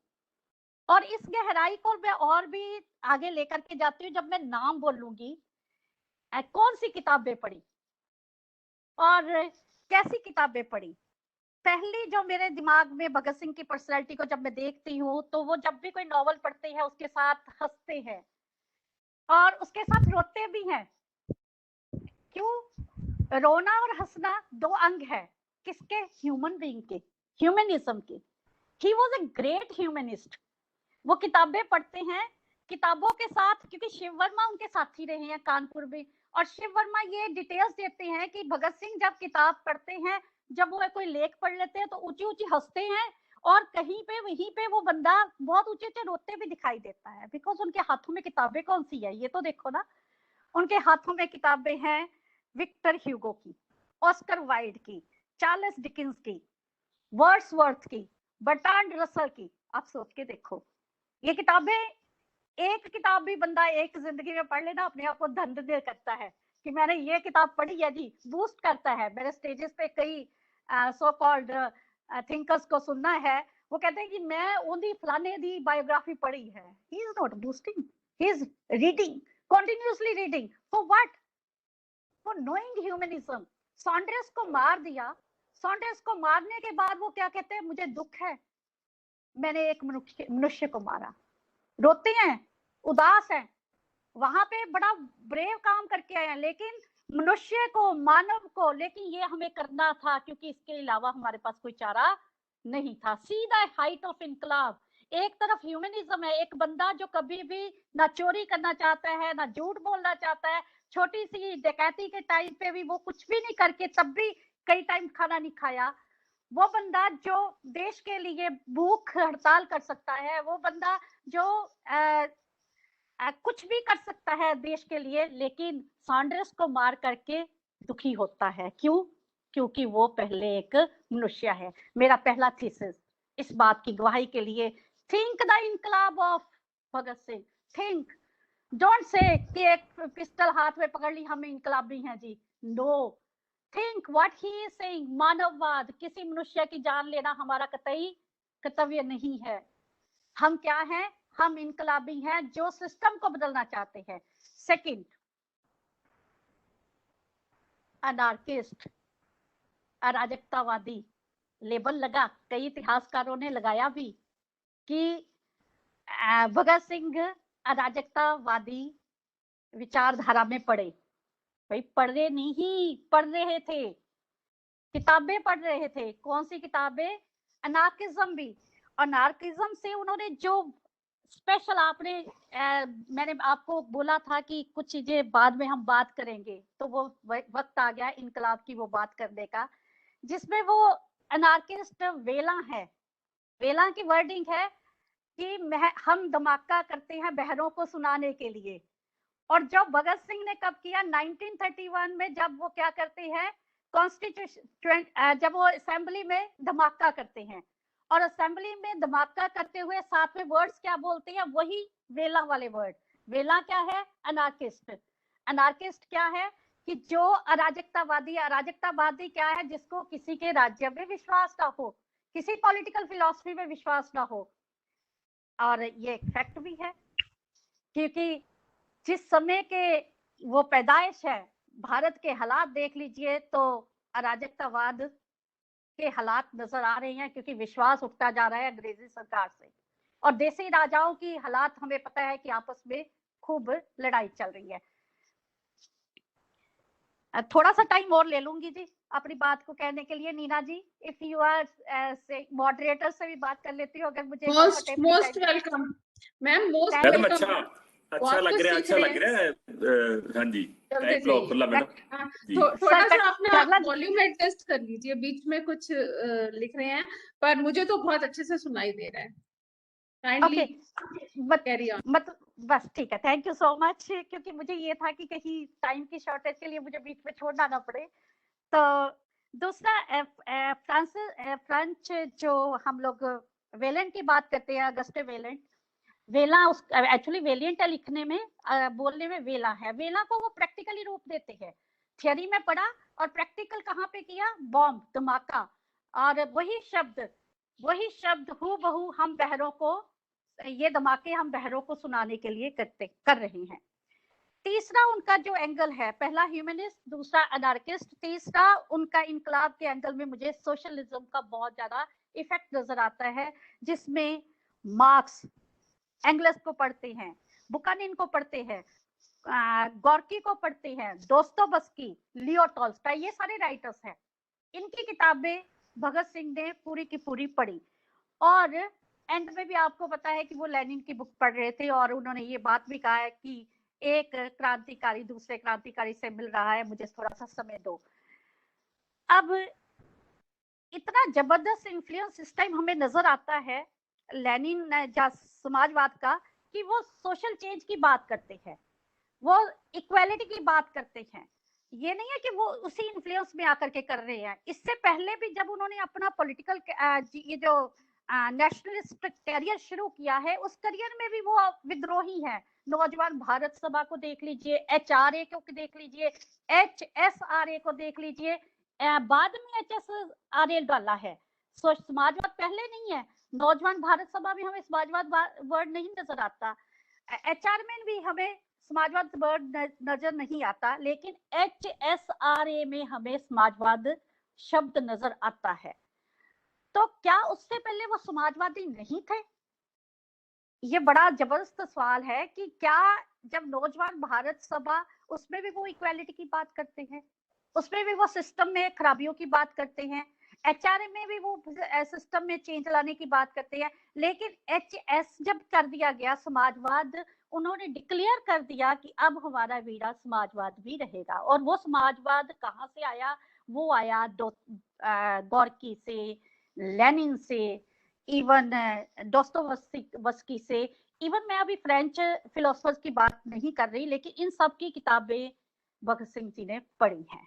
और इस गहराई को मैं और भी आगे लेकर के जाती हूँ। जब मैं नाम बोलूंगी, कौन सी किताबें पढ़ी और कैसी किताबें पढ़ी। पहली जो मेरे दिमाग में भगत सिंह की पर्सनैलिटी को जब मैं देखती हूँ, तो वो जब भी कोई नॉवल पढ़ते हैं उसके साथ हंसते हैं और उसके साथ रोते भी हैं। क्यों? रोना और हंसना दो अंग है किसके? ह्यूमन बीइंग के, ह्यूमनिज्म के। He was a great humanist. वो किताबें पढ़ते हैं, किताबों के साथ, क्योंकि शिव वर्मा उनके साथी रहे हैं कानपुर में, और शिव वर्मा ये डिटेल्स देते हैं कि भगत सिंह जब किताब पढ़ते हैं, जब वो कोई लेख पढ़ लेते हैं तो ऊंची ऊंची हंसते हैं, और कहीं पे वहीं पे वो बंदा बहुत ऊंचे ऊंचे रोते भी दिखाई देता है, बिकॉज उनके हाथों में किताबें कौन सी है, ये तो देखो ना। उनके हाथों में किताबें हैं विक्टर ह्यूगो की, ऑस्कर वाइल्ड की, चार्ल्स डिकिंस की, वर्ड्सवर्थ की, बर्ट्रांड रसल की। आप सोच के देखो, ये किताबें, एक किताब भी बंदा एक जिंदगी में पढ़ लेना, अपने आप को धन्य करता है कि मैंने ये किताब पढ़ी है जी, बूस्ट करता है। मेरे स्टेजेस पे कई सो कॉल्ड थिंकर्स को सुनना है, वो कहते हैं कि मैं उनकी फलाने दी बायोग्राफी पढ़ी है। He is not boosting, he is reading, continuously reading. For what? For knowing humanism. Saunders को मार दिया, सॉन्ड्रेस को मारने के बाद वो क्या कहते हैं? मुझे दुख है, मैंने एक मनुष्य को मारा। रोते हैं, उदास हैं, वहां पे बड़ा ब्रेव काम करके आए हैं, लेकिन मनुष्य को, मानव को, लेकिन ये हमें करना था क्योंकि इसके अलावा हमारे पास कोई चारा नहीं था। सी द हाइट ऑफ इनकलाब। एक तरफ ह्यूमनिज्म है, एक बंदा जो कभी भी ना चोरी करना चाहता है, ना झूठ बोलना चाहता है, छोटी सी डकैती के टाइम पे भी वो कुछ भी नहीं करके तब भी कई टाइम खाना नहीं खाया। वो बंदा जो देश के लिए भूख हड़ताल कर सकता है, वो बंदा जो कुछ भी कर सकता है देश के लिए, लेकिन सॉन्ड्रेस को मार करके दुखी होता है। क्यों? क्योंकि वो पहले एक मनुष्य है। मेरा पहला थीसिस इस बात की गवाही के लिए, थिंक द इनकलाब of Bhagat Singh. Think, don't say कि एक पिस्टल हाथ में पकड़ ली हम इनकलाबी हैं जी। No, think what he is saying. मानववाद, किसी मनुष्य की जान लेना हमारा कतई कर्तव्य नहीं है। हम क्या हैं? हम इनकलाबी हैं जो सिस्टम को बदलना चाहते हैं। सेकंड, अनार्किस्ट, अराजकतावादी लेबल लगा, कई इतिहासकारों ने लगाया भी कि भगत सिंह अराजकतावादी विचारधारा में पड़े। भाई पढ़े नहीं, पढ़ रहे थे, किताबें पढ़ रहे थे। कौन सी किताबें? अनार्किज्म भी। अनार्किज्म से उन्होंने जो स्पेशल, आपने मैंने आपको बोला था कि कुछ चीजें बाद में हम बात करेंगे, तो वो वक्त आ गया इनकलाब की वो बात करने का, जिसमें वो अनार्किस्ट वेला है। वेला की वर्डिंग है कि हम धमाका करते हैं बहरों को सुनाने के लिए। और जब भगत सिंह ने कब किया? 1931 में, जब वो क्या करते हैं, कॉन्स्टिट्यूशन, जब वो असेंबली में धमाका करते हैं, और असेंबली में धमाका करते हुए साथ में वर्ड्स क्या बोलते हैं? वही वेला वाले वर्ड। वेला क्या है? अनार्किस्ट। अनार्किस्ट क्या है? कि जो अराजकतावादी, अराजकतावादी क्या है? जिसको किसी के राज्य में विश्वास ना हो, किसी पॉलिटिकल फिलॉसफी में विश्वास ना हो। और ये फैक्ट भी है, क्योंकि जिस समय के वो पैदाइश है, भारत के हालात देख लीजिए तो अराजकतावाद के हालात नजर आ रहे हैं, क्योंकि विश्वास उठता जा रहा है अंग्रेजी सरकार से, और देसी राजाओं की हालात हमें पता है कि आपस में खूब लड़ाई चल रही है। थोड़ा सा टाइम और ले लूंगी जी अपनी बात को कहने के लिए। नीना जी, इफ यू आर से मॉडरेटर से भी बात कर लेती हो अगर मुझे। Most welcome ma'am, most madam. Welcome. अच्छा लग रहा है। हाँ जी, टाइप लो खुला मैडम। थोड़ा सा अपना वॉल्यूम एडजस्ट कर लीजिए, बीच में कुछ लिख रहे हैं, पर मुझे तो बहुत अच्छे से सुनाई दे रहा है। Kindly carry on. बस ठीक है, थैंक यू सो मच, क्योंकि मुझे ये था कि कहीं टाइम की शॉर्टेज के लिए मुझे बीच में छोड़ना ना पड़े। तो दूसरा, फ्रेंच जो हम लोग वेलेंट की बात करते हैं, अगस्टे वेलेंट। वेला एक्चुअली वेलिएंट है लिखने में, बोलने में वेला है। वेला को वो प्रैक्टिकली रूप देते हैं। थियरी में पढ़ा और प्रैक्टिकल कहाँ पे किया, बॉम्ब, धमाका। और वही शब्द हूबहू हम बहरों को, ये धमाके हम बहरों को सुनाने के लिए कर रहे हैं। तीसरा उनका जो एंगल है, पहला ह्यूमनिस्ट, दूसरा अनार्किस्ट, तीसरा उनका इनकलाब के एंगल में मुझे सोशलिज्म का बहुत ज्यादा इफेक्ट नजर आता है, जिसमें मार्क्स, एंगल्स को पढ़ते हैं, बुकानिन को पढ़ते हैं, गोर्की को पढ़ते हैं, दोस्तोयेवस्की, लियो टॉल्स्टॉय, ये सारे राइटर्स हैं। इनकी किताबें भगत सिंह ने पूरी की पूरी पढ़ी। और एंड में भी आपको पता है कि वो लेनिन की बुक पढ़ रहे थे और उन्होंने ये बात भी कहा है कि एक क्रांतिकारी दूसरे क्रांतिकारी से मिल रहा है, मुझे थोड़ा सा समय दो। अब इतना जबरदस्त इन्फ्लुएंस इस टाइम हमें नजर आता है लेनिन या समाजवाद का, कि वो सोशल चेंज की बात करते हैं, वो इक्वालिटी की बात करते हैं। ये नहीं है कि वो उसी इन्फ्लुएंस में आकर के कर रहे हैं, इससे पहले भी जब उन्होंने अपना पॉलिटिकल ये जो नेशनलिस्ट करियर शुरू किया है, उस करियर में भी वो विद्रोही है। नौजवान भारत सभा को देख लीजिए, HRA को देख लीजिए, HSRA को देख लीजिए, बाद में HSRA डाला है। समाजवाद पहले नहीं है, नौजवान भारत सभा में हमें समाजवाद वर्ड नहीं नजर आता, HR में भी हमें समाजवाद वर्ड नजर नहीं आता, लेकिन HSRA में हमें समाजवाद शब्द नजर आता है। तो क्या उससे पहले वो समाजवादी नहीं थे? ये बड़ा जबरदस्त सवाल है कि क्या जब नौजवान भारत सभा, उसमें भी वो इक्वालिटी की बात करते हैं, उसमें भी वो सिस्टम में खराबियों की बात करते हैं, HRA में भी वो सिस्टम में चेंज लाने की बात करते हैं, लेकिन HS जब कर दिया गया समाजवाद, उन्होंने डिक्लेयर कर दिया कि अब हमारा वीरा समाजवाद भी रहेगा। और वो समाजवाद कहाँ से आया? वो आया गोर्की से, लेनिन से, इवन दोस्तोयेवस्की से। इवन मैं अभी फ्रेंच फिलोसोफर्स की बात नहीं कर रही, लेकिन इन सब की किताबें भगत सिंह जी ने पढ़ी हैं।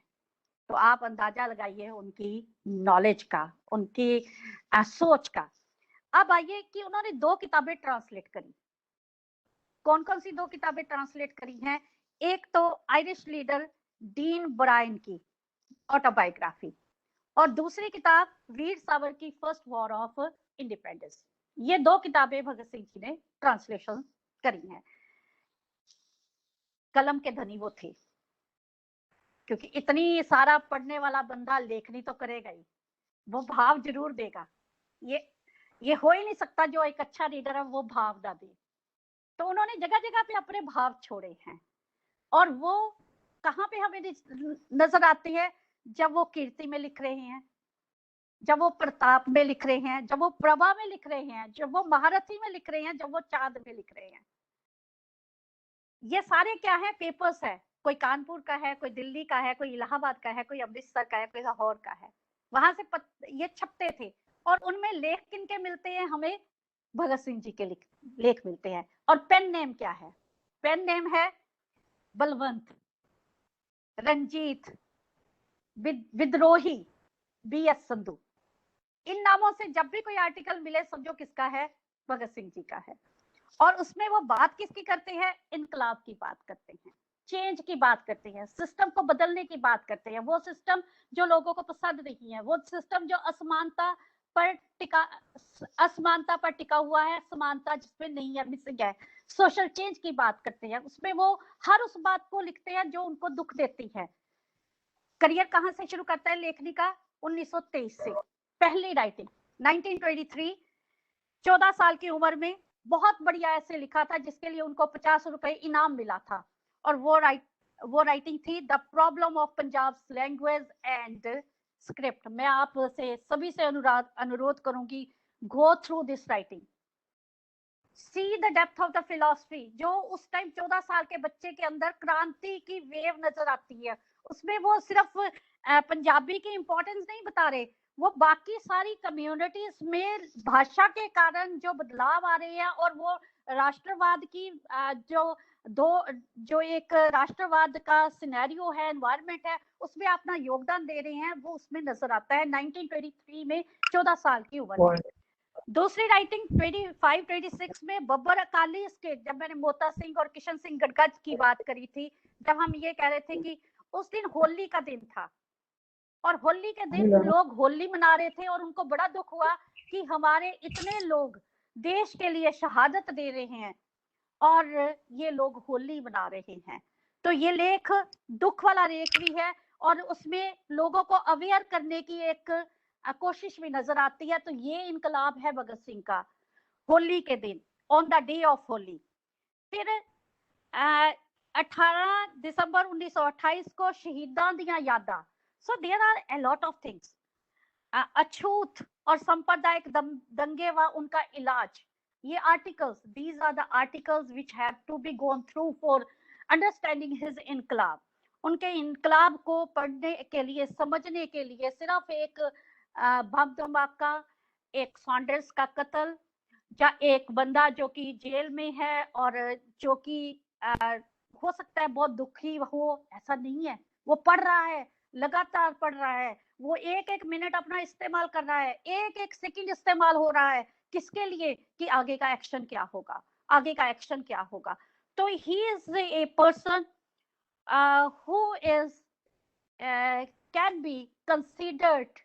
तो आप अंदाजा लगाइए उनकी नॉलेज का, उनकी सोच का। अब आइए कि उन्होंने 2 किताबें ट्रांसलेट करी। कौन कौन सी 2 किताबें ट्रांसलेट करी हैं? एक तो आयरिश लीडर डीन ब्रायन की ऑटोबायोग्राफी, और दूसरी किताब वीर सावर की फर्स्ट वॉर ऑफ इंडिपेंडेंस। ये 2 किताबें भगत सिंह जी ने ट्रांसलेशन करी हैं। कलम के धनी वो थे, क्योंकि इतनी सारा पढ़ने वाला बंदा लेखनी तो करेगा ही, वो भाव जरूर देगा। ये हो ही नहीं सकता जो एक अच्छा रीडर है वो भाव ना दे। तो उन्होंने जगह जगह पे अपने भाव छोड़े हैं, और वो कहाँ पे हमें नजर आते हैं? जब वो कीर्ति में लिख रहे हैं, जब वो प्रताप में लिख रहे हैं, जब वो प्रभा में लिख रहे हैं, जब वो महारथी में लिख रहे हैं, जब वो चांद में लिख रहे हैं। ये सारे क्या है? पेपर्स है। कोई कानपुर का है, कोई दिल्ली का है, कोई इलाहाबाद का है, कोई अमृतसर का है, कोई लाहौर का है। वहां से ये छपते थे, और उनमें लेख किनके मिलते हैं? हमें भगत सिंह जी के लेख मिलते हैं। और पेन नेम क्या है? पेन नेम है बलवंत, रंजीत, विद्रोही, BS संधू। इन नामों से जब भी कोई आर्टिकल मिले, समझो किसका है? भगत सिंह जी का है। और उसमें वो बात किसकी करते हैं? इनकलाब की बात करते हैं, चेंज की बाट करते हैं, सिस्टम को बदलने की बात करते हैं। वो सिस्टम जो लोगों को पसंद नहीं है, वो सिस्टम जो असमानता पर टिका हुआ है, समानता जिसमें नहीं है, मिसिंग है। सोशल चेंज की बात करते हैं, उसमें वो हर उस बात को लिखते हैं जो उनको दुख देती है। करियर कहाँ से शुरू करता है लेखनी का? 1923 से। पहली राइटिंग 1923, 14 साल की उम्र में बहुत बढ़िया ऐसे लिखा था, जिसके लिए उनको 50 रुपए इनाम मिला था। और वो राइटिंग थी the problem of Punjab language and script. मैं आप से सभी से अनुरोध करूंगी, go through this writing, see the depth of the philosophy. जो उस टाइम 14 साल के बच्चे के अंदर क्रांति की वेव नजर आती है, उसमें वो सिर्फ पंजाबी की इंपॉर्टेंस नहीं बता रहे, वो बाकी सारी कम्युनिटीज में भाषा के कारण जो बदलाव आ रहे हैं, और वो राष्ट्रवाद की जो एक राष्ट्रवाद का सिनेरियो है, एनवायरनमेंट है, उसमें अपना योगदान दे रहे हैं, वो उसमें नजर आता है 1923 में 14 साल की उम्र में। दूसरी राइटिंग 25-26 में बब्बर अकाली स्टेट, जब मैंने मोता सिंह और किशन सिंह गड़गड़ की बात करी थी, जब हम ये कह रहे थे कि उस दिन होली का दिन था और होली के दिन लोग होली मना रहे थे और उनको बड़ा दुख हुआ कि हमारे इतने लोग देश के लिए शहादत दे रहे हैं और ये लोग होली मना रहे हैं। तो ये लेख दुख वाला लेख भी है और उसमें लोगों को अवेयर करने की एक कोशिश भी नजर आती है। तो ये इनकलाब है भगत सिंह का, होली के दिन, on the day of Holi. फिर 18 दिसंबर 1928 को शहीदां दियां यादां। So there are a lot of things. अछूत और सांप्रदायिक दंगे व उनका इलाज, ये articles, these are the articles which have to be gone through for understanding his इनकलाब। उनके इनकलाब को पढ़ने के लिए, समझने के लिए सिर्फ एक बम धमाका, एक सॉन्डर्स का कत्ल, या एक बंदा जो कि जेल में है और जो कि हो सकता है बहुत दुखी हो, ऐसा नहीं है। वो पढ़ रहा है, लगातार पढ़ रहा है, वो एक एक मिनट अपना इस्तेमाल कर रहा है, एक एक सेकंड इस्तेमाल हो रहा है, किसके लिए? कि आगे का एक्शन क्या होगा, आगे का एक्शन क्या होगा। तो he is a person who is can be considered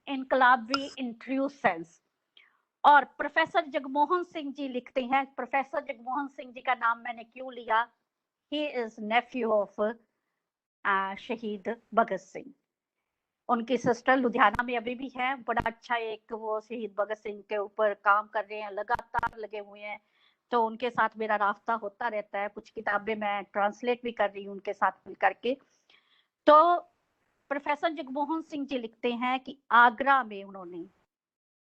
inquilabi in true sense. और प्रोफेसर जगमोहन सिंह जी लिखते हैं, प्रोफेसर जगमोहन सिंह जी का नाम मैंने क्यों लिया? ही इज नेफ्यू ऑफ शहीद भगत सिंह। उनकी सिस्टर लुधियाना में अभी भी है, बड़ा अच्छा एक वो शहीद भगत सिंह के ऊपर काम कर रहे हैं, लगातार लगे हुए हैं। तो उनके साथ मेरा रास्ता होता रहता है, कुछ किताबें मैं ट्रांसलेट भी कर रही हूँ उनके साथ मिल करके। तो प्रोफेसर जगमोहन सिंह जी लिखते हैं कि आगरा में उन्होंने,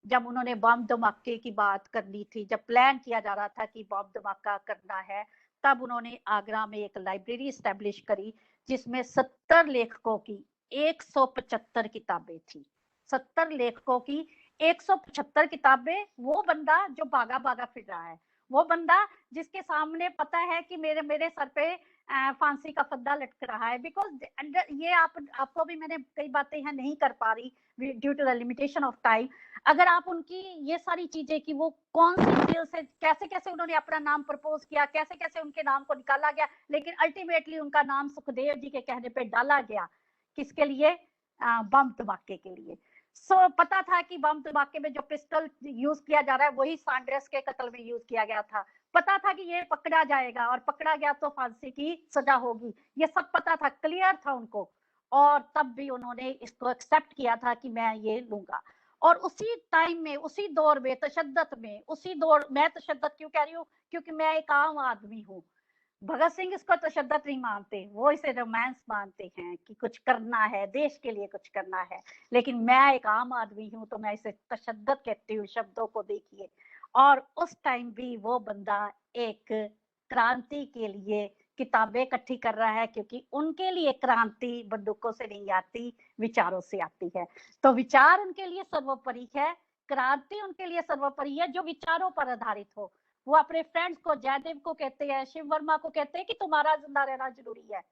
जब उन्होंने बम धमाके की बात करनी थी, जब प्लान किया जा रहा था कि बम धमाका करना है, तब उन्होंने आगरा में एक लाइब्रेरी एस्टेब्लिश करी जिसमें 70 लेखकों की 175 किताबें थी। 70 लेखकों की 175 किताबें। वो बंदा जो भागा भागा फिर रहा है, वो बंदा जिसके सामने पता है कि मेरे सर पे फांसी का फंदा लटक रहा है। बिकॉज ये आपको भी मैंने कई बातें हैं नहीं कर पा रही due to the limitation of time. अगर आप उनकी ये सारी चीजें कि वो कौन सी जेल से कैसे कैसे उन्होंने अपना नाम प्रपोज किया, कैसे कैसे उनके नाम को निकाला गया, लेकिन अल्टीमेटली उनका नाम सुखदेव जी के कहने पे डाला गया। किसके लिए? बम धमाके के लिए। सो पता था कि बम धमाके में जो पिस्टल यूज किया जा रहा है वही सैंडर्स के कत्ल में यूज किया गया था। पता था कि ये पकड़ा जाएगा और पकड़ा गया तो फांसी की सजा होगी, ये सब पता था, क्लियर था उनको। और तब भी उन्होंने इसको एक्सेप्ट किया था कि मैं ये लूंगा। और उसी टाइम में, उसी दौर में, तशद्दुद में, उसी दौर, मैं तशद्दुद क्यों कह रही हूँ? क्योंकि मैं एक आम आदमी हूँ। भगत सिंह इसको तशद्दुद नहीं मानते, वो इसे रोमांस मानते हैं कि कुछ करना है, देश के लिए कुछ करना है। लेकिन मैं एक आम आदमी हूँ तो मैं इसे तशद्दुद कहती हूँ, शब्दों को देखिए। और उस टाइम भी वो बंदा एक क्रांति के लिए किताबें इकट्ठी कर रहा है, क्योंकि उनके लिए क्रांति बंदूकों से नहीं आती, विचारों से आती है। तो विचार उनके लिए सर्वोपरि है, क्रांति उनके लिए सर्वोपरि है जो विचारों पर आधारित हो। वो अपने फ्रेंड्स को, जयदेव को कहते हैं, शिव वर्मा को कहते हैं कि तुम्हारा जिंदा रहना जरूरी है।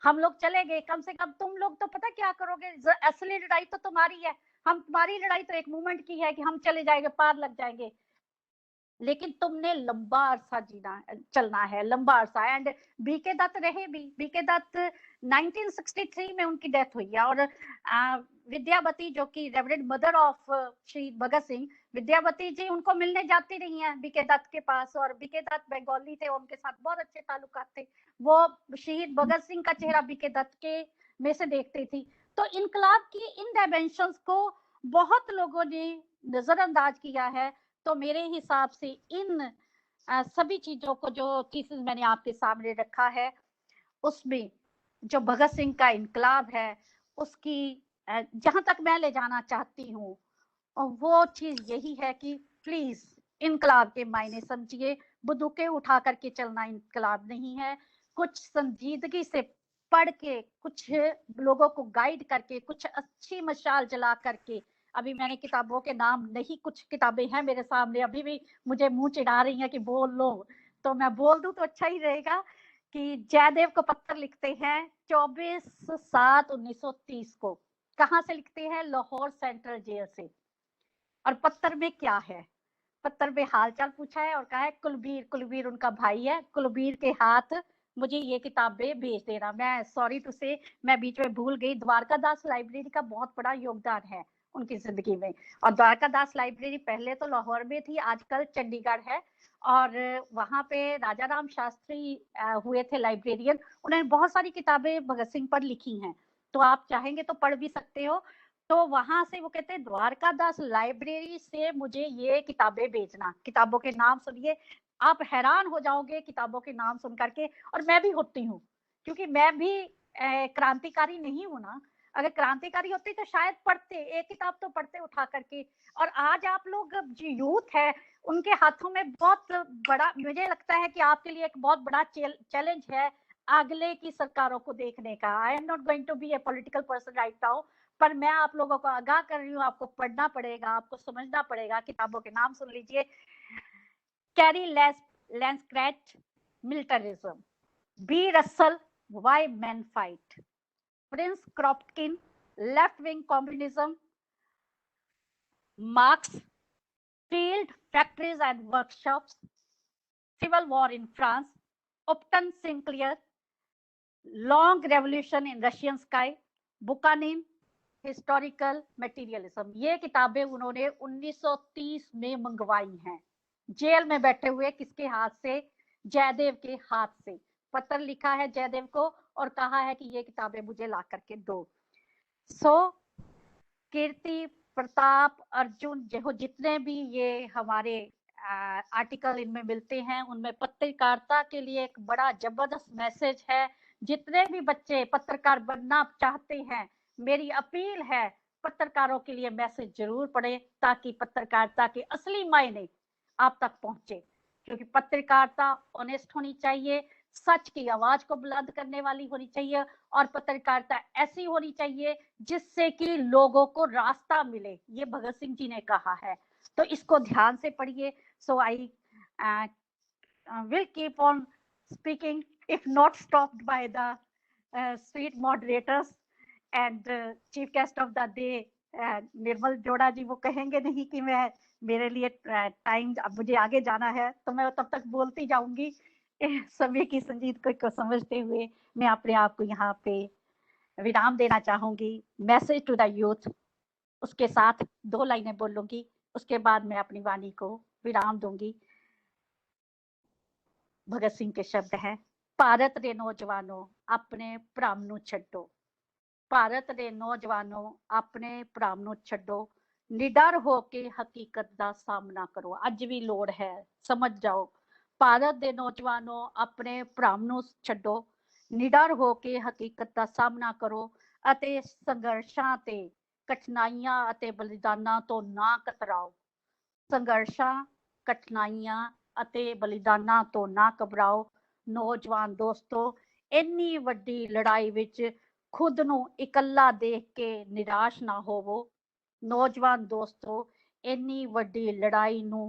हम लोग चले गए, कम से कम तुम लोग तो पता क्या करोगे, असली लड़ाई तो तुम्हारी है, हम तुम्हारी लड़ाई तो एक मूवमेंट की है कि हम चले जाएंगे, पार लग जाएंगे। लेकिन तुमने लंबा अरसा चलना है, लंबा अरसा। एंड बीके दत्त रहे भी, बीके दत्त 1963 में उनकी डेथ हुई है। और विद्यावती जो कि रेवरेंड मदर ऑफ शहीद भगत सिंह, विद्यावती जी उनको मिलने जाती रही हैं बीके दत्त के पास। और बीके दत्त बंगाली थे, उनके साथ बहुत अच्छे ताल्लुकात थे। वो शहीद भगत सिंह का चेहरा बीके दत्त के में से देखती थी। तो इनकलाब की इन डायमेंशंस को बहुत लोगों ने नजरअंदाज किया है। तो मेरे हिसाब से इन सभी चीजों को, जो चीजें मैंने आपके सामने रखा है, उसमें जो भगत सिंह का इनकलाब है उसकी जहां तक मैं ले जाना चाहती हूँ, वो चीज यही है कि प्लीज इनकलाब के मायने समझिए। बंदूकें उठा करके चलना इनकलाब नहीं है। कुछ संजीदगी से पढ़ के, कुछ लोगों को गाइड करके, कुछ अच्छी मशाल जला करके। अभी मैंने किताबों के नाम नहीं, कुछ किताबें हैं मेरे सामने, अभी भी मुझे मुंह चिढ़ा रही हैं कि बोल लो, तो मैं बोल दूं तो अच्छा ही रहेगा। कि जयदेव को पत्र लिखते हैं 24/7/1930 को। कहाँ से लिखते हैं? लाहौर सेंट्रल जेल से। और पत्र में क्या है? पत्र में हालचाल पूछा है और कहा है कुलबीर, कुलबीर उनका भाई है, कुलबीर के हाथ मुझे ये किताबें भेज देना। मैं सॉरी टू से मैं बीच में भूल गई, द्वारकादास लाइब्रेरी का बहुत बड़ा योगदान है उनकी जिंदगी में। और द्वारकादास लाइब्रेरी पहले तो लाहौर में थी, आजकल चंडीगढ़ है। और वहां पे राजा राम शास्त्री हुए थे लाइब्रेरियन। उन्होंने बहुत सारी किताबें भगत सिंह पर लिखी हैं, तो आप चाहेंगे तो पढ़ भी सकते हो। तो वहां से वो कहते हैं द्वारकादास लाइब्रेरी से मुझे ये किताबें भेजना। किताबों के नाम सुनिए, आप हैरान हो जाओगे किताबों के नाम सुन करके। और मैं भी होती हूँ, क्योंकि मैं भी क्रांतिकारी नहीं हूं ना। अगर क्रांतिकारी होती तो शायद पढ़ते, एक किताब तो पढ़ते उठा करके। और आज आप लोग जो यूथ है उनके हाथों में बहुत बड़ा, मुझे लगता है कि आपके लिए एक बहुत बड़ा चैलेंज है अगले की सरकारों को देखने का। I am not going to be a political person right now, पर मैं आप लोगों को आगाह कर रही हूँ, आपको पढ़ना पड़ेगा, आपको समझना पड़ेगा। किताबों के नाम सुन लीजिए। कैरी लैंसक्रैट, militarism. B Russell, why men fight. Prince Kropotkin, left wing communism. Marx, field factories and workshops. Civil war in France. Upton Sinclair, long revolution in Russian sky. Buchanan, historical materialism. ये किताबें उन्होंने 1930 में मंगवाई हैं, जेल में बैठे हुए। किसके हाथ से? जयदेव के हाथ से। पत्र लिखा है जयदेव को और कहा है कि ये किताबें मुझे ला करके दो। कीर्ति, प्रताप, अर्जुन, जो जितने भी ये हमारे आर्टिकल इनमें मिलते हैं, उनमें पत्रकारिता के लिए एक बड़ा जबरदस्त मैसेज है। जितने भी बच्चे पत्रकार बनना चाहते हैं, मेरी अपील है पत्रकारों के लिए मैसेज जरूर पढ़े, ताकि पत्रकारिता के असली मायने आप तक पहुंचे। क्योंकि पत्रकारिता ऑनेस्ट होनी चाहिए, सच की आवाज को बुलंद करने वाली होनी चाहिए, और पत्रकारिता ऐसी होनी चाहिए जिससे कि लोगों को रास्ता मिले। ये भगत सिंह जी ने कहा है, तो इसको ध्यान से पढ़िए। सो आई will keep on speaking if not stopped by the sweet moderators and chief guest of the day निर्मल जोड़ा जी। वो कहेंगे नहीं कि मैं, मेरे लिए टाइम, अब मुझे आगे जाना है तो मैं तब तक बोलती जाऊंगी। समय की संजीदगी को समझते हुए मैं अपने आप को यहाँ पे विराम देना चाहूंगी। मैसेज टू द यूथ, उसके साथ 2 लाइनें बोलूंगी, उसके बाद मैं अपनी वाणी को विराम दूंगी। भगत सिंह के शब्द हैं, भारत दे नौजवानों अपने भ्रम नूं छड्डो। भारत दे नौजवानों अपने भ्रम नूं छड्डो, निडर हो के हकीकत दा सामना करो। अज भी लोड़ है, समझ जाओ। भारत दे नौजवानों अपने भ्रम नूं छड्डो, निडर हो के हकीकत दा सामना करो ਅਤੇ ਸੰਘਰਸ਼ਾਂ ਤੇ ਕਠਿਨਾਈਆਂ ਅਤੇ ਬਲੀਦਾਨਾਂ ਤੋਂ ਨਾ ਕਤਰਾਓ। ਸੰਘਰਸ਼ਾਂ, ਕਠਿਨਾਈਆਂ ਅਤੇ ਬਲੀਦਾਨਾਂ ਤੋਂ ਨਾ ਘਬਰਾਓ। ਨੌਜਵਾਨ ਦੋਸਤੋ, ਇੰਨੀ ਵੱਡੀ ਲੜਾਈ ਵਿੱਚ खुद ਨੂੰ ਇਕੱਲਾ ਦੇਖ ਕੇ ਨਿਰਾਸ਼ ਨਾ ਹੋਵੋ। ਨੌਜਵਾਨ ਦੋਸਤੋ, ਇੰਨੀ ਵੱਡੀ ਲੜਾਈ ਨੂੰ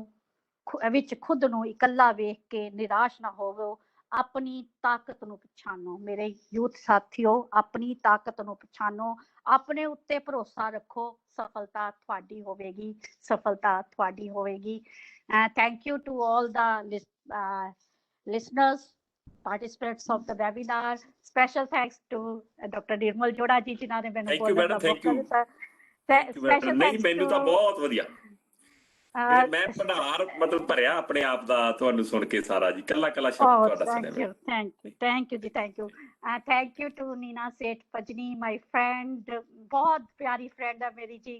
ਵਿੱਚ खुद ਨੂੰ ਇਕੱਲਾ ਵੇਖ ਕੇ ਨਿਰਾਸ਼ ਨਾ ਹੋਵੋ। ਆਪਣੀ ਤਾਕਤ ਨੂੰ ਪਛਾਣੋ। ਮੇਰੇ ਯੂਥ ਸਾਥੀਓ, ਆਪਣੀ ਤਾਕਤ ਨੂੰ ਪਛਾਣੋ, ਆਪਣੇ ਉੱਤੇ ਭਰੋਸਾ ਰੱਖੋ। ਸਫਲਤਾ ਤੁਹਾਡੀ ਹੋਵੇਗੀ, ਸਫਲਤਾ ਤੁਹਾਡੀ ਹੋਵੇਗੀ। Thank you to all the listeners, participants of the webinar. Special thanks to Dr. Nirmal Joda ji, जिन्हों ने मैंने बोलने का मौका दिया। Special नहीं, thanks मैनू to तो बहुत वधिया, मैं भंडार मतलब भरिया अपने आप दा ਤੁਹਾਨੂੰ ਸੁਣ ਕੇ ਸਾਰਾ ਜੀ, ਕੱਲਾ ਕੱਲਾ ਸ਼ਬਦ ਤੁਹਾਡਾ ਸੁਣਿਆ। Thank you ji, thank you to Neena Seth पजनी, माय फ्रेंड, बहुत प्यारी फ्रेंड है मेरी जी।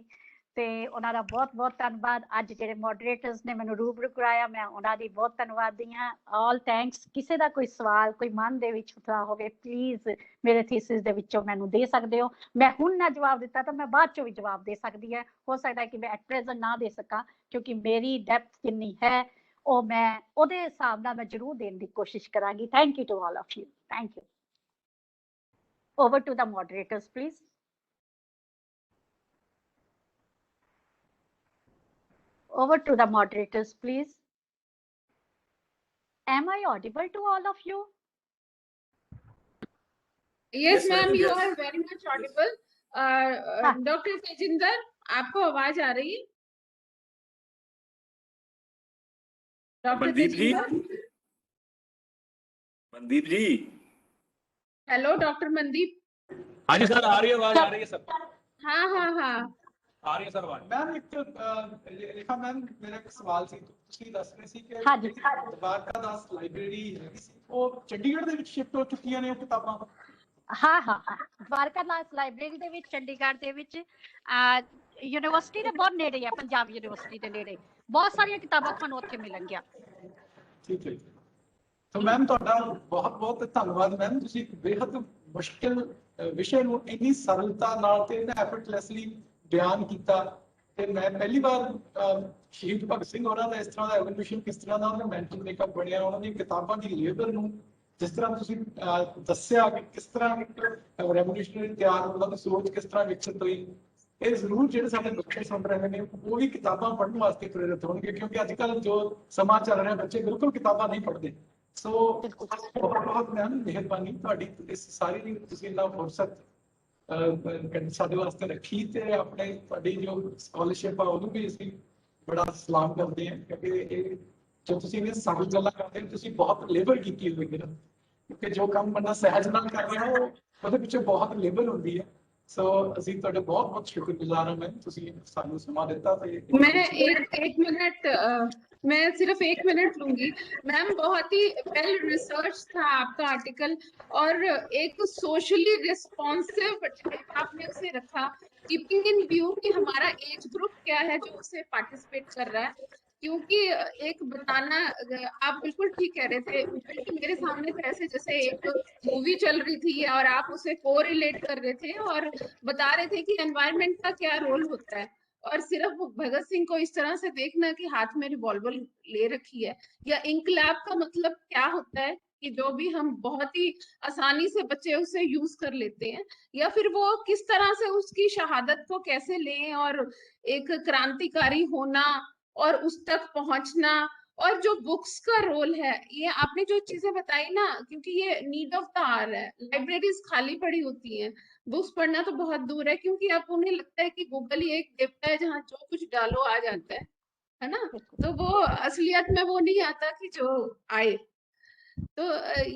ਤੇ ਉਹਨਾਂ ਦਾ ਬਹੁਤ ਬਹੁਤ ਧੰਨਵਾਦ। ਅੱਜ ਜਿਹੜੇ ਮੋਡਰੇਟਰਸ ਨੇ ਮੈਨੂੰ ਰੂਬਰੂ ਕਰਾਇਆ, ਮੈਂ ਉਹਨਾਂ ਦੀ ਬਹੁਤ ਧੰਨਵਾਦੀ ਹਾਂ। ਆਲ ਥੈਂਕਸ। ਕਿਸੇ ਦਾ ਕੋਈ ਸਵਾਲ, ਕੋਈ ਮਨ ਦੇ ਵਿੱਚ ਉੱਠਦਾ ਹੋਵੇ, ਪਲੀਜ਼ ਮੇਰੇ ਥੀਸਿਸ ਦੇ ਵਿੱਚੋਂ ਮੈਨੂੰ ਦੇ ਸਕਦੇ ਹੋ। ਮੈਂ ਹੁਣ ਨਾ ਜਵਾਬ ਦਿੱਤਾ ਤਾਂ ਮੈਂ ਬਾਅਦ ਚੋਂ ਵੀ ਜਵਾਬ ਦੇ ਸਕਦੀ ਹੈ। ਹੋ ਸਕਦਾ ਕਿ ਮੈਂ ਐਟ ਪ੍ਰੈਜ਼ੈਂਟ ਨਾ ਦੇ ਸਕਾਂ, ਕਿਉਂਕਿ ਮੇਰੀ ਡੈਪਥ ਜਿੰਨੀ ਹੈ ਉਹ ਮੈਂ ਉਹਦੇ ਹਿਸਾਬ ਨਾਲ ਮੈਂ ਜ਼ਰੂਰ ਦੇਣ ਦੀ ਕੋਸ਼ਿਸ਼ ਕਰਾਂਗੀ। Thank you to all of you. Thank you. Over to the moderators please. Over to the moderators, please. Am I audible to all of you? Yes, ma'am, you yes. are very much audible. Dr. Tejinder, आपको आवाज आ रही है? Dr. Mandeep ji, Tejinder? Mandeep ji. Hello doctor Mandeep. हाँ जी sir, आ रही है आवाज, आ रही है सर, हाँ हाँ हाँ। ਆ ਰਹੀ ਹੈ ਸਰ ਆਵਾਜ਼। ਮੈਮ ਇੱਕ ਰੇਖਾ ਮੈਮ ਮੇਰਾ ਇੱਕ ਸਵਾਲ ਸੀ, ਤੁਸੀਂ ਦੱਸ ਰਹੇ ਸੀ ਕਿ ਹਾਂਜੀ। ਦਵਾਰਕਾ ਦਾਸ ਲਾਇਬ੍ਰੇਰੀ ਹੈਗੀ ਸੀ, ਉਹ ਚੰਡੀਗੜ੍ਹ ਦੇ ਵਿੱਚ ਸ਼ਿਫਟ ਹੋ ਚੁੱਕੀਆਂ ਨੇ ਉਹ ਕਿਤਾਬਾਂ। ਹਾਂ ਹਾਂ ਹਾਂ, ਦਵਾਰਕਾ ਦਾਸ ਲਾਇਬ੍ਰੇਰੀ ਦੇ ਵਿੱਚ ਚੰਡੀਗੜ੍ਹ ਦੇ ਵਿੱਚ ਯੂਨੀਵਰਸਿਟੀ ਦੇ ਬਹੁਤ ਨੇੜੇ ਹੈ, ਪੰਜਾਬ ਯੂਨੀਵਰਸਿਟੀ ਦੇ ਨੇੜੇ ਬਹੁਤ ਸਾਰੀਆਂ ਕਿਤਾਬਾਂ ਤੁਹਾਨੂੰ ਉੱਥੇ ਮਿਲਣਗੀਆਂ। ਠੀਕ ਹੈ ਜੀ। ਤਾਂ ਮੈਮ ਤੁਹਾਡਾ ਬਹੁਤ ਬਹੁਤ ਧੰਨਵਾਦ ਮੈਮ, ਤੁਸੀਂ ਇੱਕ ਬੇहद ਮੁਸ਼ਕਿਲ ਵਿਸ਼ੇ ਨੂੰ ਇੰਨੀ ਸਰਲਤਾ ਨਾਲ ਤੇ ਐਫਰਟਲੈਸਲੀ ਬਿਆਨ ਕੀਤਾ। ਤੇ ਮੈਂ ਪਹਿਲੀ ਵਾਰ ਸ਼ਹੀਦ ਭਗਤ ਸਿੰਘ ਹੋਰਾਂ ਦਾ ਇਸ ਤਰ੍ਹਾਂ ਦਾ ਐਵੋਲੂਸ਼ਨ, ਕਿਸ ਤਰ੍ਹਾਂ ਦਾ ਉਹਨਾਂ ਮੈਂਟਲ ਮੇਕਅਪ ਬਣਿਆ, ਉਹਨਾਂ ਦੀ ਕਿਤਾਬਾਂ ਦੀ ਲੇਬਰ ਨੂੰ ਜਿਸ ਤਰ੍ਹਾਂ ਤੁਸੀਂ ਦੱਸਿਆ ਕਿ ਕਿਸ ਤਰ੍ਹਾਂ ਇੱਕ ਰੈਵੋਲੂਸ਼ਨਰੀ ਤਿਆਰ ਉਹਨਾਂ ਦੀ ਸੋਚ ਕਿਸ ਤਰ੍ਹਾਂ ਵਿਕਸਿਤ ਹੋਈ। ਇਹ ਜ਼ਰੂਰ ਜਿਹੜੇ ਸਾਡੇ ਬੱਚੇ ਸੁਣ ਰਹੇ ਨੇ ਉਹ ਵੀ ਕਿਤਾਬਾਂ ਪੜ੍ਹਨ ਵਾਸਤੇ ਪ੍ਰੇਰਿਤ ਹੋਣਗੇ, ਕਿਉਂਕਿ ਅੱਜ ਕੱਲ੍ਹ ਜੋ ਸਮਾਂ ਚੱਲ ਰਿਹਾ ਬੱਚੇ ਬਿਲਕੁਲ ਕਿਤਾਬਾਂ ਨਹੀਂ ਪੜ੍ਹਦੇ। ਸੋ ਬਹੁਤ ਬਹੁਤ ਮੈਮ ਮਿਹਰਬਾਨੀ ਤੁਹਾਡੀ, ਇਸ ਸਾਰੀ ਦੀ ਤੁਸੀਂ ਇੰਨਾ ਫੁਰਸਤ ਸਾਡੇ ਵਾਸਤੇ ਰੱਖੀ, ਤੇ ਆਪਣੇ ਤੁਹਾਡੀ ਜੋ ਸਕਾਲਰਸ਼ਿਪ ਆ ਉਹਨੂੰ ਵੀ ਅਸੀਂ ਬੜਾ ਸਲਾਮ ਕਰਦੇ ਹਾਂ, ਕਿਉਂਕਿ ਇਹ ਜੋ ਤੁਸੀਂ ਇਹ ਸਾਰੀ ਗੱਲਾਂ ਕਰਦੇ ਹੋ ਤੁਸੀਂ ਬਹੁਤ ਲੇਬਰ ਕੀਤੀ ਹੋਈ ਹੈ, ਕਿਉਂਕਿ ਜੋ ਕੰਮ ਬੰਦਾ ਸਹਿਜ ਨਾਲ ਕਰ ਰਿਹਾ ਉਹ ਉਹਦੇ ਪਿੱਛੇ ਬਹੁਤ ਲੇਬਰ ਹੁੰਦੀ ਹੈ। ਸੋ ਅਸੀਂ ਤੁਹਾਡੇ ਬਹੁਤ ਬਹੁਤ ਸ਼ੁਕਰਗੁਜ਼ਾਰ ਹਾਂ ਮੈਮ, ਤੁਸੀਂ ਸਾਨੂੰ ਸਮਾਂ ਦਿੱਤਾ। ਤੇ मैं एक मिनट मैं सिर्फ 1 मिनट लूंगी। मैम बहुत ही वेल रिसर्च था आपका आर्टिकल, और एक सोशली रिस्पॉन्सिव आपने उसे रखा, कीपिंग इन व्यू कि हमारा एज ग्रुप क्या है जो उसे पार्टिसिपेट कर रहा है। क्योंकि एक बताना, आप बिल्कुल ठीक कह रहे थे, बल्कि मेरे सामने तो ऐसे जैसे एक मूवी चल रही थी और आप उसे को रिलेट कर रहे थे और बता रहे थे कि एनवायरनमेंट का क्या रोल होता है। और सिर्फ भगत सिंह को इस तरह से देखना कि हाथ में रिवॉल्वर ले रखी है, या इंकलाब का मतलब क्या होता है कि जो भी हम बहुत ही आसानी से बच्चे उसे यूज कर लेते हैं, या फिर वो किस तरह से उसकी शहादत को कैसे लें, और एक क्रांतिकारी होना और उस तक पहुंचना, और जो बुक्स का रोल है, ये आपने जो चीजें बताई ना, क्योंकि ये नीड ऑफ द आवर है, लाइब्रेरीज खाली पड़ी होती हैं, बुक्स पढ़ना तो बहुत दूर है, क्योंकि अब उन्हें लगता है कि गूगल ही एक देवता है जहाँ जो कुछ डालो आ जाता है ना। तो वो असलियत में वो नहीं आता कि जो आए। तो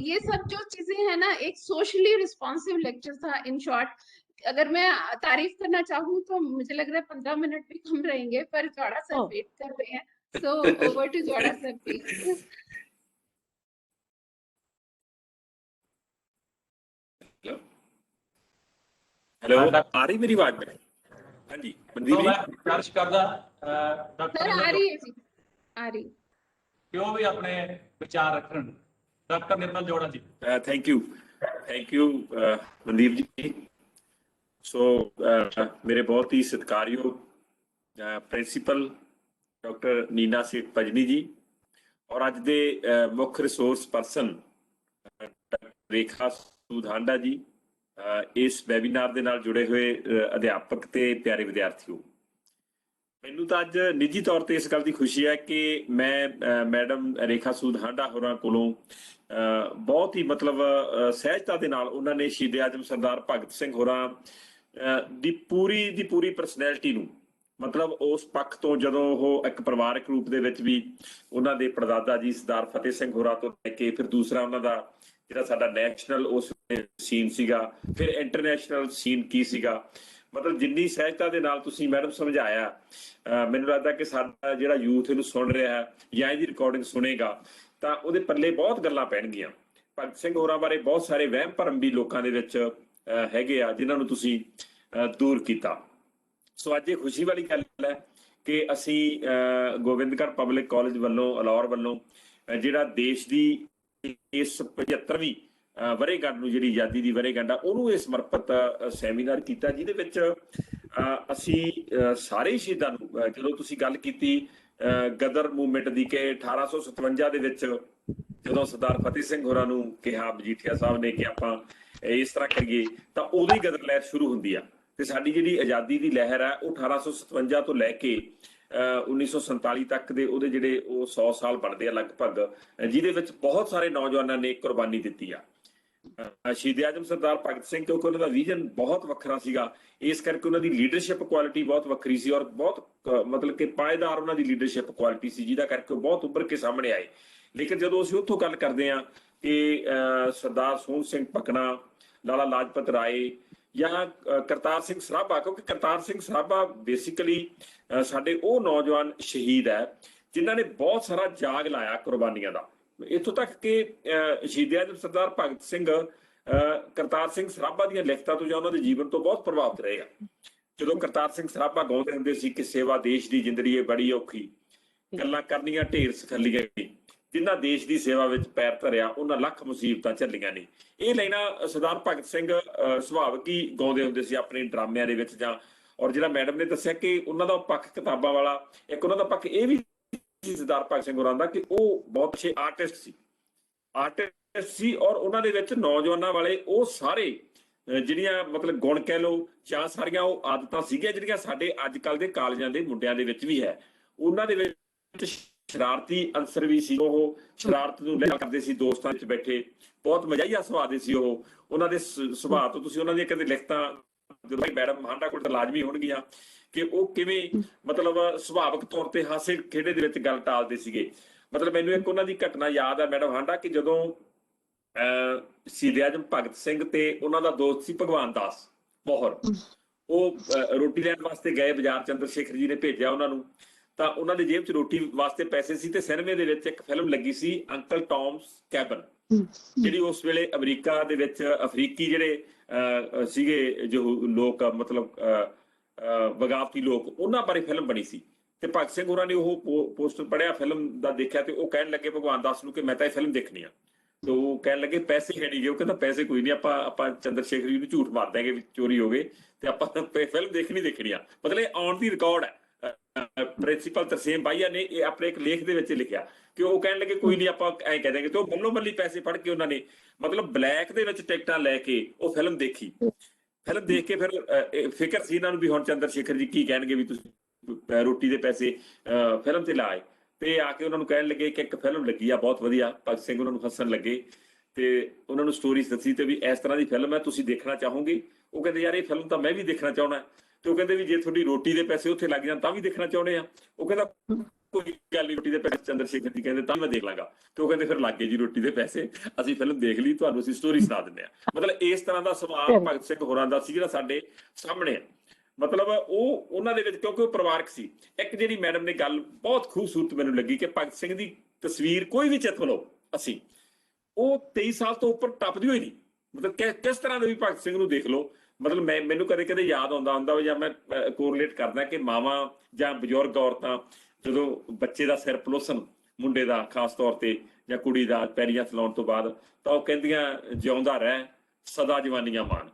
ये सब जो चीजें हैं ना, एक सोशली रिस्पॉन्सिव लेक्चर था इन शॉर्ट। अगर मैं तारीफ करना चाहूँ तो मुझे लग रहा है 15 मिनट भी कम रहेंगे, पर जोड़ा सर वेट कर रहे हैं। सो ओवर टू जोड़ा सर प्लीज। हेलो, आ रही मेरी आवाज में? हाँ जी मनदीप तो जी। मैं गुजारिश करदा सर आ रही है जी, आ रही। ਕਿ ਉਹ ਵੀ ਆਪਣੇ ਵਿਚਾਰ ਰੱਖਣ। ਡਾਕਟਰ ਨਿਰਮਲ ਜੋੜਾ ਜੀ। थैंक यू मनदीप जी। सो मेरे बहुत ही सत्कारयोग प्रिंसीपल डॉक्टर नीना सेठ भजनी जी, और अज दे मुख्य रिसोर्स परसन रेखा सूद हांडा जी, इस वैबीनार ਦੇ ਨਾਲ ਜੁੜੇ ਹੋਏ ਅਧਿਆਪਕ ਤੇ ਪਿਆਰੇ ਵਿਦਿਆਰਥੀਓ, ਮੈਨੂੰ ਤਾਂ ਅੱਜ ਨਿੱਜੀ ਤੌਰ ਤੇ ਇਸ ਗੱਲ ਦੀ ਖੁਸ਼ੀ ਹੈ ਕਿ ਮੈਂ ਮੈਡਮ ਰੇਖਾ ਸੂਦ ਹਾਂਡਾ ਹੋਰਾਂ ਕੋਲੋਂ ਬਹੁਤ ਹੀ ਮਤਲਬ ਸਹਿਜਤਾ ਦੇ ਨਾਲ ਉਹਨਾਂ ਨੇ ਸ਼ਹੀਦ ਆਜ਼ਮ ਸਰਦਾਰ ਭਗਤ ਸਿੰਘ ਹੋਰਾਂ ਦੀ ਪੂਰੀ ਪਰਸਨੈਲਿਟੀ ਨੂੰ, ਮਤਲਬ ਉਸ ਪੱਖ ਤੋਂ ਜਦੋਂ ਉਹ ਇੱਕ ਪਰਿਵਾਰਕ ਰੂਪ ਦੇ ਵਿੱਚ ਵੀ ਉਹਨਾਂ ਦੇ ਪੜਦਾਦਾ ਜੀ ਸਰਦਾਰ ਫਤਿਹ ਸਿੰਘ ਹੋਰਾਂ ਤੋਂ ਲੈ ਕੇ, ਫਿਰ ਦੂਸਰਾ ਉਹਨਾਂ ਦਾ ਜਿਹੜਾ ਸਾਡਾ ਨੈਸ਼ਨਲ ਉਸ ਸੀਨ ਸੀਗਾ, ਫਿਰ ਇੰਟਰਨੈਸ਼ਨਲ ਸੀਨ ਕੀ ਸੀਗਾ, ਮਤਲਬ ਜਿੰਨੀ ਸਹਿਜਤਾ ਦੇ ਨਾਲ ਤੁਸੀਂ ਮੈਡਮ ਸਮਝਾਇਆ, ਮੈਨੂੰ ਲੱਗਦਾ ਕਿ ਸਾਡਾ ਜਿਹੜਾ ਯੂਥ ਇਹਨੂੰ ਸੁਣ ਰਿਹਾ ਹੈ ਜਾਂ ਇਹਦੀ ਰਿਕਾਰਡਿੰਗ ਸੁਣੇਗਾ ਤਾਂ ਉਹਦੇ ਪੱਲੇ ਬਹੁਤ ਗੱਲਾਂ ਪੈਣਗੀਆਂ। ਭਗਤ ਸਿੰਘ ਹੋਰਾਂ ਬਾਰੇ ਬਹੁਤ ਸਾਰੇ ਵਹਿਮ ਭਰਮ ਵੀ ਲੋਕਾਂ ਦੇ ਵਿੱਚ ਹੈਗੇ ਆ ਜਿਨ੍ਹਾਂ ਨੂੰ ਤੁਸੀਂ ਦੂਰ ਕੀਤਾ। ਸੋ ਅੱਜ ਇਹ ਖੁਸ਼ੀ ਵਾਲੀ ਗੱਲ ਹੈ ਕਿ ਅਸੀਂ ਗੋਬਿੰਦਗੜ੍ਹ ਪਬਲਿਕ ਕਾਲਜ ਵੱਲੋਂ, ਅਲੌਰ ਵੱਲੋਂ ਜਿਹੜਾ ਦੇਸ਼ ਦੀ ਇਸ 75ਵੀਂ ਵਰ੍ਹੇਗੰਢ ਨੂੰ, ਜਿਹੜੀ ਆਜ਼ਾਦੀ ਦੀ ਵਰ੍ਹੇਗੰਢ ਆ, ਉਹਨੂੰ ਇਹ ਸਮਰਪਿਤ ਸੈਮੀਨਾਰ ਕੀਤਾ, ਜਿਹਦੇ ਵਿੱਚ ਅਸੀਂ ਸਾਰੇ ਸ਼ਹੀਦਾਂ ਨੂੰ, ਜਦੋਂ ਤੁਸੀਂ ਗੱਲ ਕੀਤੀ ਗਦਰ ਮੂਵਮੈਂਟ ਦੀ ਕਿ 1857 ਦੇ ਵਿੱਚ ਜਦੋਂ ਸਰਦਾਰ ਫਤਿਹ ਸਿੰਘ ਹੋਰਾਂ ਨੂੰ ਕਿਹਾ ਮਜੀਠੀਆ ਸਾਹਿਬ ਨੇ ਕਿ ਆਪਾਂ ਇਸ ਤਰ੍ਹਾਂ ਕਰੀਏ, ਤਾਂ ਉਦੋਂ ਹੀ ਗਦਰ ਲਹਿਰ ਸ਼ੁਰੂ ਹੁੰਦੀ ਆ। ਤੇ ਸਾਡੀ ਜਿਹੜੀ ਆਜ਼ਾਦੀ ਦੀ ਲਹਿਰ ਹੈ ਉਹ 1857 ਤੋਂ ਲੈ ਕੇ 1947 ਤੱਕ ਦੇ ਉਹਦੇ ਜਿਹੜੇ ਉਹ 100 ਸਾਲ ਬਣਦੇ ਆ ਲਗਭਗ, ਜਿਹਦੇ ਵਿੱਚ ਬਹੁਤ ਸਾਰੇ ਨੌਜਵਾਨਾਂ ਨੇ ਕੁਰਬਾਨੀ ਦਿੱਤੀ ਆ। ਸ਼ਹੀਦ ਆਜ਼ਮ ਸਰਦਾਰ ਭਗਤ ਸਿੰਘ, ਕਿਉਂਕਿ ਉਹਨਾਂ ਦਾ ਵਿਜ਼ਨ ਬਹੁਤ ਵੱਖਰਾ ਸੀਗਾ, ਇਸ ਕਰਕੇ ਉਹਨਾਂ ਦੀ ਲੀਡਰਸ਼ਿਪ ਕੁਆਲਿਟੀ ਬਹੁਤ ਵੱਖਰੀ ਸੀ, ਔਰ ਬਹੁਤ ਮਤਲਬ ਕਿ ਪਾਏਦਾਰ ਉਹਨਾਂ ਦੀ ਲੀਡਰਸ਼ਿਪ ਕੁਆਲਿਟੀ ਸੀ, ਜਿਹਦਾ ਕਰਕੇ ਉਹ ਬਹੁਤ ਉੱਭਰ ਕੇ ਸਾਹਮਣੇ ਆਏ। ਲੇਕਿਨ ਜਦੋਂ ਅਸੀਂ ਉੱਥੋਂ ਗੱਲ ਕਰਦੇ ਹਾਂ ਕਿ ਸਰਦਾਰ ਸੋਹਣ ਸਿੰਘ ਭਕਨਾ, ਲਾਲਾ ਲਾਜਪਤ ਰਾਏ ਜਾਂ ਕਰਤਾਰ ਸਿੰਘ ਸਰਾਭਾ, ਕਿਉਂਕਿ ਕਰਤਾਰ ਸਿੰਘ ਸਰਾਭਾ ਬੇਸਿਕਲੀ ਸਾਡੇ ਉਹ ਨੌਜਵਾਨ ਸ਼ਹੀਦ ਹੈ ਜਿਨ੍ਹਾਂ ਨੇ ਬਹੁਤ ਸਾਰਾ ਜਾਗ ਲਾਇਆ ਕੁਰਬਾਨੀਆਂ ਦਾ। ਇੱਥੋਂ ਤੱਕ ਕਿ ਸ਼ਹੀਦ ਆਜ਼ਮ ਸਰਦਾਰ ਭਗਤ ਸਿੰਘ ਕਰਤਾਰ ਸਿੰਘ ਸਰਾਭਾ ਦੀਆਂ ਲਿਖਤਾਂ ਤੋਂ ਜਾਂ ਉਹਨਾਂ ਦੇ ਜੀਵਨ ਤੋਂ ਬਹੁਤ ਪ੍ਰਭਾਵਿਤ ਰਹੇ ਆ। ਜਦੋਂ ਕਰਤਾਰ ਸਿੰਘ ਸਰਾਭਾ ਗਾਉਂਦੇ ਹੁੰਦੇ ਸੀ ਕਿ ਸੇਵਾ ਦੇਸ਼ ਦੀ ਜ਼ਿੰਦੜੀ ਏ ਬੜੀ ਔਖੀ, ਗੱਲਾਂ ਕਰਨੀਆਂ ਢੇਰ ਸਖੱਲੀਆਂ, ਜਿਨ੍ਹਾਂ ਦੇਸ਼ ਦੀ ਸੇਵਾ ਵਿੱਚ ਪੈਰ ਧਰਿਆ ਉਹਨਾਂ ਲੱਖ ਮੁਸੀਬਤਾਂ ਝੱਲੀਆਂ ਨੇ। ਇਹ ਲਾਈਨਾਂ ਸਰਦਾਰ ਭਗਤ ਸਿੰਘ ਸੁਭਾਵਿਕ ਹੀ ਗਾਉਂਦੇ ਹੁੰਦੇ ਸੀ ਆਪਣੇ ਡਰਾਮਿਆਂ ਦੇ ਵਿੱਚ। ਜਾਂ ਔਰ ਜਿਹੜਾ ਮੈਡਮ ਨੇ ਦੱਸਿਆ ਕਿ ਉਹਨਾਂ ਦਾ ਪੱਖ ਕਿਤਾਬਾਂ ਵਾਲਾ, ਇੱਕ ਉਹਨਾਂ ਦਾ ਪੱਖ ਇਹ ਵੀ ਸਰਦਾਰ ਭਗਤ ਸਿੰਘ ਹੋਰਾਂ ਦਾ ਕਿ ਉਹ ਬਹੁਤ ਅੱਛੇ ਆਰਟਿਸਟ ਸੀ ਔਰ ਉਹਨਾਂ ਦੇ ਵਿੱਚ ਨੌਜਵਾਨਾਂ ਵਾਲੇ ਉਹ ਸਾਰੇ ਜਿਹੜੀਆਂ ਮਤਲਬ ਗੁਣ ਕਹਿ ਲਓ ਜਾਂ ਸਾਰੀਆਂ ਉਹ ਆਦਤਾਂ ਸੀਗੀਆਂ ਜਿਹੜੀਆਂ ਸਾਡੇ ਅੱਜ ਕੱਲ੍ਹ ਦੇ ਕਾਲਜਾਂ ਦੇ ਮੁੰਡਿਆਂ ਦੇ ਵਿੱਚ ਵੀ ਹੈ। ਉਹਨਾਂ ਦੇ ਵਿੱਚ ਸ਼ਰਾਰਤੀ ਅੰਸਰ ਵੀ ਸੀ, ਉਹ ਸ਼ਰਾਰਤ ਨੂੰ ਲੈ ਕਰਦੇ ਸੀ, ਦੋਸਤਾਂ ਵਿੱਚ ਬੈਠੇ ਬਹੁਤ ਮਜ਼ਾਹੀਆ ਸੁਭਾਅ ਦੇ ਸੀ ਉਹ। ਉਹਨਾਂ ਦੇ ਸੁਭਾਅ ਤੋਂ ਤੁਸੀਂ ਉਹਨਾਂ ਦੀਆਂ ਕਦੇ ਲਿਖਤਾਂ ਜਦੋਂ ਮੈਡਮ ਹਾਂਡਾ ਕੋਲ ਤਾਂ ਲਾਜ਼ਮੀ ਹੋਣਗੀਆਂ ਕਿ ਉਹ ਕਿਵੇਂ ਮਤਲਬ ਸੁਭਾਵਿਕ ਤੌਰ ਤੇ ਹਾਸੇ ਖੇਡੇ ਦੇ ਵਿੱਚ ਗੱਲ ਟਾਲਦੇ ਸੀਗੇ। ਮਤਲਬ ਮੈਨੂੰ ਇੱਕ ਉਹਨਾਂ ਦੀ ਘਟਨਾ ਯਾਦ ਹੈ ਮੈਡਮ ਹਾਂਡਾ ਕਿ ਜਦੋਂ ਸ਼ਹੀਦ ਆਜ਼ਮ ਭਗਤ ਸਿੰਘ ਤੇ ਉਹਨਾਂ ਦਾ ਦੋਸਤ ਸੀ ਭਗਵਾਨ ਦਾਸ ਮੋਹਰ, ਉਹ ਰੋਟੀ ਲੈਣ ਵਾਸਤੇ ਗਏ ਬਾਜ਼ਾਰ, ਚੰਦਰ ਸ਼ੇਖਰ ਜੀ ਨੇ ਭੇਜਿਆ ਉਹਨਾਂ ਨੂੰ, ਤਾਂ ਉਹਨਾਂ ਦੀ ਜੇਬ 'ਚ ਰੋਟੀ ਵਾਸਤੇ ਪੈਸੇ ਸੀ ਤੇ ਸਿਨੇਮੇ ਦੇ ਵਿੱਚ ਇੱਕ ਫਿਲਮ ਲੱਗੀ ਸੀ ਅੰਕਲ ਟੌਮਸ ਕੈਬਨ, ਜਿਹੜੀ ਉਸ ਵੇਲੇ ਅਮਰੀਕਾ ਦੇ ਵਿੱਚ ਅਫਰੀਕੀ ਜਿਹੜੇ ਸੀਗੇ ਜੋ ਲੋਕ ਮਤਲਬ ਬਗਾਵਤੀ ਲੋਕ, ਉਹਨਾਂ ਬਾਰੇ ਫਿਲਮ ਬਣੀ ਸੀ। ਤੇ ਭਗਤ ਸਿੰਘ ਹੋਰਾਂ ਨੇ ਉਹ ਪੋਸਟਰ ਪੜ੍ਹਿਆ, ਫਿਲਮ ਦਾ ਦੇਖਿਆ ਤੇ ਉਹ ਕਹਿਣ ਲੱਗੇ ਭਗਵਾਨ ਦਾਸ ਨੂੰ ਕਿ ਮੈਂ ਤਾਂ ਇਹ ਫਿਲਮ ਦੇਖਣੀ ਆ। ਤੇ ਉਹ ਕਹਿਣ ਲੱਗੇ ਪੈਸੇ ਹੈ ਨਹੀਂ ਗੇ। ਉਹ ਕਹਿੰਦਾ ਪੈਸੇ ਕੋਈ ਨਹੀਂ, ਆਪਾਂ ਚੰਦਰ ਸ਼ੇਖਰ ਜੀ ਨੂੰ ਝੂਠ ਮਾਰ ਦਿਆਂਗੇ ਵੀ ਚੋਰੀ ਹੋ ਗਏ ਤੇ ਆਪਾਂ ਫਿਲਮ ਦੇਖਣੀ ਆ। ਮਤਲਬ ਇਹ ਔਨ ਦੀ ਰਿਕਾਰਡ ਹੈ। ਪ੍ਰਿੰਸੀਪਲ ਤਰਸੇਮ ਬਾਈਆ ਨੇ ਇਹ ਆਪਣੇ ਇੱਕ ਲੇਖ ਦੇ ਵਿੱਚ ਲਿਖਿਆ ਕਿ ਉਹ ਕਹਿਣ ਲੱਗੇ ਕੋਈ ਨਹੀਂ ਆਪਾਂ ਐਂ ਕਹਿ ਦਿਆਂਗੇ, ਤੇ ਉਹ ਮੱਲੋ ਮੱਲੀ ਪੈਸੇ ਫੜ ਕੇ ਉਹਨਾਂ ਨੇ ਮਤਲਬ ਬਲੈਕ ਦੇ ਵਿੱਚ ਟਿਕਟਾਂ ਲੈ ਕੇ ਉਹ ਫਿਲਮ ਦੇਖੀ। ਫਿਲਮ ਦੇਖ ਕੇ ਫਿਰ ਫਿਕਰ ਸੀ ਇਹਨਾਂ ਨੂੰ ਵੀ ਹੁਣ ਚੰਦਰ ਸ਼ੇਖਰ ਜੀ ਕੀ ਕਹਿਣਗੇ ਵੀ ਤੁਸੀਂ ਰੋਟੀ ਦੇ ਪੈਸੇ ਫਿਲਮ ਤੇ ਲਾਏ। ਤੇ ਆ ਕੇ ਉਹਨਾਂ ਨੂੰ ਕਹਿਣ ਲੱਗੇ ਕਿ ਇੱਕ ਫਿਲਮ ਲੱਗੀ ਆ ਬਹੁਤ ਵਧੀਆ। ਭਗਤ ਸਿੰਘ ਉਹਨਾਂ ਨੂੰ ਹੱਸਣ ਲੱਗੇ ਤੇ ਉਹਨਾਂ ਨੂੰ ਸਟੋਰੀ ਦੱਸੀ ਤੇ ਵੀ ਇਸ ਤਰ੍ਹਾਂ ਦੀ ਫਿਲਮ ਹੈ, ਤੁਸੀਂ ਦੇਖਣਾ ਚਾਹੋਗੇ? ਉਹ ਕਹਿੰਦੇ ਯਾਰ ਇਹ ਫਿਲਮ ਤਾਂ ਮੈਂ ਵੀ ਦੇਖਣਾ ਚਾਹੁੰਦਾ। ਤੇ ਉਹ ਕਹਿੰਦੇ ਵੀ ਜੇ ਤੁਹਾਡੀ ਰੋਟੀ ਦੇ ਪੈਸੇ ਉੱਥੇ ਲੱਗ ਜਾਣ ਤਾਂ ਵੀ ਦੇਖਣਾ ਚਾਹੁੰਦੇ ਆ? ਉਹ ਕਹਿੰਦਾ ਕੋਈ ਗੱਲ ਨਹੀਂ, ਰੋਟੀ ਦੇ ਪੈਸੇ ਚੰਦਰ ਸ਼ੇਖਰ ਜੀ ਕਹਿੰਦੇ ਤਾਂ ਮੈਂ ਦੇਖ ਲਾਂਗਾ। ਤੇ ਉਹ ਕਹਿੰਦੇ ਫਿਰ ਲੱਗ ਗਏ ਜੀ ਰੋਟੀ ਦੇ ਪੈਸੇ, ਅਸੀਂ ਫਿਲਮ ਦੇਖ ਲਈ, ਤੁਹਾਨੂੰ ਅਸੀਂ ਸਟੋਰੀ ਸੁਣਾ ਦਿੰਦੇ ਆ। ਮਤਲਬ ਇਸ ਤਰ੍ਹਾਂ ਦਾ ਸੁਭਾਅ ਭਗਤ ਸਿੰਘ ਹੋਰਾਂ ਦਾ ਸੀ ਜਿਹੜਾ ਸਾਡੇ ਸਾਹਮਣੇ ਆ। ਮਤਲਬ ਉਹ ਉਹਨਾਂ ਦੇ ਵਿੱਚ ਕਿਉਂਕਿ ਉਹ ਪਰਿਵਾਰਕ ਸੀ। ਇੱਕ ਜਿਹੜੀ ਮੈਡਮ ਨੇ ਗੱਲ ਬਹੁਤ ਖੂਬਸੂਰਤ ਮੈਨੂੰ ਲੱਗੀ ਕਿ ਭਗਤ ਸਿੰਘ ਦੀ ਤਸਵੀਰ ਕੋਈ ਵੀ ਚਿੱਤ ਲਓ ਅਸੀਂ, ਉਹ 23 ਸਾਲ ਤੋਂ ਉੱਪਰ ਟੱਪਦੀ ਹੋਈ ਨਹੀਂ। ਮਤਲਬ ਕਿਸ ਤਰ੍ਹਾਂ ਦੇ ਵੀ ਭਗਤ ਸਿੰਘ ਨੂੰ ਦੇਖ ਲਓ। ਮਤਲਬ ਮੈਨੂੰ ਕਦੇ ਕਦੇ ਯਾਦ ਆਉਂਦਾ ਜਾਂ ਮੈਂ ਕੋਰਿਲੇਟ ਕਰਦਾ ਕਿ ਮਾਵਾਂ ਜਾਂ ਬਜ਼ੁਰਗ ਔਰਤਾਂ ਜਦੋਂ ਬੱਚੇ ਦਾ ਸਿਰ ਪਲੋਸਣ, ਮੁੰਡੇ ਦਾ ਖਾਸ ਤੌਰ ਤੇ ਜਾਂ ਕੁੜੀ ਦਾ ਪੈਰੀਆਂ ਫਲਾਉਣ ਤੋਂ ਬਾਅਦ, ਤਾਂ ਉਹ ਕਹਿੰਦੀਆਂ ਜਿਉਂਦਾ ਰਹਿ ਸਦਾ ਜਵਾਨੀਆਂ ਮਾਣ।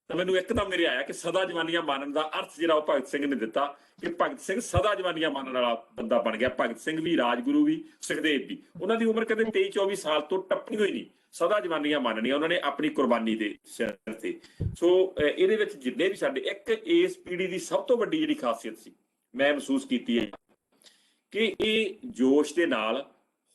ਤਾਂ ਮੈਨੂੰ ਇੱਕਦਮ ਮੇਰੇ ਆਇਆ ਕਿ ਸਦਾ ਜਵਾਨੀਆਂ ਮਾਣਨ ਦਾ ਅਰਥ ਜਿਹੜਾ ਉਹ ਭਗਤ ਸਿੰਘ ਨੇ ਦਿੱਤਾ ਕਿ ਭਗਤ ਸਿੰਘ ਸਦਾ ਜਵਾਨੀਆਂ ਮਾਣਨ ਵਾਲਾ ਬੰਦਾ ਬਣ ਗਿਆ। ਭਗਤ ਸਿੰਘ ਵੀ, ਰਾਜਗੁਰੂ ਵੀ, ਸੁਖਦੇਵ ਵੀ, ਉਹਨਾਂ ਦੀ ਉਮਰ ਕਦੇ 23-24 ਸਾਲ ਤੋਂ ਟੱਪਣੀ ਹੋਈ ਨਹੀਂ। ਸਦਾ ਜਵਾਨੀਆਂ ਮੰਨਣੀਆਂ ਉਹਨਾਂ ਨੇ ਆਪਣੀ ਕੁਰਬਾਨੀ ਦੇ ਸਿਰ ਤੇ। ਸੋ ਇਹਦੇ ਵਿੱਚ ਜਿੰਨੇ ਵੀ ਸਾਡੇ ਇੱਕ ਇਸ ਪੀੜ੍ਹੀ ਦੀ ਸਭ ਤੋਂ ਵੱਡੀ ਜਿਹੜੀ ਖਾਸੀਅਤ ਸੀ ਮੈਂ ਮਹਿਸੂਸ ਕੀਤੀ ਹੈ ਕਿ ਇਹ ਜੋਸ਼ ਦੇ ਨਾਲ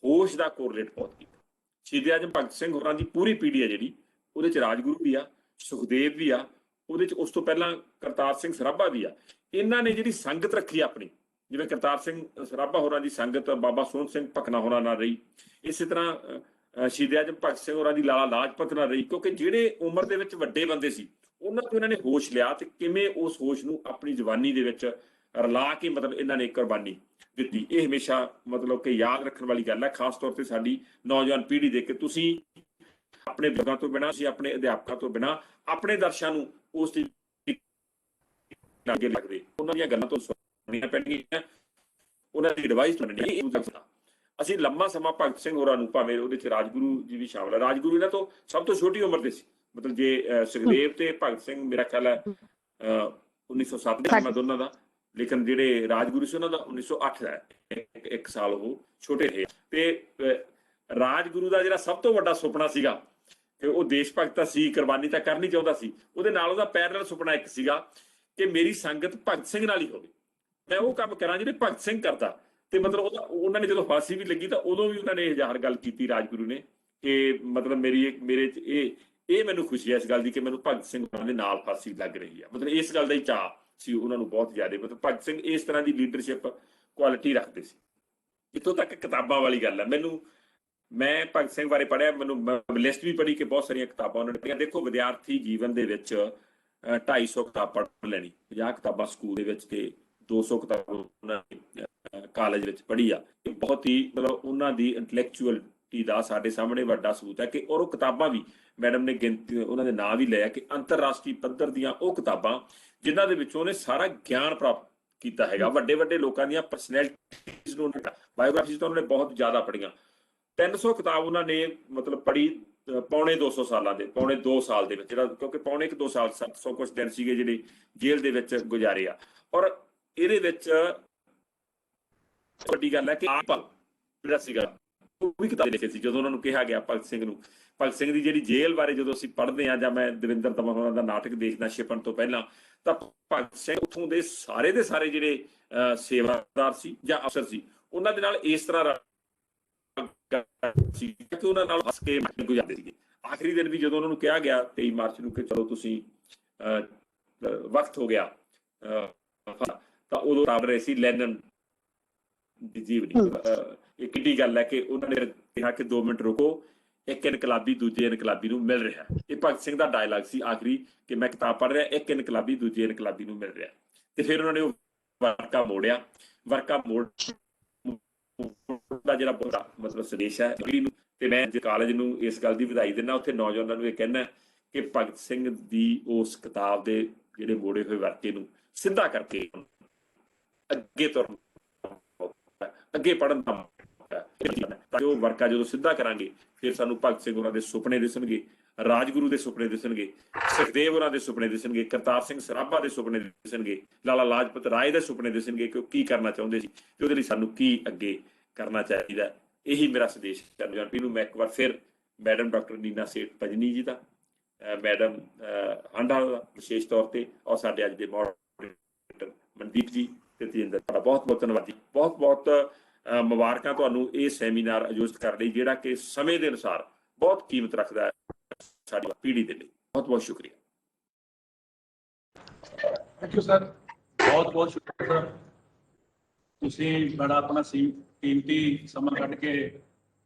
ਹੋਸ਼ ਦਾ ਕੋਰਿਲੇਟ ਬਹੁਤ ਕੀਤਾ। ਸ਼ਹੀਦ ਆਜ਼ਮ ਭਗਤ ਸਿੰਘ ਹੋਰਾਂ ਦੀ ਪੂਰੀ ਪੀੜ੍ਹੀ ਹੈ ਜਿਹੜੀ, ਉਹਦੇ ਚ ਰਾਜਗੁਰੂ ਵੀ ਆ, ਸੁਖਦੇਵ ਵੀ ਆ, ਉਹਦੇ ਚ ਉਸ ਤੋਂ ਪਹਿਲਾਂ ਕਰਤਾਰ ਸਿੰਘ ਸਰਾਭਾ ਵੀ ਆ। ਇਹਨਾਂ ਨੇ ਜਿਹੜੀ ਸੰਗਤ ਰੱਖੀ ਆਪਣੀ, ਜਿਵੇਂ ਕਰਤਾਰ ਸਿੰਘ ਸਰਾਭਾ ਹੋਰਾਂ ਦੀ ਸੰਗਤ ਬਾਬਾ ਸੋਹਣ ਸਿੰਘ ਭਕਨਾ ਹੋਰਾਂ ਨਾਲ ਰਹੀ, ਇਸੇ ਤਰ੍ਹਾਂ ਸ਼ਹੀਦ ਆਜ਼ਮ ਭਗਤ ਸਿੰਘ ਹੋਰਾਂ ਦੀ ਲਾਲਾ ਲਾਜਪਤ ਨਾਲ ਰਹੀ। ਕਿਉਂਕਿ ਜਿਹੜੇ ਉਮਰ ਦੇ ਵਿੱਚ ਵੱਡੇ ਬੰਦੇ ਸੀ ਉਹਨਾਂ ਤੋਂ ਇਹਨਾਂ ਨੇ ਹੋਸ਼ ਲਿਆ ਤੇ ਕਿਵੇਂ ਉਸ ਹੋਸ਼ ਨੂੰ ਆਪਣੀ ਜਵਾਨੀ ਦੇ ਵਿੱਚ ਰਲਾ ਕੇ ਮਤਲਬ ਇਹਨਾਂ ਨੇ ਕੁਰਬਾਨੀ ਦਿੱਤੀ। ਇਹ ਹਮੇਸ਼ਾ ਮਤਲਬ ਕਿ ਯਾਦ ਰੱਖਣ ਵਾਲੀ ਗੱਲ ਹੈ, ਖਾਸ ਤੌਰ ਤੇ ਸਾਡੀ ਨੌਜਵਾਨ ਪੀੜ੍ਹੀ ਦੇ ਕਿ ਤੁਸੀਂ ਆਪਣੇ ਬਜ਼ੁਰਗਾਂ ਤੋਂ ਬਿਨਾਂ, ਤੁਸੀਂ ਆਪਣੇ ਅਧਿਆਪਕਾਂ ਤੋਂ ਬਿਨਾਂ ਆਪਣੇ ਦਰਸ਼ਾਂ ਨੂੰ ਉਸ ਦੀ ਅੱਗੇ ਲੱਗਦੇ, ਉਹਨਾਂ ਦੀਆਂ ਗੱਲਾਂ ਤੋਂ ਸੁਣਨੀਆਂ ਪੈਣਗੀਆਂ, ਉਹਨਾਂ ਦੀ ਐਡਵਾਈਸ ਸੁਣਨੀ। ਅਸੀਂ ਲੰਮਾ ਸਮਾਂ ਭਗਤ ਸਿੰਘ ਹੋਰਾਂ ਨੂੰ, ਭਾਵੇਂ ਉਹਦੇ ਚ ਰਾਜਗੁਰੂ ਜੀ ਵੀ ਸ਼ਾਮਲ ਹੈ, ਰਾਜਗੁਰੂ ਇਹਨਾਂ ਤੋਂ ਸਭ ਤੋਂ ਛੋਟੀ ਉਮਰ ਦੇ ਸੀ। ਮਤਲਬ ਜੇ ਸੁਖਦੇਵ ਤੇ ਭਗਤ ਸਿੰਘ ਮੇਰਾ ਖਿਆਲ ਹੈ 1907 ਦਾ ਮੈਂ ਦੋਨਾਂ ਦਾ, ਲੇਕਿਨ ਜਿਹੜੇ ਰਾਜਗੁਰੂ ਸੀ ਉਹਨਾਂ ਦਾ 1908 ਦਾ, ਇੱਕ ਸਾਲ ਉਹ ਛੋਟੇ ਰਹੇ। ਤੇ ਰਾਜਗੁਰੂ ਦਾ ਜਿਹੜਾ ਸਭ ਤੋਂ ਵੱਡਾ ਸੁਪਨਾ ਸੀਗਾ ਕਿ ਉਹ ਦੇਸ਼ ਭਗਤ ਸੀ, ਕੁਰਬਾਨੀ ਤਾਂ ਕਰਨੀ ਚਾਹੁੰਦਾ ਸੀ, ਉਹਦੇ ਨਾਲ ਉਹਦਾ ਪੈਰਲਲ ਸੁਪਨਾ ਇੱਕ ਸੀਗਾ ਕਿ ਮੇਰੀ ਸੰਗਤ ਭਗਤ ਸਿੰਘ ਨਾਲ ਹੀ ਹੋਵੇ, ਮੈਂ ਉਹ ਕੰਮ ਕਰਾਂ ਜਿਹੜੇ ਭਗਤ ਸਿੰਘ ਕਰਦਾ। ਤੇ ਮਤਲਬ ਉਹਨਾਂ ਨੇ ਜਦੋਂ ਫਾਂਸੀ ਵੀ ਲੱਗੀ ਤਾਂ ਉਦੋਂ ਵੀ ਉਹਨਾਂ ਨੇ ਇਹ ਜ਼ਾਹਰ ਗੱਲ ਕੀਤੀ ਰਾਜਗੁਰੂ ਨੇ ਕਿ ਮਤਲਬ ਮੇਰੇ ਚ ਇਹ ਮੈਨੂੰ ਖੁਸ਼ੀ ਹੈ ਇਸ ਗੱਲ ਦੀ ਕਿ ਮੈਨੂੰ ਭਗਤ ਸਿੰਘ ਦੇ ਨਾਲ ਫਾਂਸੀ ਲੱਗ ਰਹੀ ਹੈ। ਮਤਲਬ ਇਸ ਗੱਲ ਦਾ ਹੀ ਚਾਅ ਸੀ ਉਹਨਾਂ ਨੂੰ ਬਹੁਤ ਜ਼ਿਆਦਾ। ਮਤਲਬ ਭਗਤ ਸਿੰਘ ਇਸ ਤਰ੍ਹਾਂ ਦੀ ਲੀਡਰਸ਼ਿਪ ਕੁਆਲਿਟੀ ਰੱਖਦੇ ਸੀ। ਇੱਥੋਂ ਤੱਕ ਕਿਤਾਬਾਂ ਵਾਲੀ ਗੱਲ ਹੈ। ਮੈਨੂੰ ਮੈਂ ਭਗਤ ਸਿੰਘ ਬਾਰੇ ਪੜ੍ਹਿਆ, ਮੈਨੂੰ ਲਿਸਟ ਵੀ ਪੜ੍ਹੀ ਕਿ ਬਹੁਤ ਸਾਰੀਆਂ ਕਿਤਾਬਾਂ ਉਹਨਾਂ ਨੇ ਪੜ੍ਹੀਆਂ। ਦੇਖੋ, ਵਿਦਿਆਰਥੀ ਜੀਵਨ ਦੇ ਵਿੱਚ 250 ਕਿਤਾਬ ਪੜ੍ਹ ਲੈਣੀ, 50 ਕਿਤਾਬਾਂ ਸਕੂਲ ਦੇ ਵਿੱਚ ਤੇ 200 ਕਿਤਾਬ ਉਹਨਾਂ ਨੇ ਕਾਲਜ ਵਿੱਚ ਪੜ੍ਹੀ ਆ। ਇਹ ਬਹੁਤ ਹੀ ਮਤਲਬ ਉਹਨਾਂ ਦੀ ਇੰਟੈਲੈਕਚੁਅਲਿਟੀ ਦਾ ਸਾਡੇ ਸਾਹਮਣੇ ਵੱਡਾ ਸਬੂਤ ਹੈ ਕਿ ਔਰ ਉਹ ਕਿਤਾਬਾਂ ਵੀ ਮੈਡਮ ਨੇ ਗਿਣਤੀ ਉਹਨਾਂ ਦੇ ਨਾਂ ਵੀ ਲਿਆ ਕਿ ਅੰਤਰਰਾਸ਼ਟਰੀ ਪੱਧਰ ਦੀਆਂ ਉਹ ਕਿਤਾਬਾਂ ਜਿਨ੍ਹਾਂ ਦੇ ਵਿੱਚੋਂ ਉਹਨੇ ਸਾਰਾ ਗਿਆਨ ਪ੍ਰਾਪਤ ਕੀਤਾ ਹੈਗਾ। ਵੱਡੇ ਵੱਡੇ ਲੋਕਾਂ ਦੀਆਂ ਪਰਸਨੈਲਿਟੀਜ਼ ਨੂੰ, ਬਾਇਓਗ੍ਰਾਫੀਜ਼ ਤਾਂ ਉਹਨਾਂ ਨੇ ਬਹੁਤ ਜ਼ਿਆਦਾ ਪੜ੍ਹੀਆਂ। 300 ਕਿਤਾਬ ਉਹਨਾਂ ਨੇ ਮਤਲਬ ਪੜ੍ਹੀ ਪੌਣੇ 200 ਸਾਲਾਂ ਦੇ, ਪੌਣੇ 2 ਸਾਲ ਦੇ ਵਿੱਚ, ਜਿਹੜਾ ਕਿਉਂਕਿ ਪੌਣੇ 2 ਸਾਲ 700 ਕੁਛ ਦਿਨ ਸੀਗੇ ਜਿਹੜੇ ਜੇਲ੍ਹ ਦੇ ਵਿੱਚ ਗੁਜ਼ਾਰੇ ਆ। ਔਰ ਇਹਦੇ ਵਿੱਚ ਵੱਡੀ ਗੱਲ ਹੈ ਕਿ ਆਪ ਜਿਹੜਾ ਸੀਗਾ ਉਹ ਵੀ ਕਿਤਾਬ ਲਿਖੀ ਸੀ। ਜਦੋਂ ਉਹਨਾਂ ਨੂੰ ਕਿਹਾ ਗਿਆ ਭਗਤ ਸਿੰਘ ਨੂੰ, ਭਗਤ ਸਿੰਘ ਦੀ ਜਿਹੜੀ ਜੇਲ੍ਹ ਬਾਰੇ ਜਦੋਂ ਅਸੀਂ ਪੜ੍ਹਦੇ ਹਾਂ ਜਾਂ ਮੈਂ ਦਵਿੰਦਰ ਦਮਨ ਹੋਰਾਂ ਦਾ ਨਾਟਕ ਦੇਖਦਾ ਛਿਪਣ ਤੋਂ ਪਹਿਲਾਂ, ਤਾਂ ਭਗਤ ਸਿੰਘ ਉੱਥੋਂ ਦੇ ਸਾਰੇ ਜਿਹੜੇ ਸੇਵਾਦਾਰ ਸੀ ਜਾਂ ਅਫਸਰ ਸੀ ਉਹਨਾਂ ਦੇ ਨਾਲ ਇਸ ਤਰ੍ਹਾਂ ਸੀ ਕਿ ਉਹਨਾਂ ਨਾਲ ਹੱਸ ਕੇ ਗੁਜ਼ਾਰਦੇ ਸੀਗੇ। ਆਖਰੀ ਦਿਨ ਵੀ ਜਦੋਂ ਉਹਨਾਂ ਨੂੰ ਕਿਹਾ ਗਿਆ 23 ਮਾਰਚ ਨੂੰ ਕਿ ਚਲੋ ਤੁਸੀਂ ਵਕਤ ਹੋ ਗਿਆ, ਤਾਂ ਉਦੋਂ ਤਾਂ ਰਹੇ ਸੀ ਲੈਨਨ ਦੀ ਜੀਵਨੀ। ਇਹ ਕਿੱਡੀ ਗੱਲ ਹੈ ਕਿ ਉਹਨਾਂ ਨੇ ਕਿਹਾ ਕਿ 2 ਮਿੰਟ ਰੁਕੋ, ਇੱਕ ਇਨਕਲਾਬੀ ਦੂਜੇ ਇਨਕਲਾਬੀ ਨੂੰ ਮਿਲ ਰਿਹਾ। ਇਹ ਭਗਤ ਸਿੰਘ ਦਾ ਡਾਇਲਾਗ ਸੀ ਆਖਰੀ ਕਿ ਮੈਂ ਕਿਤਾਬ ਪੜ੍ਹ ਰਿਹਾ, ਇੱਕ ਇਨਕਲਾਬੀ ਦੂਜੇ ਇਨਕਲਾਬੀ ਨੂੰ ਮਿਲ ਰਿਹਾ। ਤੇ ਫਿਰ ਉਹਨਾਂ ਨੇ ਉਹ ਵਰਕਾ ਮੋੜਿਆ। ਵਰਕਾ ਮੋੜ ਦਾ ਜਿਹੜਾ ਬੜਾ ਮਤਲਬ ਸੰਦੇਸ਼ ਹੈ ਨੂੰ, ਤੇ ਮੈਂ ਕਾਲਜ ਨੂੰ ਇਸ ਗੱਲ ਦੀ ਵਧਾਈ ਦਿੰਦਾ, ਉੱਥੇ ਨੌਜਵਾਨਾਂ ਨੂੰ ਇਹ ਕਹਿਣਾ ਕਿ ਭਗਤ ਸਿੰਘ ਦੀ ਉਸ ਕਿਤਾਬ ਦੇ ਜਿਹੜੇ ਮੋੜੇ ਹੋਏ ਵਰਕੇ ਨੂੰ ਸਿੱਧਾ ਕਰਕੇ ਅੱਗੇ ਤੁਰਨ, ਅੱਗੇ ਪੜ੍ਹਨ ਦਾ ਤਾਂ ਉਹ ਵਰਕਾ ਜਦੋਂ ਸਿੱਧਾ ਕਰਾਂਗੇ ਫਿਰ ਸਾਨੂੰ ਭਗਤ ਸਿੰਘ ਉਹਨਾਂ ਦੇ ਸੁਪਨੇ ਦਿਸਣਗੇ, ਰਾਜਗੁਰੂ ਦੇ ਸੁਪਨੇ ਦਿਸਣਗੇ, ਸੁਖਦੇਵ ਉਹਨਾਂ ਦੇ ਸੁਪਨੇ ਦਿਸਣਗੇ, ਕਰਤਾਰ ਸਿੰਘ ਸਰਾਭਾ ਦੇ ਸੁਪਨੇ ਦਿਸਣਗੇ, ਲਾਲਾ ਲਾਜਪਤ ਰਾਏ ਦੇ ਸੁਪਨੇ ਦਿਸਣਗੇ ਕਿ ਉਹ ਕੀ ਕਰਨਾ ਚਾਹੁੰਦੇ ਸੀ ਤੇ ਉਹਦੇ ਲਈ ਸਾਨੂੰ ਕੀ ਅੱਗੇ ਕਰਨਾ ਚਾਹੀਦਾ। ਇਹੀ ਮੇਰਾ ਸੰਦੇਸ਼ ਹੈ ਨੌਜਵਾਨ ਨੂੰ। ਮੈਂ ਇੱਕ ਵਾਰ ਫਿਰ ਮੈਡਮ ਡਾਕਟਰ ਨੀਨਾ ਸੇਠ ਭਜਨੀ ਜੀ ਦਾ, ਮੈਡਮ ਹਾਂਡਾ ਦਾ ਵਿਸ਼ੇਸ਼ ਤੌਰ ਤੇ, ਔਰ ਸਾਡੇ ਅੱਜ ਦੇ ਮੋਡਰੇਟਰ ਮਨਦੀਪ ਜੀ ਤੇ ਤੇਜਿੰਦਰ ਦਾ ਬਹੁਤ ਬਹੁਤ ਧੰਨਵਾਦੀ। ਬਹੁਤ ਬਹੁਤ ਮੁਬਾਰਕਾਂ ਤੁਹਾਨੂੰ ਇਹ ਸੈਮੀਨਾਰ ਆਯੋਜਿਤ ਕਰਨ ਲਈ, ਜਿਹੜਾ ਕਿ ਸਮੇਂ ਦੇ ਅਨੁਸਾਰ ਬਹੁਤ ਕੀਮਤ ਰੱਖਦਾ ਹੈ ਸਾਡੀ ਪੀੜ੍ਹੀ ਦੇ ਲਈ। ਬਹੁਤ ਬਹੁਤ ਸ਼ੁਕਰੀਆ। Thank you sir. ਬਹੁਤ ਬਹੁਤ ਸ਼ੁਕਰੀਆ ਸਰ, ਤੁਸੀਂ ਬੜਾ ਆਪਣਾ ਕੀਮਤੀ ਸਮਾਂ ਕੱਢ ਕੇ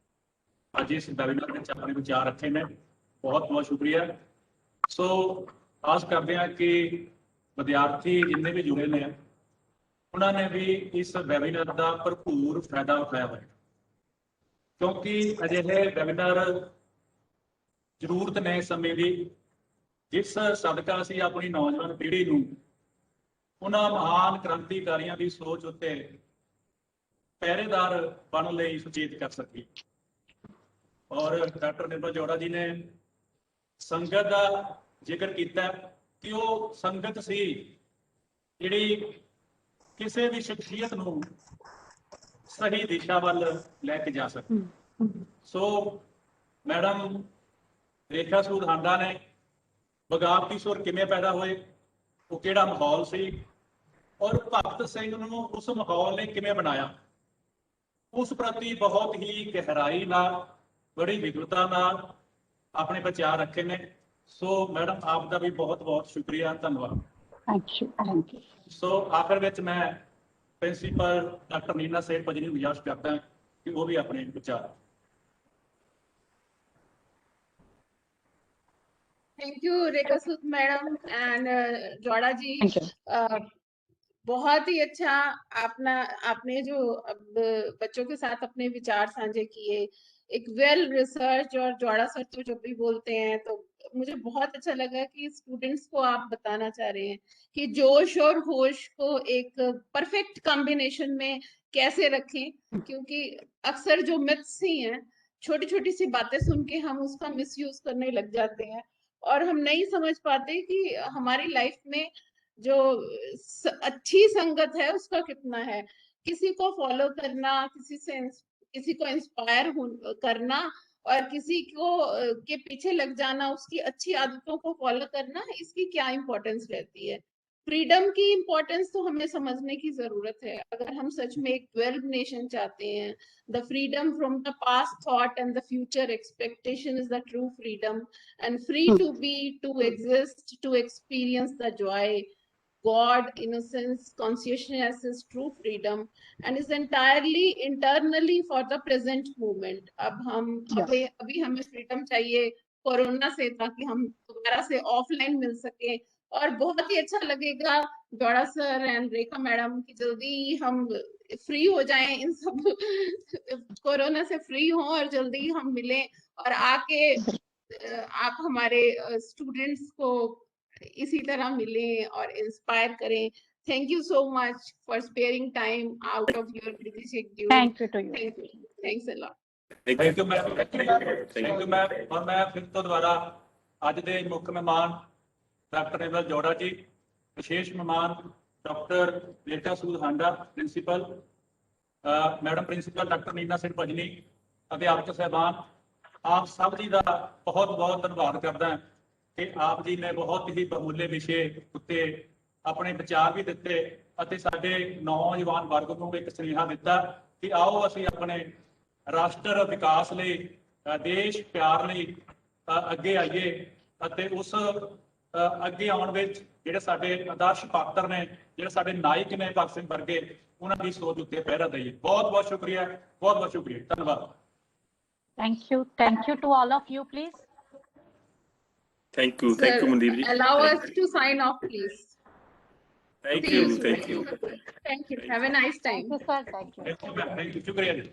ਅੱਜ ਇਸ ਵੈਬੀਨਾਰ ਵਿੱਚ ਆਪਣੇ ਵਿਚਾਰ ਰੱਖੇ ਨੇ। ਬਹੁਤ ਬਹੁਤ ਸ਼ੁਕਰੀਆ। ਸੋ ਆਸ ਕਰਦੇ ਹਾਂ ਕਿ ਵਿਦਿਆਰਥੀ ਜਿੰਨੇ ਵੀ ਜੁੜੇ ਨੇ ਉਹਨਾਂ ਨੇ ਵੀ ਇਸ ਵੈਬੀਨਾਰ ਦਾ ਭਰਪੂਰ ਫਾਇਦਾ ਉਠਾਇਆ ਹੋਇਆ, ਕਿਉਂਕਿ ਅਜਿਹੇ ਵੈਬੀਨਾਰ ਜ਼ਰੂਰਤ ਨੇ ਸਮੇਂ ਦੀ, ਜਿਸ ਸਦਕਾ ਅਸੀਂ ਆਪਣੀ ਨੌਜਵਾਨ ਪੀੜ੍ਹੀ ਨੂੰ ਉਹਨਾਂ ਮਹਾਨ ਕ੍ਰਾਂਤੀਕਾਰੀਆਂ ਦੀ ਸੋਚ ਉੱਤੇ ਪਹਿਰੇਦਾਰ ਬਣਨ ਲਈ ਸੁਚੇਤ ਕਰ ਸਕੀਏ। ਔਰ ਡਾਕਟਰ ਨਿਰਮਲ ਜੌੜਾ ਜੀ ਨੇ ਸੰਗਤ ਦਾ ਜ਼ਿਕਰ ਕੀਤਾ ਕਿ ਉਹ ਸੰਗਤ ਸੀ ਜਿਹੜੀ ਕਿਸੇ ਵੀ ਸ਼ਖਸੀਅਤ ਨੂੰ ਸਹੀ ਦਿਸ਼ਾ ਵੱਲ ਲੈ ਕੇ ਜਾ ਸਕੇ। ਸੋ ਮੈਡਮ ਰੇਖਾ ਸੂਦ ਹਾਂਡਾ ਨੇ ਬਗਾਵਤੀ ਸੁਰ ਕਿਵੇਂ ਪੈਦਾ ਹੋਏ, ਉਹ ਕਿਹੜਾ ਮਾਹੌਲ ਸੀ, ਔਰ ਭਗਤ ਸਿੰਘ ਨੂੰ ਉਸ ਮਾਹੌਲ ਨੇ ਕਿਵੇਂ ਬਣਾਇਆ, ਉਸ ਪ੍ਰਤੀ ਬਹੁਤ ਹੀ ਗਹਿਰਾਈ ਨਾਲ, ਬੜੀ ਵਿਦਵਤਾ ਨਾਲ ਆਪਣੇ ਵਿਚਾਰ ਰੱਖੇ ਨੇ। ਸੋ ਮੈਡਮ ਆਪ ਦਾ ਵੀ ਬਹੁਤ ਬਹੁਤ ਸ਼ੁਕਰੀਆ, ਧੰਨਵਾਦ। Thank you. ਸੋ ਆਖਰ ਵਿੱਚ ਮੈਂ ਪ੍ਰਿੰਸੀਪਲ ਡਾਕਟਰ ਨੀਨਾ ਸੇਠ ਭਜਨੀ ਨੂੰ ਗੁਜ਼ਾਰਿਸ਼ ਕਰਦਾ ਕਿ ਉਹ ਵੀ ਆਪਣੇ ਵਿਚਾਰ। Thank you, Rekha Sood madam and Jauda ji. बहुत ही अच्छा आपने जो बच्चों के साथ अपने विचार साझे किए, एक वेल रिसर्च, और जौड़ा सर तो जो भी बोलते हैं, तो मुझे बहुत अच्छा लगा कि स्टूडेंट्स को आप बताना चाह रहे हैं कि जोश और होश को एक परफेक्ट कॉम्बिनेशन में कैसे रखें, क्योंकि अक्सर जो मिथ्स ही हैं, छोटी छोटी सी बातें सुन के हम उसका मिसयूज करने लग जाते हैं और हम नहीं समझ पाते कि हमारी लाइफ में जो अच्छी संगत है उसका कितना है। किसी को फॉलो करना, किसी को इंस्पायर करना और किसी को के पीछे लग जाना, उसकी अच्छी आदतों को फॉलो करना, इसकी क्या इंपॉर्टेंस रहती है। फ्रीडम की इंपॉर्टेंस तो हमें समझने की जरूरत है। अगर हम सच में एक 12 नेशन चाहते हैं, the freedom from the past thought and the future expectation is the true freedom, and free to be, to exist, to experience the joy, God, innocence, consciousness is true freedom, and is entirely internally for the present moment. अब हम अभी हमें freedom चाहिए corona से, ताकि हम दोबारा से ऑफलाइन मिल सके। और बहुत ही अच्छा लगेगा Gowda sir and Rekha madam की जल्दी हम फ्री हो जाएं, इन सब कोरोना से फ्री हों और जल्दी हम मिलें और आके आप हमारे स्टूडेंट्स को इसी तरह मिलें और इंस्पायर करें। Thank you so much for sparing time out of your busy schedule. Thank you to you. Thank you, thanks a lot. Thank you ma'am, thank you ma'am. ਔਰ ਮੈਂ ਫਿਰ ਤੋਂ ਦੁਬਾਰਾ ਅੱਜ ਦੇ ਮੁੱਖ ਮਹਿਮਾਨ ਡਾਕਟਰ ਨਿਰਮਲ ਜੋੜਾ ਜੀ, ਵਿਸ਼ੇਸ਼ ਮਹਿਮਾਨ doctor Rekha Sood Handa principal, madam principal doctor Neena Singh Bhajni, ਅਧਿਆਪਕ ਸਹਿਬਾਨ, ਆਪ ਸਭ ਜੀ ਦਾ ਬਹੁਤ ਬਹੁਤ ਧੰਨਵਾਦ ਕਰਦਾ ਕਿ ਆਪ ਜੀ ਨੇ ਬਹੁਤ ਹੀ ਬਹੁਮੁੱਲੇ ਵਿਸ਼ੇ ਉੱਤੇ ਆਪਣੇ ਵਿਚਾਰ ਵੀ ਦਿੱਤੇ ਅਤੇ ਸਾਡੇ ਨੌਜਵਾਨ ਵਰਗ ਨੂੰ ਇੱਕ ਸੁਨੇਹਾ ਦਿੱਤਾ ਕਿ ਆਓ ਅਸੀਂ ਆਪਣੇ ਰਾਸ਼ਟਰ ਵਿਕਾਸ ਲਈ, ਦੇਸ਼ ਪਿਆਰ ਲਈ ਅੱਗੇ ਆਈਏ ਅਤੇ ਉਸ ਅੱਗੇ ਆਉਣ ਵਿੱਚ ਜਿਹੜੇ ਸਾਡੇ ਆਦਰਸ਼ ਪਾਤਰ ਨੇ, ਜਿਹੜੇ ਸਾਡੇ ਨਾਇਕ ਨੇ ਭਗਤ ਸਿੰਘ ਵਰਗੇ, ਉਹਨਾਂ ਦੀ ਸੋਚ ਉੱਤੇ ਪਹਿਰਾ ਦਈਏ। ਬਹੁਤ ਬਹੁਤ ਸ਼ੁਕਰੀਆ, ਬਹੁਤ ਬਹੁਤ ਸ਼ੁਕਰੀਆ, ਧੰਨਵਾਦ। Thank you to all of you, please. Thank you Mandeep ji. Allow us to sign off, please. Thank you. Thank you. Have a nice time. Thank you, sir. Thank you. Thank you, ਸ਼ੁਕਰੀਆ ਜੀ।